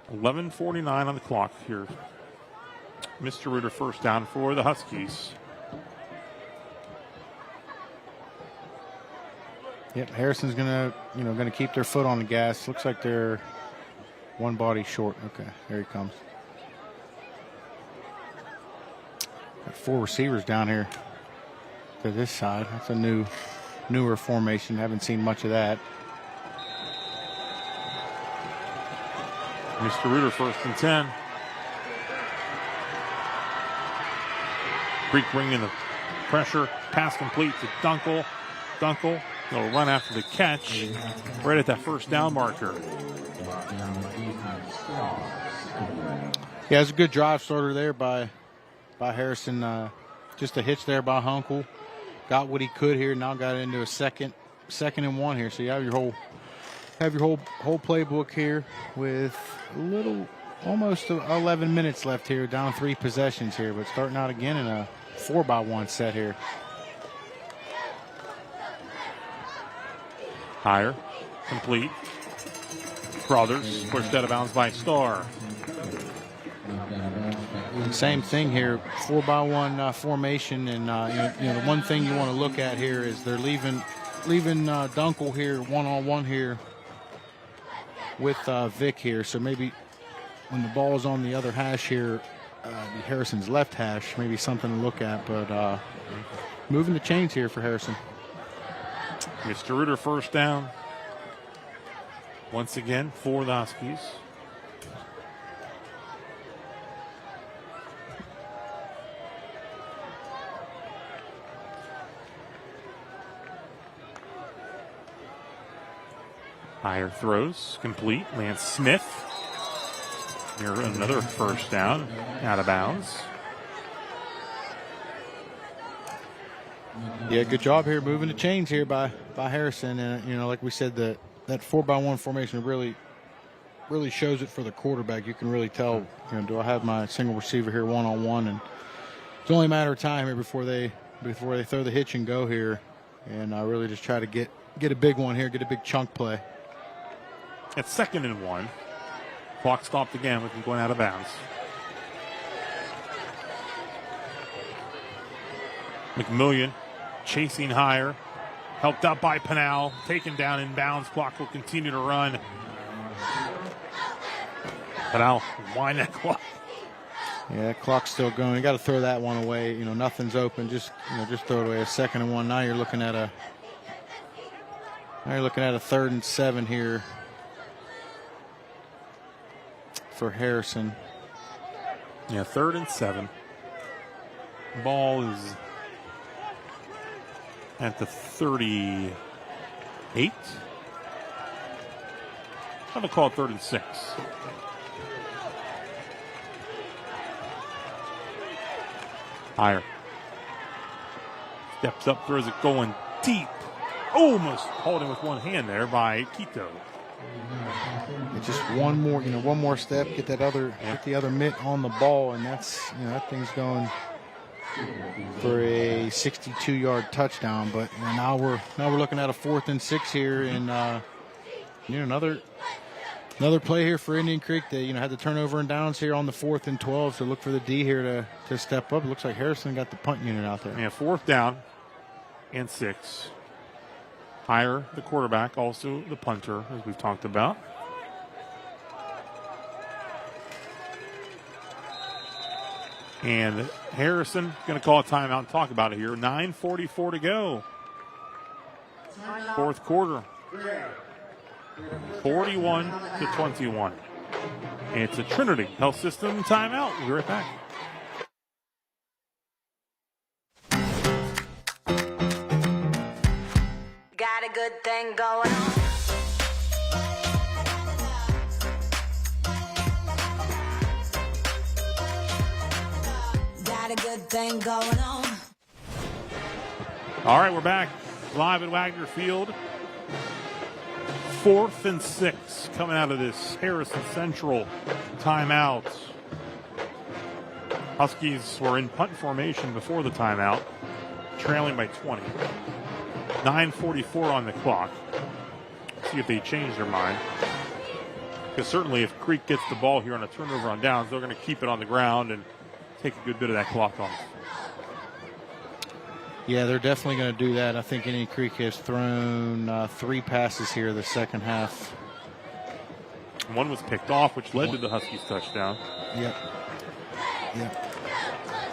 .11:49 on the clock here. Mr. Reuter first down for the Huskies. Yep, Harrison's gonna keep their foot on the gas. Looks like they're one body short. Okay, there he comes. Got 4 receivers down here to this side. That's a newer formation. Haven't seen much of that. Mr. Reuter first and 10. Creek bringing the pressure. Pass complete to Dunkel. Dunkel will run after the catch right at that first down marker. Yeah, it's a good drive starter there by Harrison. Just a hitch there by Hunkel. Got what he could here. Now got into a second and 1 here. So you have your whole playbook here with almost 11 minutes left here, down 3 possessions here, but starting out again in a 4-by-1 set here. Higher, complete. Brothers pushed out of bounds by Starr. Same thing here, 4-by-1 formation, and the one thing you want to look at here is they're leaving Dunkel here one-on-one here with Vic here, so maybe when the ball is on the other hash here, Harrison's left hash, maybe something to look at, but moving the chains here for Harrison. Mr. Reuter first down. Once again for the Huskies. Higher throws, complete. Lance Smith. Near another first down, out of bounds. Yeah, good job here moving the chains here by Harrison. And, like we said, that 4-by-1 formation really shows it for the quarterback. You can really tell, do I have my single receiver here one-on-one? And it's only a matter of time here before they throw the hitch and go here. And I really just try to get a big one here, get a big chunk play. It's 2nd and 1. Clock stopped again with him going out of bounds. McMillian chasing higher. Helped out by Pinal. Taken down in bounds. Clock will continue to run. Pinal, wind that clock. Yeah, clock's still going. You got to throw that one away. Nothing's open. Just throw it away. 2nd and 1. Now you're looking at a 3rd and 7 here for Harrison. Yeah, 3rd and 7. Ball is at the 38. I'm going to call it 3rd and 6. Higher. Steps up, throws it going deep. Almost holding with one hand there by Quito. It's just one more step, get the other mitt on the ball, and that's, that thing's going for a 62-yard touchdown. But now we're looking at a 4th and 6 here, and another play here for Indian Creek. They had the turnover and downs here on the 4th and 12, so look for the D here to step up. It looks like Harrison got the punt unit out there. Yeah, 4th down and 6. Hire the quarterback, also the punter, as we've talked about. And Harrison going to call a timeout and talk about it here. 9:44 to go. 4th quarter. 41-21. And it's a Trinity Health System timeout. We'll be right back. Got a good thing going on. Got a good thing going on. All right, we're back live at Wagner Field. 4th and 6 coming out of this Harrison Central timeout. Huskies were in punt formation before the timeout, trailing by 20. 9:44 on the clock. See if they change their mind. Because certainly if Creek gets the ball here on a turnover on downs, they're going to keep it on the ground and take a good bit of that clock off. Yeah, they're definitely going to do that. I think Indian Creek has thrown 3 passes here the second half. One was picked off, which led to the Huskies touchdown. Yep.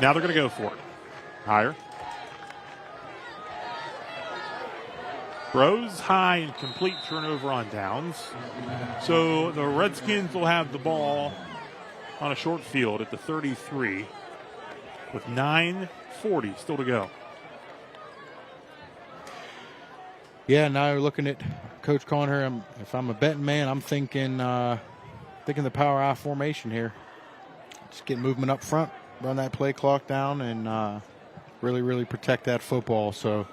Now they're going to go for it. Higher. Throws high and complete, turnover on downs. So the Redskins will have the ball on a short field at the 33 with 9:40 still to go. Yeah, now you're looking at Coach Conner. If I'm a betting man, I'm thinking the power I formation here. Just get movement up front, run that play clock down, and really, really protect that football. So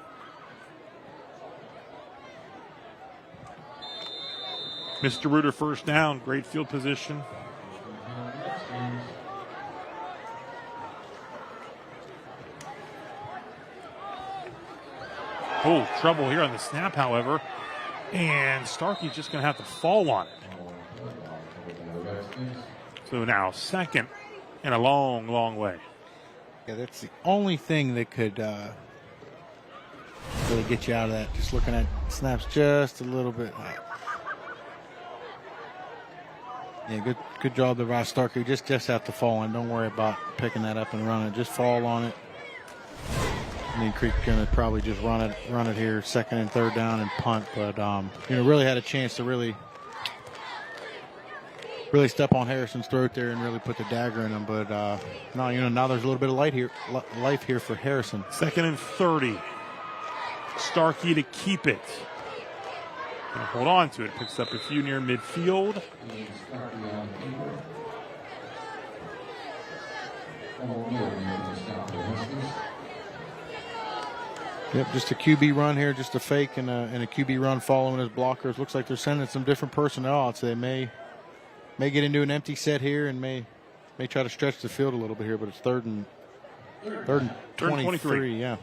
Mr. Reuter first down, great field position. Oh, trouble here on the snap, however. And Starkey's just going to have to fall on it. So now 2nd and a long, long way. Yeah, that's the only thing that could really get you out of that. Just looking at snaps just a little bit high. Yeah, good job there by Starkey. Just have to fall on. Don't worry about picking that up and running. Just fall on it. Indian Creek going to probably just run it here, 2nd and 3rd down and punt. But really had a chance to really step on Harrison's throat there and really put the dagger in him. But now there's a little bit of life here for Harrison. 2nd and 30. Starkey to keep it. And hold on to it. Picks up a few near midfield. Yep, just a QB run here, just a fake and a QB run following his blockers. Looks like they're sending some different personnel out, so they may get into an empty set here and may try to stretch the field a little bit here, but it's third and 23. Yeah.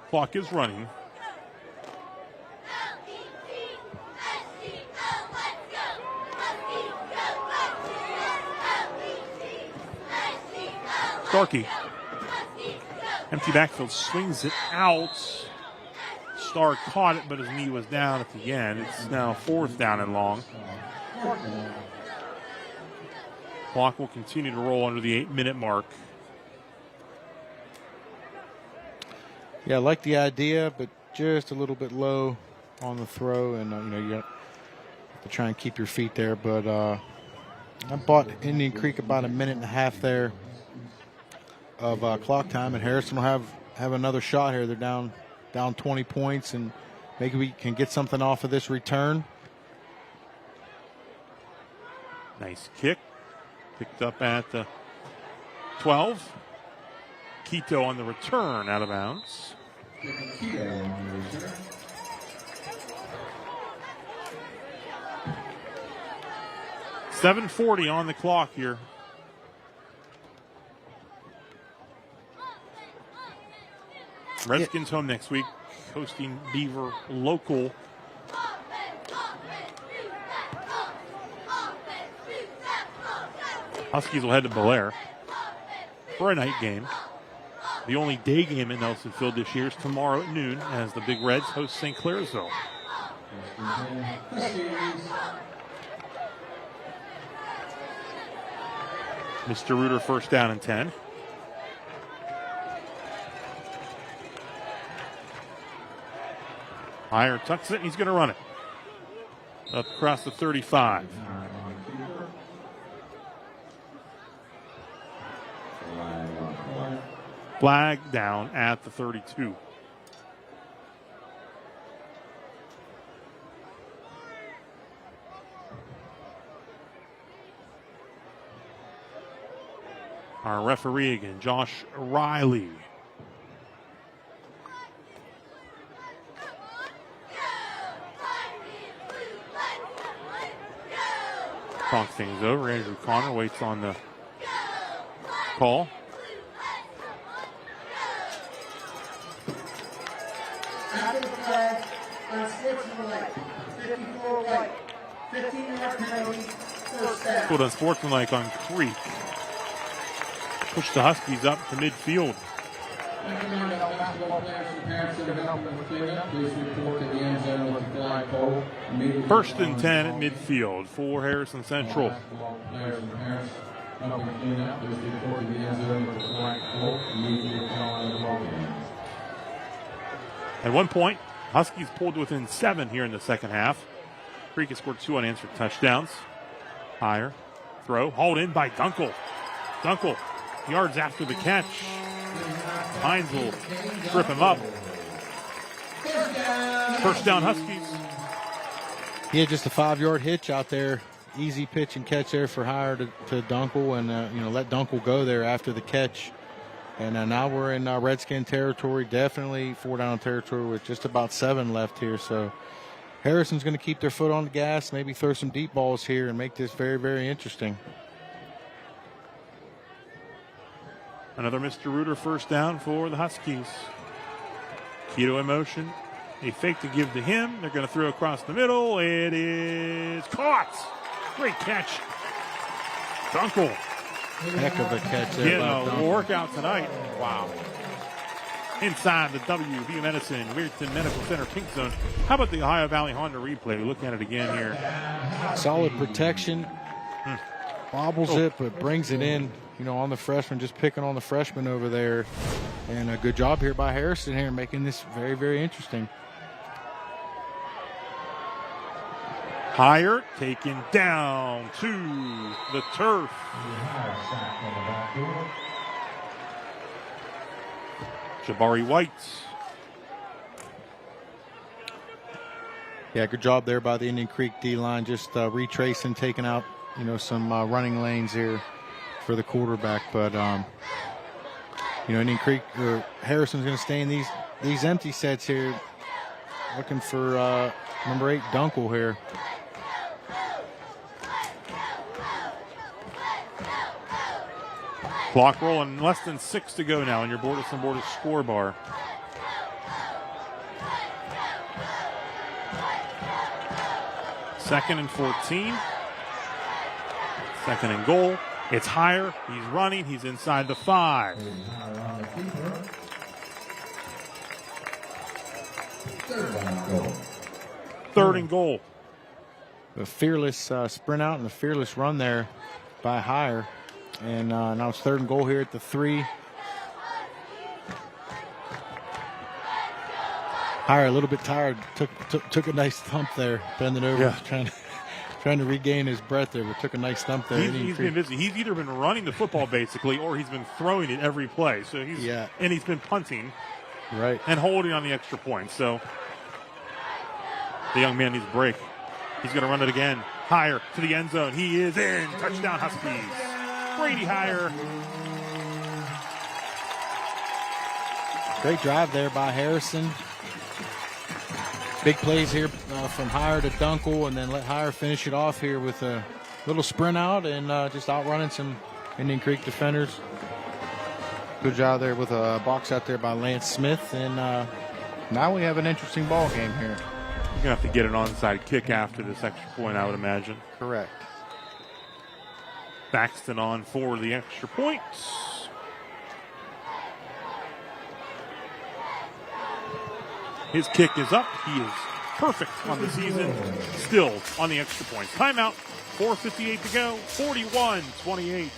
Clock is running. Starkey. Empty backfield, swings it out. Stark caught it, but his knee was down at the end. It's now 4th down and long. Clock will continue to roll under the 8-minute mark. Yeah, I like the idea, but just a little bit low on the throw, and you have to try and keep your feet there. But I bought Indian Creek about a minute and a half there of clock time, and Harrison will have another shot here. They're down 20 points, and maybe we can get something off of this return. Nice kick. Picked up at the 12. Quito on the return, out of bounds. 7:40 on the clock here. Redskins home next week, hosting Beaver local. Huskies will head to Bel Air for a night game. The only day game at Nelson Field this year is tomorrow at noon as the Big Reds host St. Clairsville. Mr. Reuter first down and 10. Heyer tucks it, and he's going to run it. Up across the 35. Flag down at the 32. Our referee again, Josh Riley. Talk things over. Andrew Connor waits on the call. After the flag, unsportsmanlike, 54 white, 15-yard penalty, first down. Put unsportsmanlike on Creek. Push the Huskies up to midfield. First and 10 at midfield for Harrison Central. At one point, Huskies pulled within 7 here in the second half. Creek has scored 2 unanswered touchdowns. Heyer, throw, hauled in by Dunkel. Dunkel, yards after the catch. Hines will trip him up. First down, Huskies. He had just a 5-yard hitch out there. Easy pitch and catch there for Heyer to Dunkel, and let Dunkel go there after the catch. And now we're in Redskin territory, definitely 4-down territory with just about 7 left here. So Harrison's going to keep their foot on the gas, maybe throw some deep balls here and make this very, very interesting. Another Mr. Reuter first down for the Huskies. Keto in motion. A fake to give to him. They're going to throw across the middle. It is caught. Great catch. Dunkel. Heck of a catch there. Getting a workout tonight. Wow. Inside the WVU Medicine Weirton Medical Center pink zone. How about the Ohio Valley Honda replay? We're looking at it again here. Solid protection. Bobbles it, but brings it in. On the freshman, just picking on the freshman over there. And a good job here by Harrison here, making this very, very interesting. Heyer taken down to the turf. Jabari White. Yeah, good job there by the Indian Creek D-line, just retracing, taking out, some running lanes here for the quarterback. But, Indian Creek, Harrison's going to stay in these empty sets here, looking for number 8, Dunkel here. Clock rolling, less than 6 to go now in your Bordas and Bordas score bar. Second and 14. Second and goal. It's Heyer. He's running. He's inside the 5. Third and goal. The fearless sprint out and the fearless run there by Heyer. And now it's third and goal here at the 3. Heyer a little bit tired. Took a nice thump there, bending over, yeah. trying to regain his breath there, but took a nice thump there. He's been busy. He's either been running the football basically, or he's been throwing it every play. So and he's been punting, right, and holding on the extra point. So the young man needs a break. He's going to run it again. Heyer to the end zone. He is in. Touchdown, Huskies. Brady Heyer. Great drive there by Harrison. Big plays here from Heyer to Dunkel, and then let Heyer finish it off here with a little sprint out and just outrunning some Indian Creek defenders. Good job there with a box out there by Lance Smith. And now we have an interesting ball game here. You're going to have to get an onside kick after this extra point, I would imagine. Correct. Baxton on for the extra point. His kick is up. He is perfect on the season. Still on the extra points. Timeout. 4:58 to go. 41-28.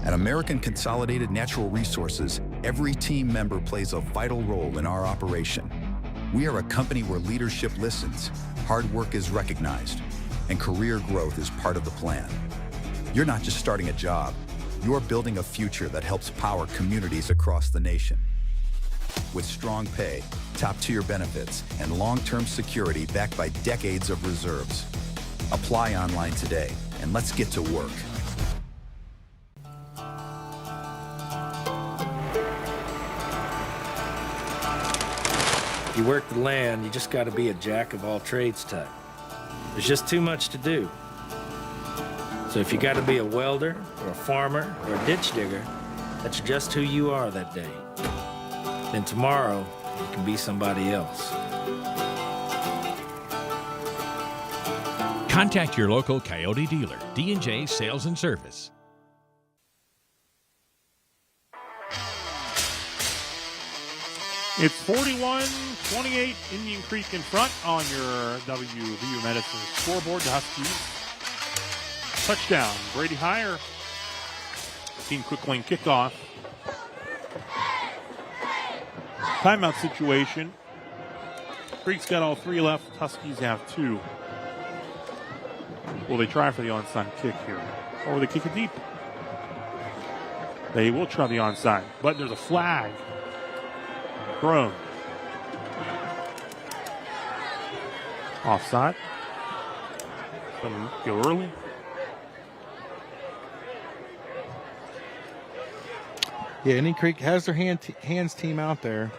At American Consolidated Natural Resources, every team member plays a vital role in our operation. We are a company where leadership listens, hard work is recognized, and career growth is part of the plan. You're not just starting a job, you're building a future that helps power communities across the nation. With strong pay, top-tier benefits, and long-term security backed by decades of reserves. Apply online today, and let's get to work. You work the land, you just got to be a jack of all trades type. There's just too much to do. So if you got to be a welder or a farmer or a ditch digger, that's just who you are that day. Then tomorrow, you can be somebody else. Contact your local Coyote dealer, D&J Sales and Service. It's 41-28, Indian Creek in front on your WVU Medicine scoreboard. The Huskies touchdown. Brady Heyer. Team quick lane kickoff. Timeout situation. Creek's got all three left. Huskies have two. Will they try for the onside kick here? Or will they kick it deep? They will try the onside, but there's a flag. Thrown. Offside. Some go early. Yeah, Indian Creek has their hands team out there.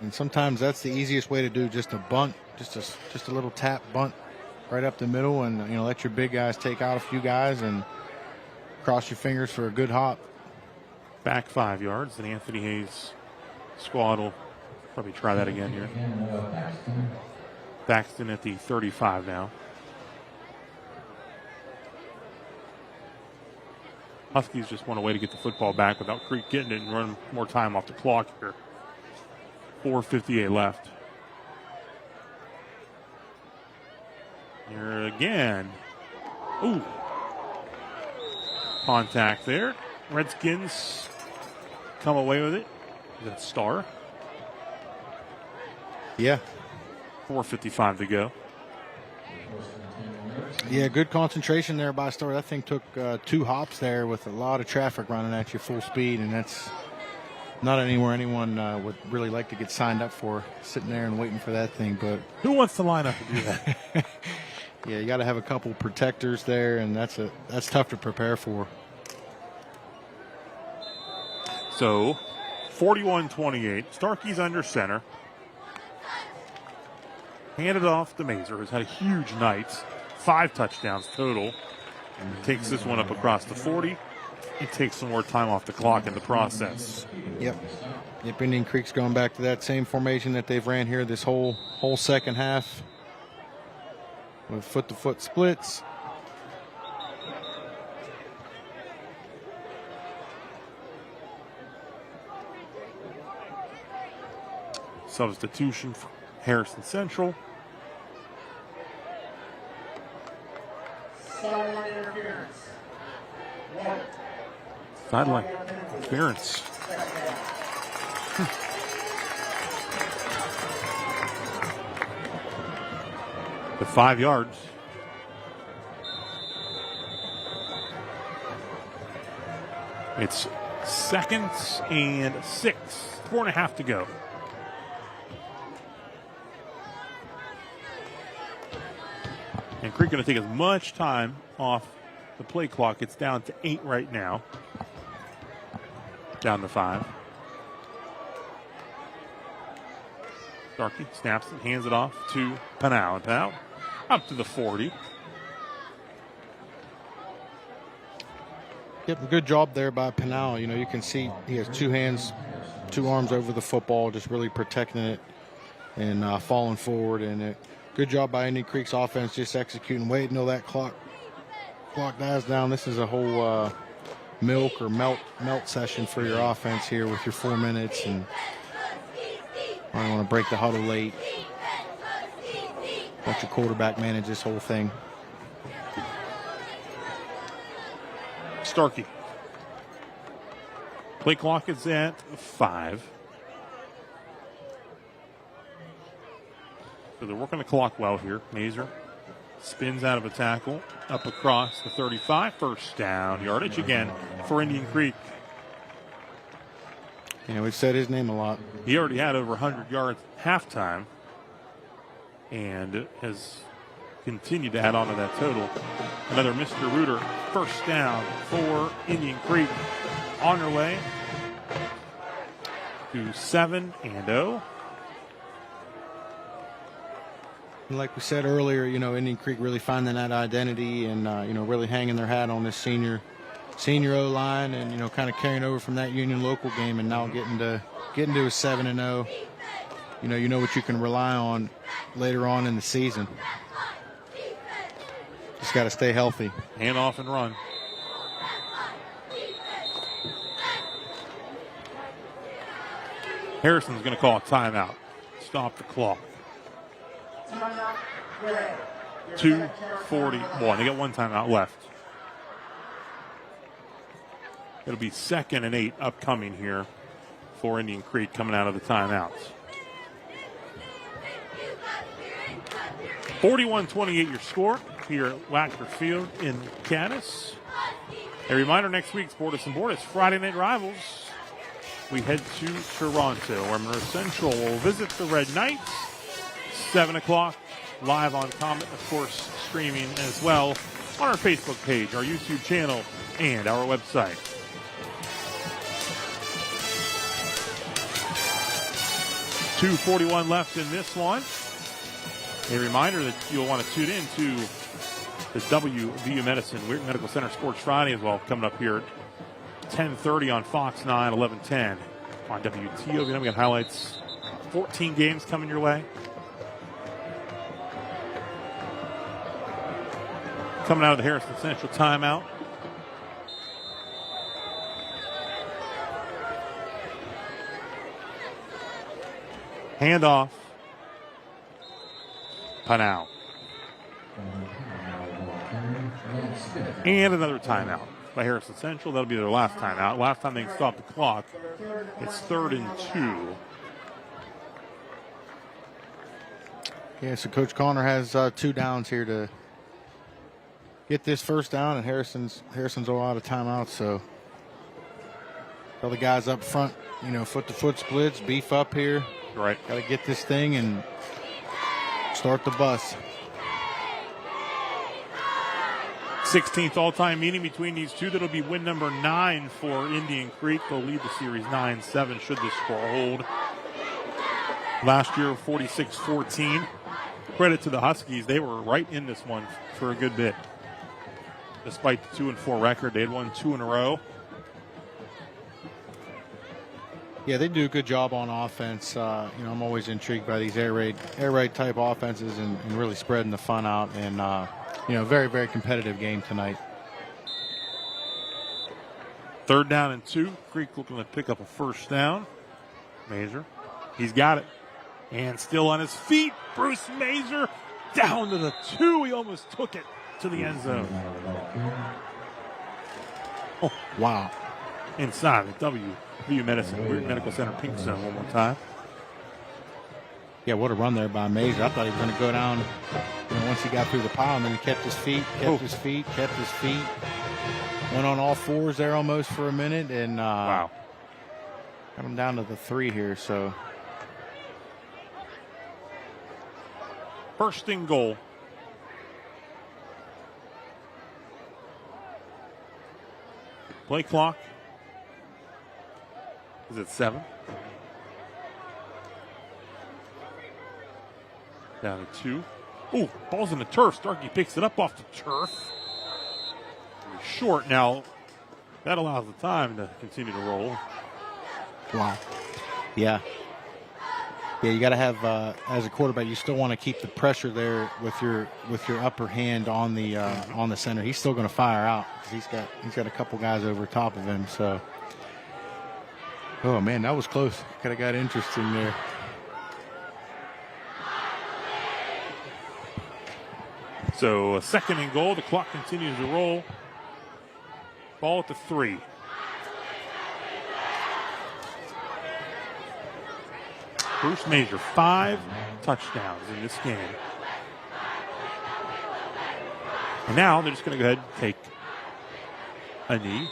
And sometimes that's the easiest way to do, just a bunt, just a little tap bunt right up the middle, and let your big guys take out a few guys and cross your fingers for a good hop. Back 5 yards, and Anthony Hayes' squad will probably try that again here. Baxton at the 35 now. Huskies just want a way to get the football back without Creek getting it and run more time off the clock here. 4:58 left. Here again. Ooh. Contact there. Redskins come away with it. Is that Star? Yeah. 4:55 to go. Yeah, good concentration there by Star. That thing took 2 hops there with a lot of traffic running at you full speed, and that's not anywhere anyone would really like to get signed up for, sitting there and waiting for that thing. But who wants to line up to do that? Yeah, you got to have a couple protectors there, and that's tough to prepare for. So, 41-28. Starkey's under center. Handed off to Mazer, who's had a huge night. 5 touchdowns total. Takes this one up across the 40. It takes some more time off the clock in the process. Yep, Indian Creek's going back to that same formation that they've ran here this whole second half. With foot-to-foot splits. Substitution for Harrison Central. Sideline interference. The 5 yards. It's 2nd and 6. 4.5 to go. And Creek going to take as much time off the play clock. It's down to 8 right now. Down to 5. Starkey snaps it, hands it off to Panau. And Panau up to the 40. Yep, good job there by Panau. You know, you can see he has two hands, two arms over the football, just really protecting it and falling forward. And good job by Indian Creek's offense, just executing, waiting until that clock dies down. This is a whole milk or melt session for your offense here with your 4 minutes, and I don't want to break the huddle late. Let your quarterback manage this whole thing. Starkey. Play clock is at 5. So they're working the clock well here. Mazer spins out of a tackle, up across the 35. First down yardage again for Indian Creek. Yeah, we've said his name a lot. He already had over 100 yards halftime and has continued to add on to that total. Another Mr. Reuter first down for Indian Creek on their way to 7-0. Like we said earlier, you know, Indian Creek really finding that identity and, you know, really hanging their hat on this senior O-line and, you know, kind of carrying over from that Union local game and now getting to a 7-0. You know what you can rely on later on in the season. Just got to stay healthy. Hand off and run. Harrison's going to call a timeout. Stop the clock. 2:41. They got one timeout left. It'll be 2nd and 8 upcoming here for Indian Creek coming out of the timeouts. 41-28 your score here at Wacker Field in Caddis. A reminder, next week's Bordas and Bordas Friday Night Rivals. We head to Toronto, where Monroe Central will visit the Red Knights. 7 o'clock, live on Comet, of course, streaming as well on our Facebook page, our YouTube channel, and our website. .241 left in this one. A reminder that you'll want to tune in to the WVU Medicine Weird Medical Center Sports Friday as well, coming up here at 10:30 on Fox 9, 11:10 on WTOV. We got highlights, 14 games coming your way. Coming out of the Harrison Central timeout. Handoff. Panau. And another timeout by Harrison Central. That'll be their last timeout. Last time they stopped the clock. It's 3rd and 2. Yeah, so Coach Connor has 2 downs here to get this first down, and Harrison's all out of timeouts, so tell the guys up front, you know, foot-to-foot splits, beef up here. Right. Got to get this thing and start the bus. 16th all-time meeting between these two. That'll be win number 9 for Indian Creek. They'll lead the series 9-7 should this score hold. Last year, 46-14. Credit to the Huskies. They were right in this one for a good bit. Despite the 2-4 record, they had won 2 in a row. Yeah, they do a good job on offense. You know, I'm always intrigued by these air raid type offenses and really spreading the fun out. And you know, very, very competitive game tonight. 3rd down and 2. Creek looking to pick up a first down. Mazer, he's got it, and still on his feet. Bruce Mazer down to the 2. He almost took it to the end zone. Oh, wow. Inside the WVU Medicine Weird Medical Center pink zone one more time. Yeah, what a run there by Mazer. I thought he was going to go down, you know, once he got through the pile, and then he kept his feet. Went on all fours there almost for a minute, and wow. Got him down to the 3 here, so. First and goal. Play clock is at 7. Down to 2. Ooh, ball's in the turf. Starkey picks it up off the turf. Short now. That allows the time to continue to roll. Wow. Yeah. Yeah, you got to have as a quarterback, you still want to keep the pressure there with your upper hand on the center. He's still going to fire out because he's got a couple guys over top of him. So, oh man, that was close. Kind of got interesting there. So a 2nd and goal. The clock continues to roll. Ball at the 3. Bruce Major, 5 touchdowns in this game. And now they're just going to go ahead and take a knee.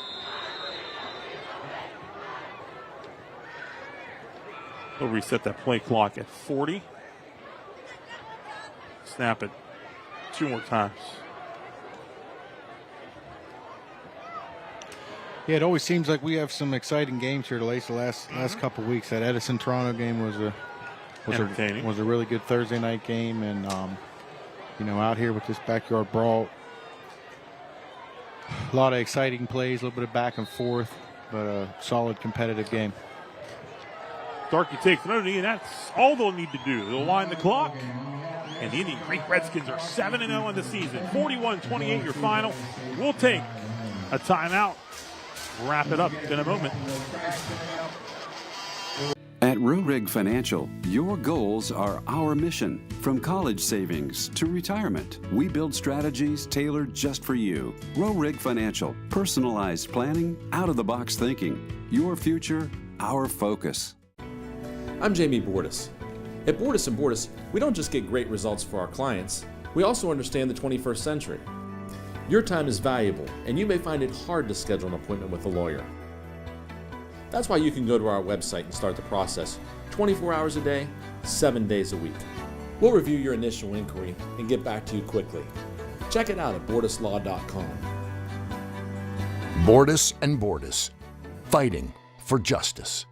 They'll reset that play clock at 40. Snap it 2 more times. Yeah, it always seems like we have some exciting games here the last couple of weeks. That Edison Toronto game was a really good Thursday night game, and out here with this backyard brawl, a lot of exciting plays, a little bit of back and forth, but a solid competitive game. Starkey takes another knee, and that's all they'll need to do. They'll wind the clock, and the Indian Creek Redskins are 7-0 in the season. 41-28 your final. We'll take a timeout. Wrap it up in a moment. At Rurig Financial, your goals are our mission. From college savings to retirement, we build strategies tailored just for you. Rurig Financial, personalized planning, out-of-the-box thinking. Your future, our focus. I'm Jamie Bordas. At Bordas Bordas, we don't just get great results for our clients, we also understand the 21st century. Your time is valuable, and you may find it hard to schedule an appointment with a lawyer. That's why you can go to our website and start the process 24 hours a day, 7 days a week. We'll review your initial inquiry and get back to you quickly. Check it out at bordaslaw.com. Bordas and Bordas, fighting for justice.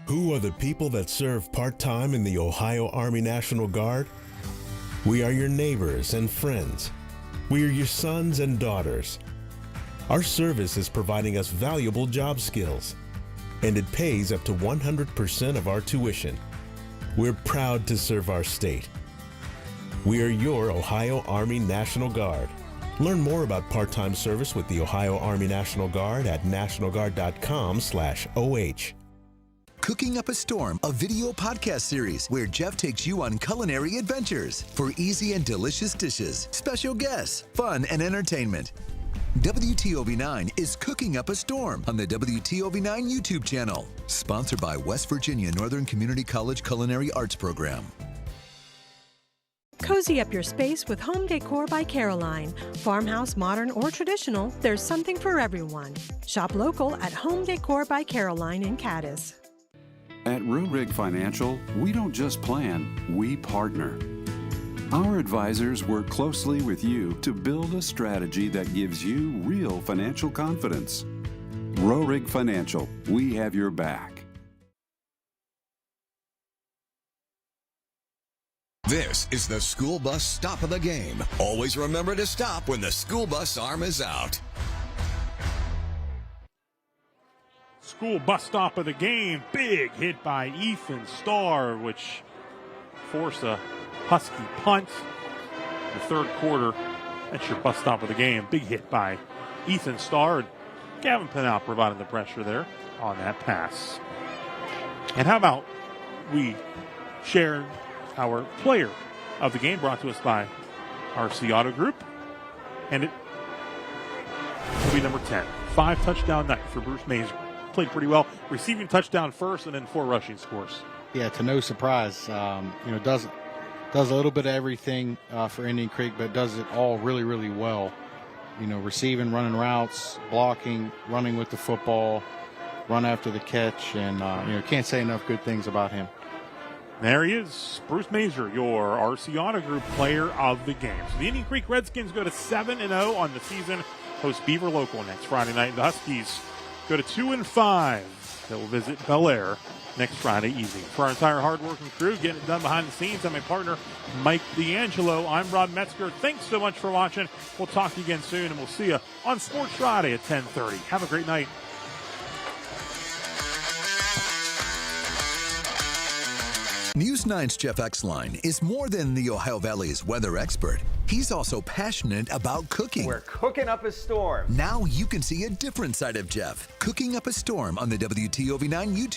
Who are the people that serve part-time in the Ohio Army National Guard? We are your neighbors and friends. We are your sons and daughters. Our service is providing us valuable job skills, and it pays up to 100% of our tuition. We're proud to serve our state. We are your Ohio Army National Guard. Learn more about part-time service with the Ohio Army National Guard at nationalguard.com/OH. Cooking Up a Storm, a video podcast series where Jeff takes you on culinary adventures for easy and delicious dishes, special guests, fun, and entertainment. WTOV9 is Cooking Up a Storm on the WTOV9 YouTube channel. Sponsored by West Virginia Northern Community College Culinary Arts Program. Cozy up your space with Home Decor by Caroline. Farmhouse, modern, or traditional, there's something for everyone. Shop local at Home Decor by Caroline in Cadiz. At Rurig Financial, we don't just plan, we partner. Our advisors work closely with you to build a strategy that gives you real financial confidence. Rurig Financial, we have your back. This is the school bus stop of the game. Always remember to stop when the school bus arm is out. School bus stop of the game. Big hit by Ethan Starr, which forced a Husky punt. The third quarter, that's your bus stop of the game. Big hit by Ethan Starr. Gavin Pinal providing the pressure there on that pass. And how about we share our player of the game, brought to us by RC Auto Group. And it will be number 10. 5 touchdown night for Bruce Major. Played pretty well. Receiving touchdown first and then 4 rushing scores. Yeah, to no surprise. Does a little bit of everything for Indian Creek, but does it all really, really well. Receiving, running routes, blocking, running with the football, run after the catch, and can't say enough good things about him. There he is, Bruce Major, your RC Auto Group player of the game. So the Indian Creek Redskins go to 7-0 on the season, host Beaver Local next Friday night. The Huskies go to 2-5 that will visit Bel Air next Friday evening. For our entire hard-working crew, getting it done behind the scenes, I'm my partner, Mike D'Angelo. I'm Rob Metzger. Thanks so much for watching. We'll talk to you again soon, and we'll see you on Sports Friday at 10:30. Have a great night. News 9's Jeff Exline is more than the Ohio Valley's weather expert. He's also passionate about cooking. We're cooking up a storm. Now you can see a different side of Jeff, cooking up a storm on the WTOV9 YouTube